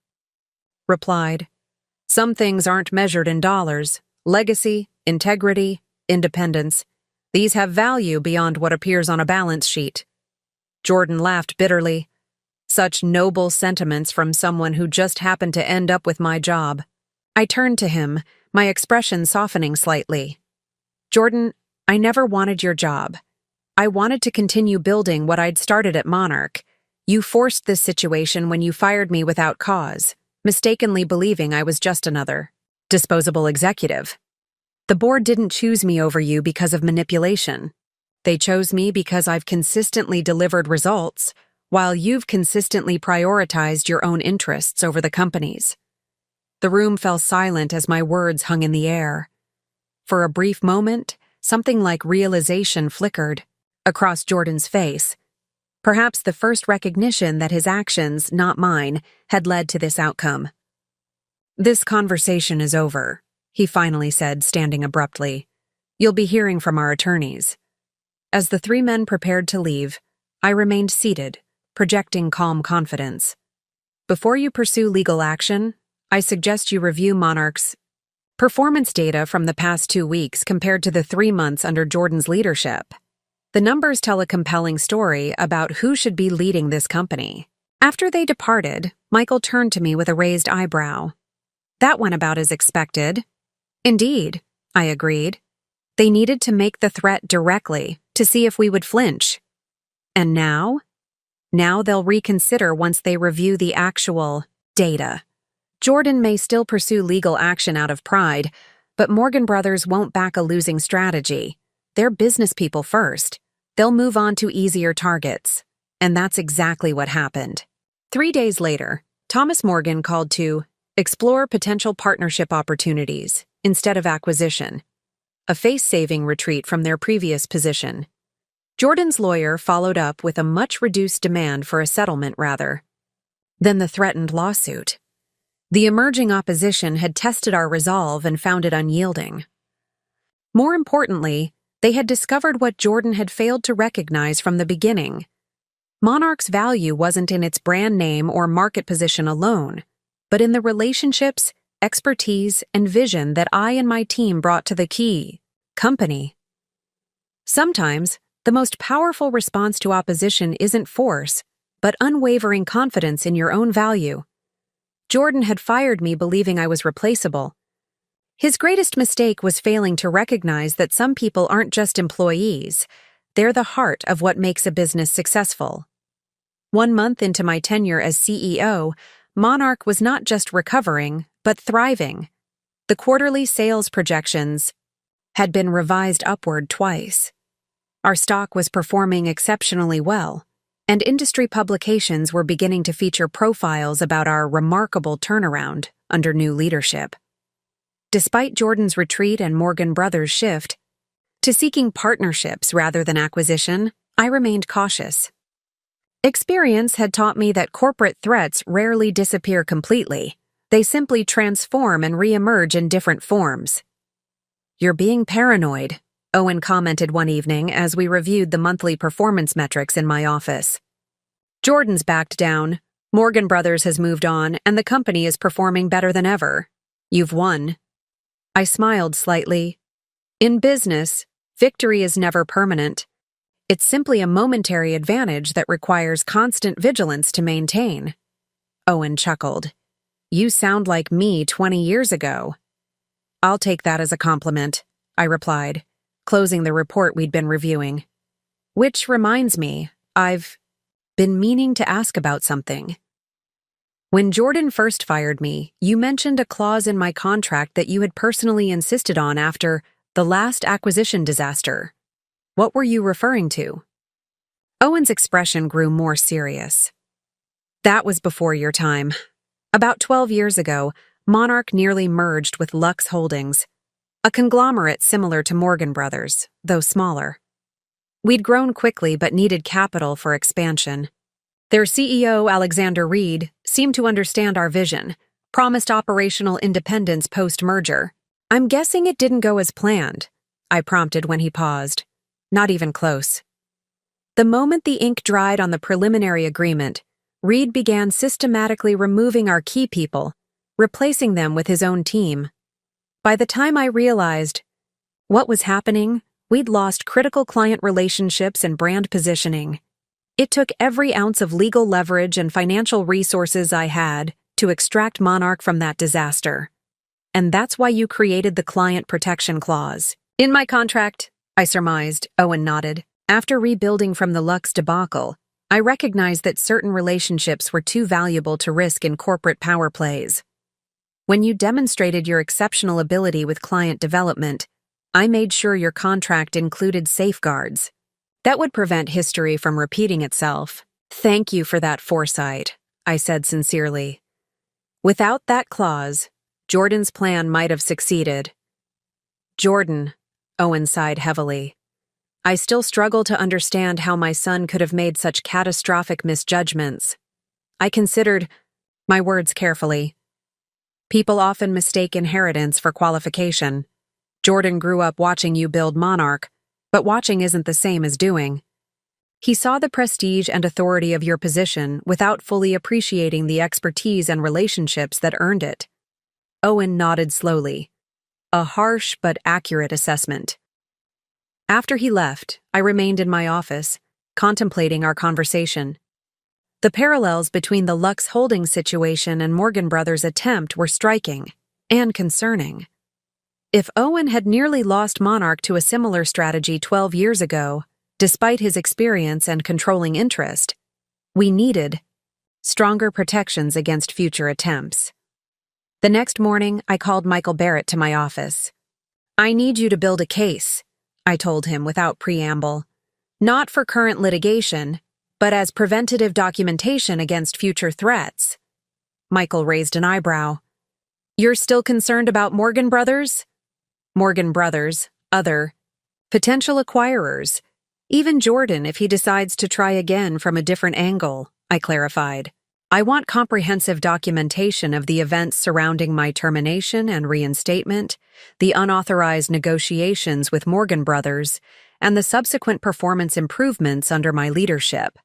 replied. Some things aren't measured in dollars. Legacy, integrity, independence. These have value beyond what appears on a balance sheet. Jordan laughed bitterly. Such noble sentiments from someone who just happened to end up with my job. I turned to him, my expression softening slightly. Jordan, I never wanted your job. I wanted to continue building what I'd started at Monarch. You forced this situation when you fired me without cause, mistakenly believing I was just another disposable executive. The board didn't choose me over you because of manipulation. They chose me because I've consistently delivered results, while you've consistently prioritized your own interests over the company's. The room fell silent as my words hung in the air. For a brief moment, something like realization flickered across Jordan's face. Perhaps the first recognition that his actions, not mine, had led to this outcome. This conversation is over, he finally said, standing abruptly. You'll be hearing from our attorneys. As the three men prepared to leave, I remained seated, projecting calm confidence. Before you pursue legal action, I suggest you review Monarch's performance data from the past 2 weeks compared to the 3 months under Jordan's leadership. The numbers tell a compelling story about who should be leading this company. After they departed, Michael turned to me with a raised eyebrow. That went about as expected. Indeed, I agreed. They needed to make the threat directly to see if we would flinch. And now? Now they'll reconsider once they review the actual data. Jordan may still pursue legal action out of pride, but Morgan Brothers won't back a losing strategy. They're business people first. They'll move on to easier targets. And that's exactly what happened. 3 days later, Thomas Morgan called to explore potential partnership opportunities instead of acquisition. a face-saving retreat from their previous position. Jordan's lawyer followed up with a much-reduced demand for a settlement rather than the threatened lawsuit. The emerging opposition had tested our resolve and found it unyielding. More importantly, they had discovered what Jordan had failed to recognize from the beginning. Monarch's value wasn't in its brand name or market position alone, but in the relationships, expertise, and vision that I and my team brought to the key company. Sometimes, the most powerful response to opposition isn't force, but unwavering confidence in your own value. Jordan had fired me believing I was replaceable. His greatest mistake was failing to recognize that some people aren't just employees, they're the heart of what makes a business successful. 1 month into my tenure as CEO, Monarch was not just recovering, but thriving. The quarterly sales projections had been revised upward twice. Our stock was performing exceptionally well, and industry publications were beginning to feature profiles about our remarkable turnaround under new leadership. Despite Jordan's retreat and Morgan Brothers' shift to seeking partnerships rather than acquisition, I remained cautious. Experience had taught me that corporate threats rarely disappear completely. They simply transform and re-emerge in different forms. "You're being paranoid," Owen commented one evening as we reviewed the monthly performance metrics in my office. "Jordan's backed down, Morgan Brothers has moved on, and the company is performing better than ever. You've won." I smiled slightly. In business, victory is never permanent. It's simply a momentary advantage that requires constant vigilance to maintain. Owen chuckled. "You sound like me 20 years ago." "I'll take that as a compliment," I replied, closing the report we'd been reviewing. "Which reminds me, I've been meaning to ask about something. When Jordan first fired me, you mentioned a clause in my contract that you had personally insisted on after the last acquisition disaster. What were you referring to?" Owen's expression grew more serious. "That was before your time. About 12 years ago, Monarch nearly merged with Lux Holdings, a conglomerate similar to Morgan Brothers, though smaller. We'd grown quickly but needed capital for expansion. Their CEO, Alexander Reed, seemed to understand our vision, promised operational independence post-merger. "I'm guessing it didn't go as planned," I prompted when he paused. "Not even close." The moment the ink dried on the preliminary agreement, Reed began systematically removing our key people, replacing them with his own team. By the time I realized what was happening, we'd lost critical client relationships and brand positioning. It took every ounce of legal leverage and financial resources I had to extract Monarch from that disaster. "And that's why you created the client protection clause." "In my contract," I surmised. Owen nodded. "After rebuilding from the Lux debacle, I recognized that certain relationships were too valuable to risk in corporate power plays. When you demonstrated your exceptional ability with client development, I made sure your contract included safeguards that would prevent history from repeating itself." "Thank you for that foresight," I said sincerely. "Without that clause, Jordan's plan might have succeeded." "Jordan," Owen sighed heavily. "I still struggle to understand how my son could have made such catastrophic misjudgments. I considered my words carefully. People often mistake inheritance for qualification. Jordan grew up watching you build Monarch, but watching isn't the same as doing. He saw the prestige and authority of your position without fully appreciating the expertise and relationships that earned it." Owen nodded slowly. A harsh but accurate assessment. After he left, I remained in my office, contemplating our conversation. The parallels between the Lux Holdings situation and Morgan Brothers' attempt were striking and concerning. If Owen had nearly lost Monarch to a similar strategy 12 years ago, despite his experience and controlling interest, we needed stronger protections against future attempts. The next morning, I called Michael Barrett to my office. "I need you to build a case," I told him without preamble. "Not for current litigation, but as preventative documentation against future threats." Michael raised an eyebrow. "You're still concerned about Morgan Brothers?" "Morgan Brothers, other potential acquirers, even Jordan if he decides to try again from a different angle, I clarified. I want comprehensive documentation of the events surrounding my termination and reinstatement, the unauthorized negotiations with Morgan Brothers, and the subsequent performance improvements under my leadership.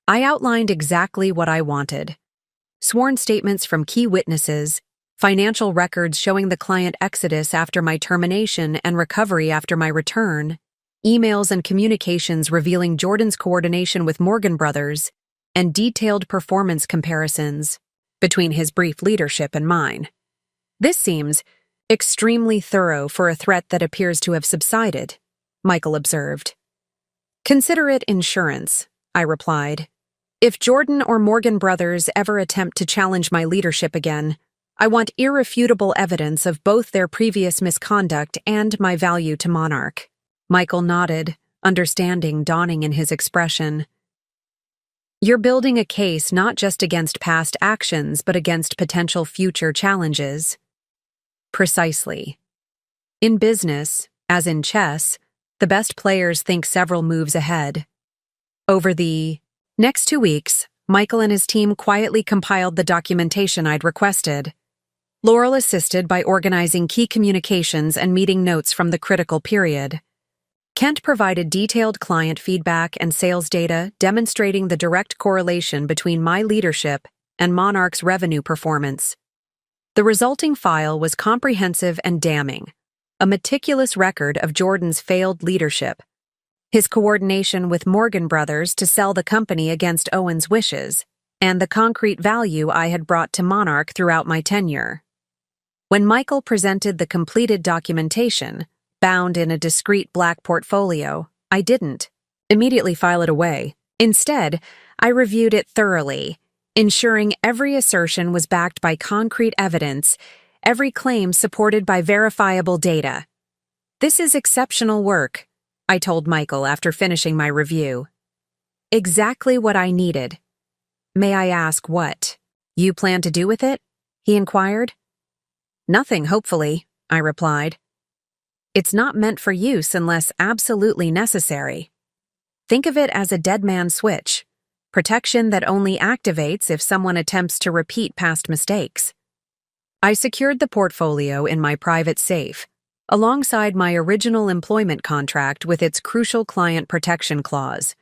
I outlined exactly what I wanted: sworn statements from key witnesses, financial records showing the client exodus after my termination and recovery after my return, emails and communications revealing Jordan's coordination with Morgan Brothers, and detailed performance comparisons between his brief leadership and mine. This seems extremely thorough for a threat that appears to have subsided, Michael observed. Consider it insurance, I replied. If Jordan or Morgan Brothers ever attempt to challenge my leadership again, I want irrefutable evidence of both their previous misconduct and my value to Monarch. Michael nodded, understanding dawning in his expression. You're building a case not just against past actions, but against potential future challenges. Precisely. In business, as in chess, the best players think several moves ahead. Over the next 2 weeks, Michael and his team quietly compiled the documentation I'd requested. Laurel assisted by organizing key communications and meeting notes from the critical period. Kent provided detailed client feedback and sales data demonstrating the direct correlation between my leadership and Monarch's revenue performance. The resulting file was comprehensive and damning, a meticulous record of Jordan's failed leadership, his coordination with Morgan Brothers to sell the company against Owen's wishes, and the concrete value I had brought to Monarch throughout my tenure. When Michael presented the completed documentation, bound in a discreet black portfolio, I didn't immediately file it away. Instead, I reviewed it thoroughly, ensuring every assertion was backed by concrete evidence, every claim supported by verifiable data. This is exceptional work, I told Michael after finishing my review. Exactly what I needed. May I ask what you plan to do with it? He inquired. Nothing, hopefully, I replied. It's not meant for use unless absolutely necessary. Think of it as a dead man switch, protection that only activates if someone attempts to repeat past mistakes. I secured the portfolio in my private safe, alongside my original employment contract with its crucial client protection clause.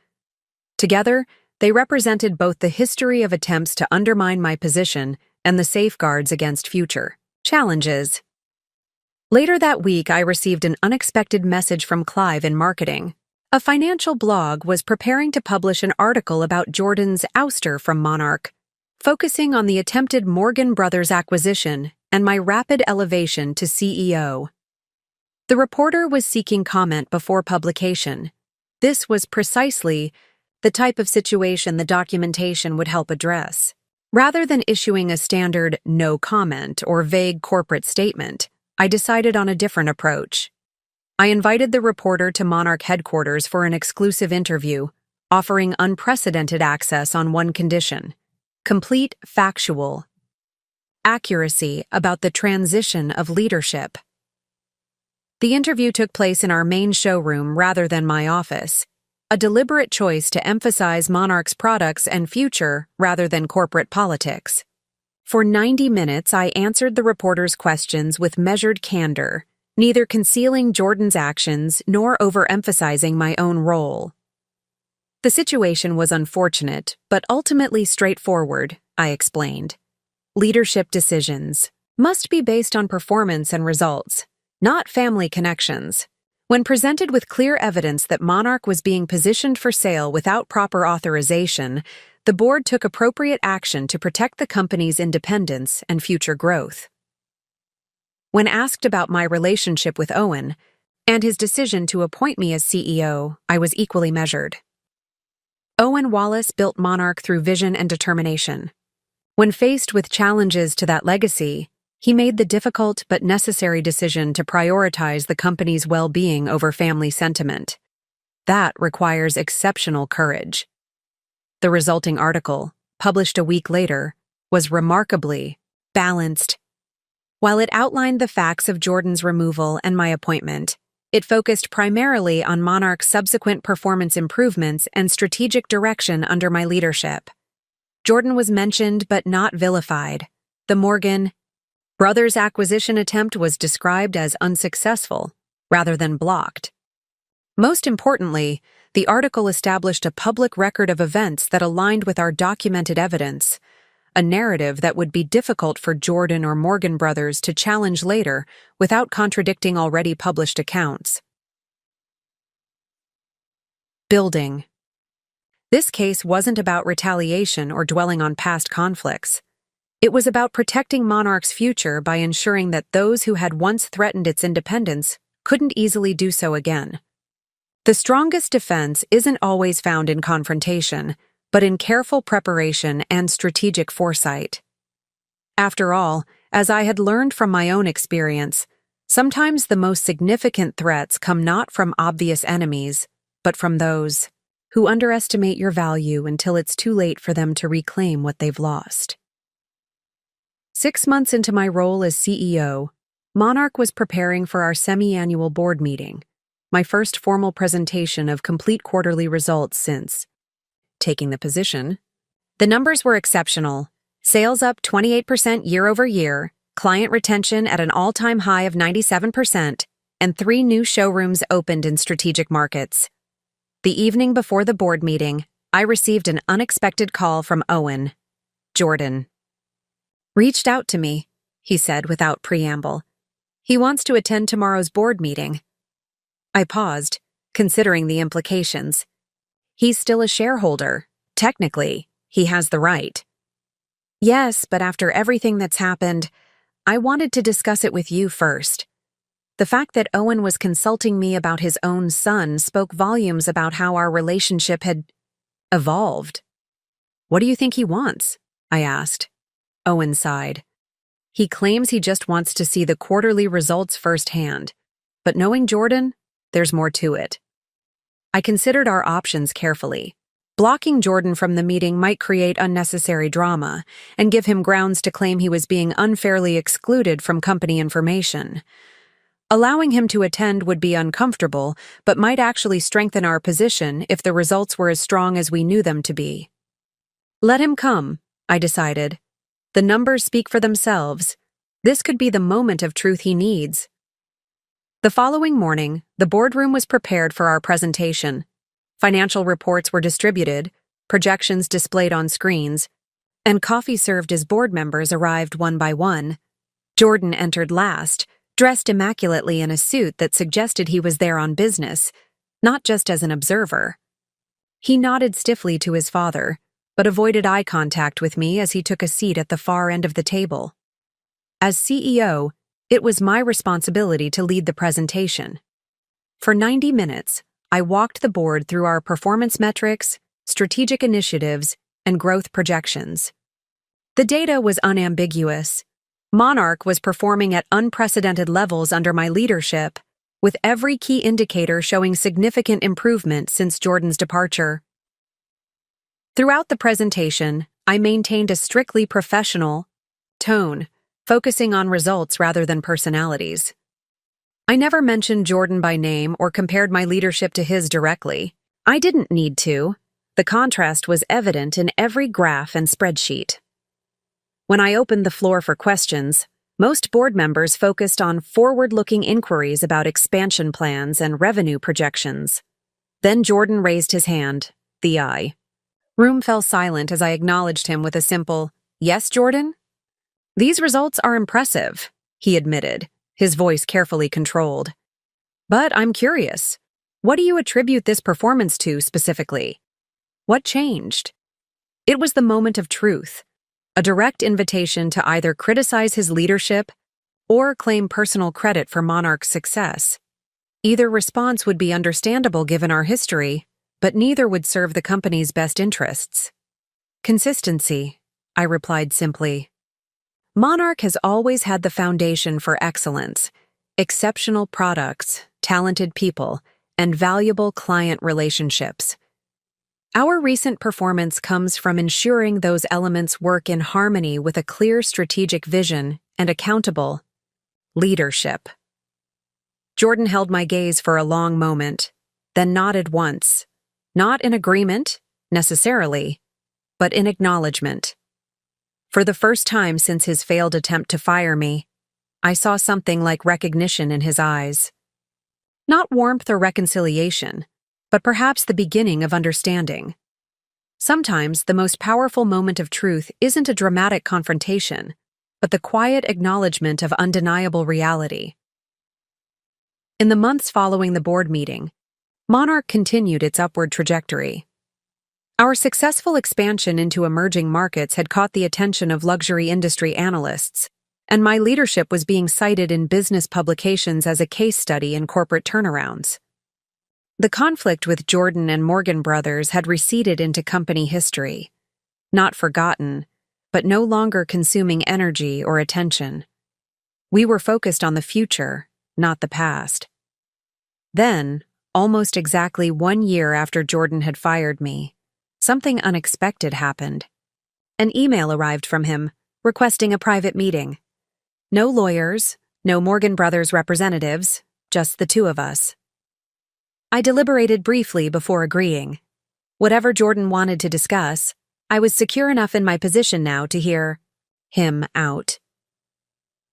Together, they represented both the history of attempts to undermine my position and the safeguards against future challenges. Later that week, I received an unexpected message from Clive in marketing. A financial blog was preparing to publish an article about Jordan's ouster from Monarch, focusing on the attempted Morgan Brothers acquisition and my rapid elevation to CEO. The reporter was seeking comment before publication. This was precisely the type of situation the documentation would help address. Rather than issuing a standard no comment or vague corporate statement, I decided on a different approach. I invited the reporter to Monarch headquarters for an exclusive interview, offering unprecedented access on one condition: complete factual accuracy about the transition of leadership. The interview took place in our main showroom rather than my office, a deliberate choice to emphasize Monarch's products and future rather than corporate politics. For 90 minutes, I answered the reporter's questions with measured candor, neither concealing Jordan's actions nor overemphasizing my own role. The situation was unfortunate, but ultimately straightforward, I explained. Leadership decisions must be based on performance and results, not family connections. When presented with clear evidence that Monarch was being positioned for sale without proper authorization, the board took appropriate action to protect the company's independence and future growth. When asked about my relationship with Owen and his decision to appoint me as CEO, I was equally measured. Owen Wallace built Monarch through vision and determination. When faced with challenges to that legacy, he made the difficult but necessary decision to prioritize the company's well-being over family sentiment. That requires exceptional courage. The resulting article, published a week later, was remarkably balanced. While it outlined the facts of Jordan's removal and my appointment, It focused primarily on Monarch's subsequent performance improvements and strategic direction under my leadership. Jordan was mentioned but not vilified. The Morgan Brothers acquisition attempt was described as unsuccessful, rather than blocked. Most importantly, the article established a public record of events that aligned with our documented evidence, a narrative that would be difficult for Jordan or Morgan Brothers to challenge later without contradicting already published accounts. Building. This case wasn't about retaliation or dwelling on past conflicts. It was about protecting Monarch's future by ensuring that those who had once threatened its independence couldn't easily do so again. The strongest defense isn't always found in confrontation, but in careful preparation and strategic foresight. After all, as I had learned from my own experience, sometimes the most significant threats come not from obvious enemies, but from those who underestimate your value until it's too late for them to reclaim what they've lost. 6 months into my role as CEO, Monarch was preparing for our semi-annual board meeting, my first formal presentation of complete quarterly results since taking the position. The numbers were exceptional. Sales up 28% year-over-year, client retention at an all-time high of 97%, and 3 new showrooms opened in strategic markets. The evening before the board meeting, I received an unexpected call from Owen. Jordan reached out to me, he said without preamble. He wants to attend tomorrow's board meeting. I paused, considering the implications. He's still a shareholder. Technically, he has the right. Yes, but after everything that's happened, I wanted to discuss it with you first. The fact that Owen was consulting me about his own son spoke volumes about how our relationship had evolved. What do you think he wants? I asked. Owen sighed. He claims he just wants to see the quarterly results firsthand, but knowing Jordan, there's more to it. I considered our options carefully. Blocking Jordan from the meeting might create unnecessary drama and give him grounds to claim he was being unfairly excluded from company information. Allowing him to attend would be uncomfortable, but might actually strengthen our position if the results were as strong as we knew them to be. Let him come, I decided. The numbers speak for themselves. This could be the moment of truth he needs. The following morning, the boardroom was prepared for our presentation. Financial reports were distributed, projections displayed on screens, and coffee served as board members arrived one by one. Jordan entered last, dressed immaculately in a suit that suggested he was there on business, not just as an observer. He nodded stiffly to his father, but avoided eye contact with me as he took a seat at the far end of the table. As CEO, it was my responsibility to lead the presentation. For 90 minutes, I walked the board through our performance metrics, strategic initiatives, and growth projections. The data was unambiguous. Monarch was performing at unprecedented levels under my leadership, with every key indicator showing significant improvement since Jordan's departure. Throughout the presentation, I maintained a strictly professional tone, focusing on results rather than personalities. I never mentioned Jordan by name or compared my leadership to his directly. I didn't need to. The contrast was evident in every graph and spreadsheet. When I opened the floor for questions, most board members focused on forward-looking inquiries about expansion plans and revenue projections. Then Jordan raised his hand, the eye. Room fell silent as I acknowledged him with a simple, "Yes, Jordan?" "These results are impressive," he admitted, his voice carefully controlled. "But I'm curious. What do you attribute this performance to specifically? What changed?" It was the moment of truth, a direct invitation to either criticize his leadership or claim personal credit for Monarch's success. Either response would be understandable given our history, but neither would serve the company's best interests. "Consistency," I replied simply. Monarch has always had the foundation for excellence, exceptional products, talented people, and valuable client relationships. Our recent performance comes from ensuring those elements work in harmony with a clear strategic vision and accountable leadership. Jordan held my gaze for a long moment, then nodded once. Not in agreement, necessarily, but in acknowledgement. For the first time since his failed attempt to fire me, I saw something like recognition in his eyes. Not warmth or reconciliation, but perhaps the beginning of understanding. Sometimes the most powerful moment of truth isn't a dramatic confrontation, but the quiet acknowledgement of undeniable reality. In the months following the board meeting, Monarch continued its upward trajectory. Our successful expansion into emerging markets had caught the attention of luxury industry analysts, and my leadership was being cited in business publications as a case study in corporate turnarounds. The conflict with Jordan and Morgan Brothers had receded into company history, not forgotten, but no longer consuming energy or attention. We were focused on the future, not the past. Then, almost exactly 1 year after Jordan had fired me, something unexpected happened. An email arrived from him, requesting a private meeting. No lawyers, no Morgan Brothers representatives, just the two of us. I deliberated briefly before agreeing. Whatever Jordan wanted to discuss, I was secure enough in my position now to hear him out.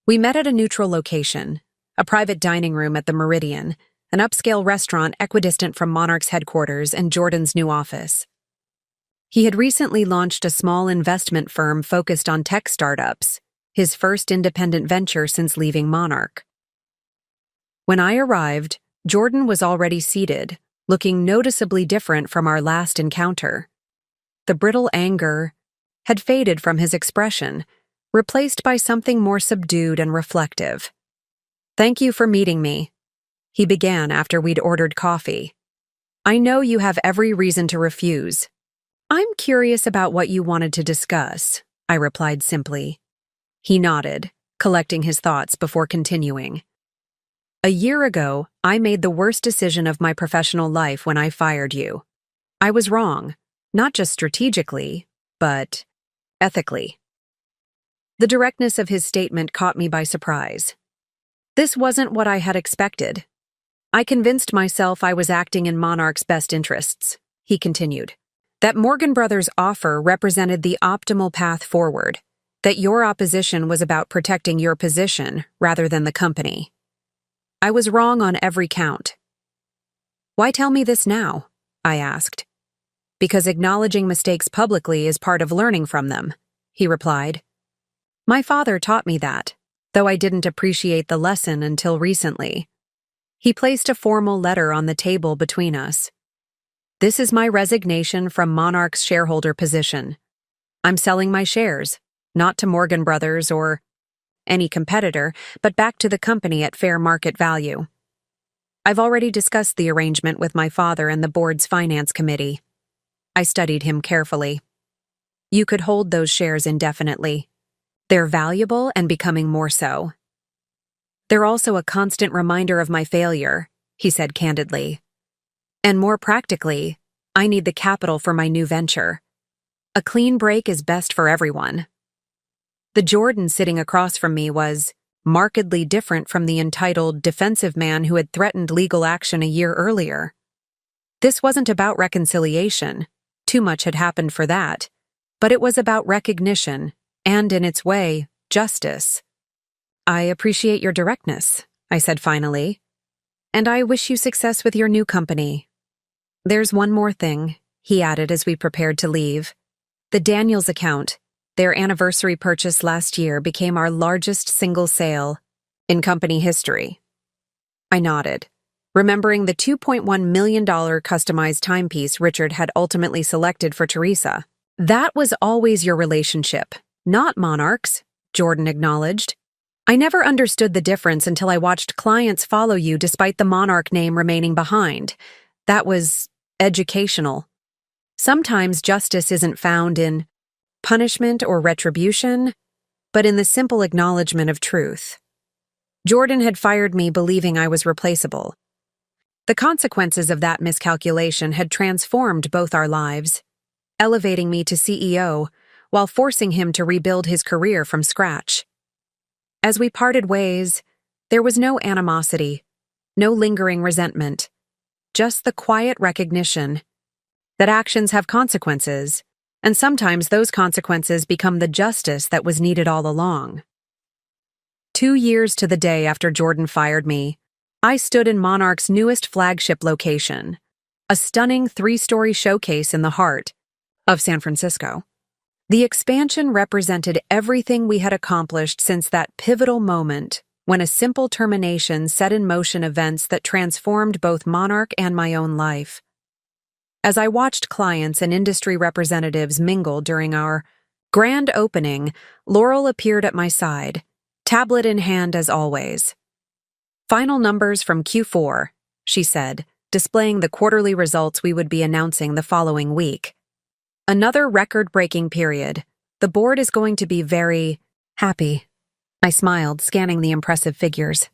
We met at a neutral location, a private dining room at the Meridian, an upscale restaurant equidistant from Monarch's headquarters and Jordan's new office. He had recently launched a small investment firm focused on tech startups, his first independent venture since leaving Monarch. When I arrived, Jordan was already seated, looking noticeably different from our last encounter. The brittle anger had faded from his expression, replaced by something more subdued and reflective. "Thank you for meeting me," he began after we'd ordered coffee. "I know you have every reason to refuse. I'm curious about what you wanted to discuss," I replied simply. He nodded, collecting his thoughts before continuing. "A year ago, I made the worst decision of my professional life when I fired you. I was wrong, not just strategically, but ethically." The directness of his statement caught me by surprise. This wasn't what I had expected. "I convinced myself I was acting in Monarch's best interests," he continued. "That Morgan Brothers' offer represented the optimal path forward, that your opposition was about protecting your position rather than the company. I was wrong on every count." "Why tell me this now?" I asked. "Because acknowledging mistakes publicly is part of learning from them," he replied. "My father taught me that, though I didn't appreciate the lesson until recently." He placed a formal letter on the table between us. "This is my resignation from Monarch's shareholder position. I'm selling my shares, not to Morgan Brothers or any competitor, but back to the company at fair market value. I've already discussed the arrangement with my father and the board's finance committee." I studied him carefully. "You could hold those shares indefinitely. They're valuable and becoming more so. They're also a constant reminder of my failure," he said candidly. "And more practically, I need the capital for my new venture. A clean break is best for everyone." The Jordan sitting across from me was markedly different from the entitled, defensive man who had threatened legal action a year earlier. This wasn't about reconciliation, too much had happened for that, but it was about recognition, and in its way, justice. "I appreciate your directness," I said finally, "and I wish you success with your new company. There's one more thing," he added as we prepared to leave. "The Daniels account, their anniversary purchase last year, became our largest single sale in company history." I nodded, remembering the $2.1 million customized timepiece Richard had ultimately selected for Teresa. "That was always your relationship, not Monarch's," Jordan acknowledged. "I never understood the difference until I watched clients follow you despite the Monarch name remaining behind. That was educational. Sometimes justice isn't found in punishment or retribution, but in the simple acknowledgement of truth." Jordan had fired me believing I was replaceable. The consequences of that miscalculation had transformed both our lives, elevating me to CEO while forcing him to rebuild his career from scratch. As we parted ways, there was no animosity, No lingering resentment. Just the quiet recognition that actions have consequences, and sometimes those consequences become the justice that was needed all along. 2 years to the day after Jordan fired me, I stood in Monarch's newest flagship location, a stunning 3-story showcase in the heart of San Francisco. The expansion represented everything we had accomplished since that pivotal moment when a simple termination set in motion events that transformed both Monarch and my own life. As I watched clients and industry representatives mingle during our grand opening, Laurel appeared at my side, tablet in hand as always. "Final numbers from Q4, she said, displaying the quarterly results we would be announcing the following week. "Another record-breaking period. The board is going to be very happy." I smiled, scanning the impressive figures.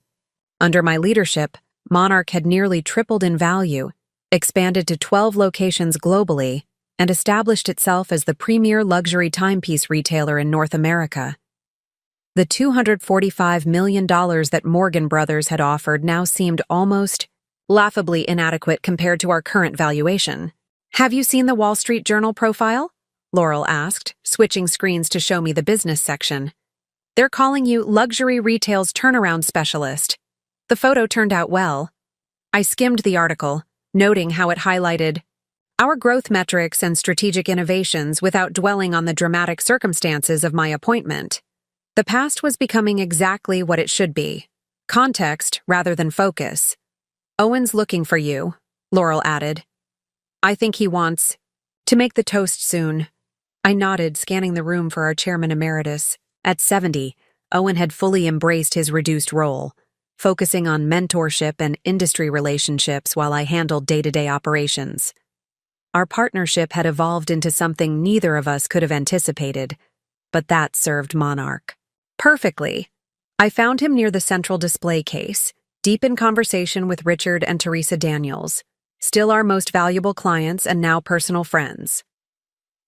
Under my leadership, Monarch had nearly tripled in value, expanded to 12 locations globally, and established itself as the premier luxury timepiece retailer in North America. The $245 million that Morgan Brothers had offered now seemed almost laughably inadequate compared to our current valuation. "Have you seen the Wall Street Journal profile?" Laurel asked, switching screens to show me the business section. "They're calling you luxury retail's turnaround specialist." The photo turned out well. I skimmed the article, noting how it highlighted our growth metrics and strategic innovations without dwelling on the dramatic circumstances of my appointment. The past was becoming exactly what it should be, context rather than focus. "Owen's looking for you," Laurel added. "I think he wants to make the toast soon." I nodded, scanning the room for our chairman emeritus. At 70, Owen had fully embraced his reduced role, focusing on mentorship and industry relationships while I handled day-to-day operations. Our partnership had evolved into something neither of us could have anticipated, but that served Monarch perfectly. I found him near the central display case, deep in conversation with Richard and Teresa Daniels, still our most valuable clients and now personal friends.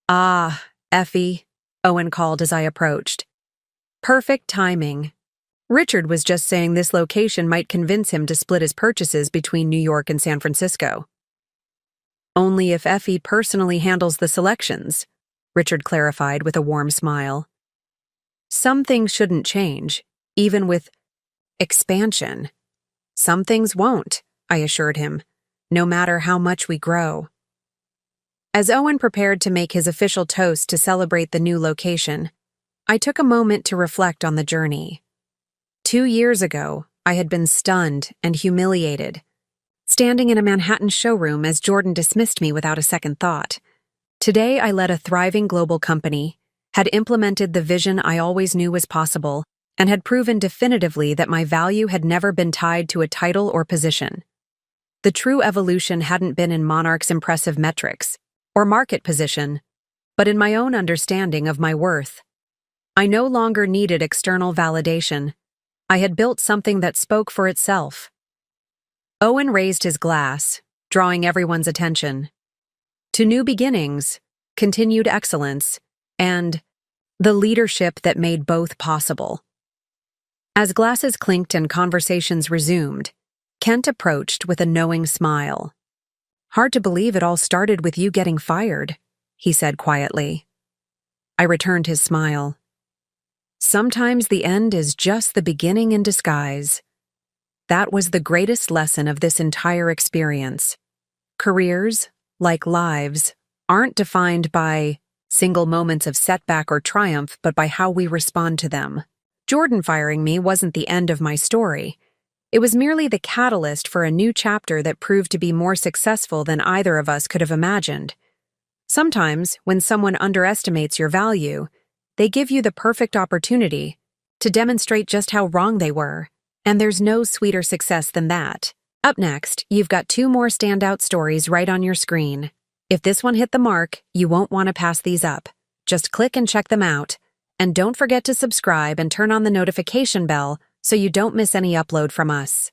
"Ah, Effie," Owen called as I approached. Perfect timing. Richard was just saying this location might convince him to split his purchases between New York and San Francisco. "Only if Effie personally handles the selections," Richard clarified with a warm smile. "Some things shouldn't change, even with expansion." "Some things won't," I assured him, "no matter how much we grow." As Owen prepared to make his official toast to celebrate the new location, I took a moment to reflect on the journey. 2 years ago, I had been stunned and humiliated, standing in a Manhattan showroom as Jordan dismissed me without a second thought. Today, I led a thriving global company, had implemented the vision I always knew was possible, and had proven definitively that my value had never been tied to a title or position. The true evolution hadn't been in Monarch's impressive metrics or market position, but in my own understanding of my worth. I no longer needed external validation. I had built something that spoke for itself. Owen raised his glass, drawing everyone's attention. To new beginnings, continued excellence, and the leadership that made both possible. As glasses clinked and conversations resumed, Kent approached with a knowing smile. "Hard to believe it all started with you getting fired," he said quietly. I returned his smile. Sometimes the end is just the beginning in disguise. That was the greatest lesson of this entire experience. Careers, like lives, aren't defined by single moments of setback or triumph, but by how we respond to them. Jordan firing me wasn't the end of my story. It was merely the catalyst for a new chapter that proved to be more successful than either of us could have imagined. Sometimes, when someone underestimates your value, they give you the perfect opportunity to demonstrate just how wrong they were, and there's no sweeter success than that. Up next, you've got 2 more standout stories right on your screen. If this one hit the mark, you won't want to pass these up. Just click and check them out. And don't forget to subscribe and turn on the notification bell so you don't miss any upload from us.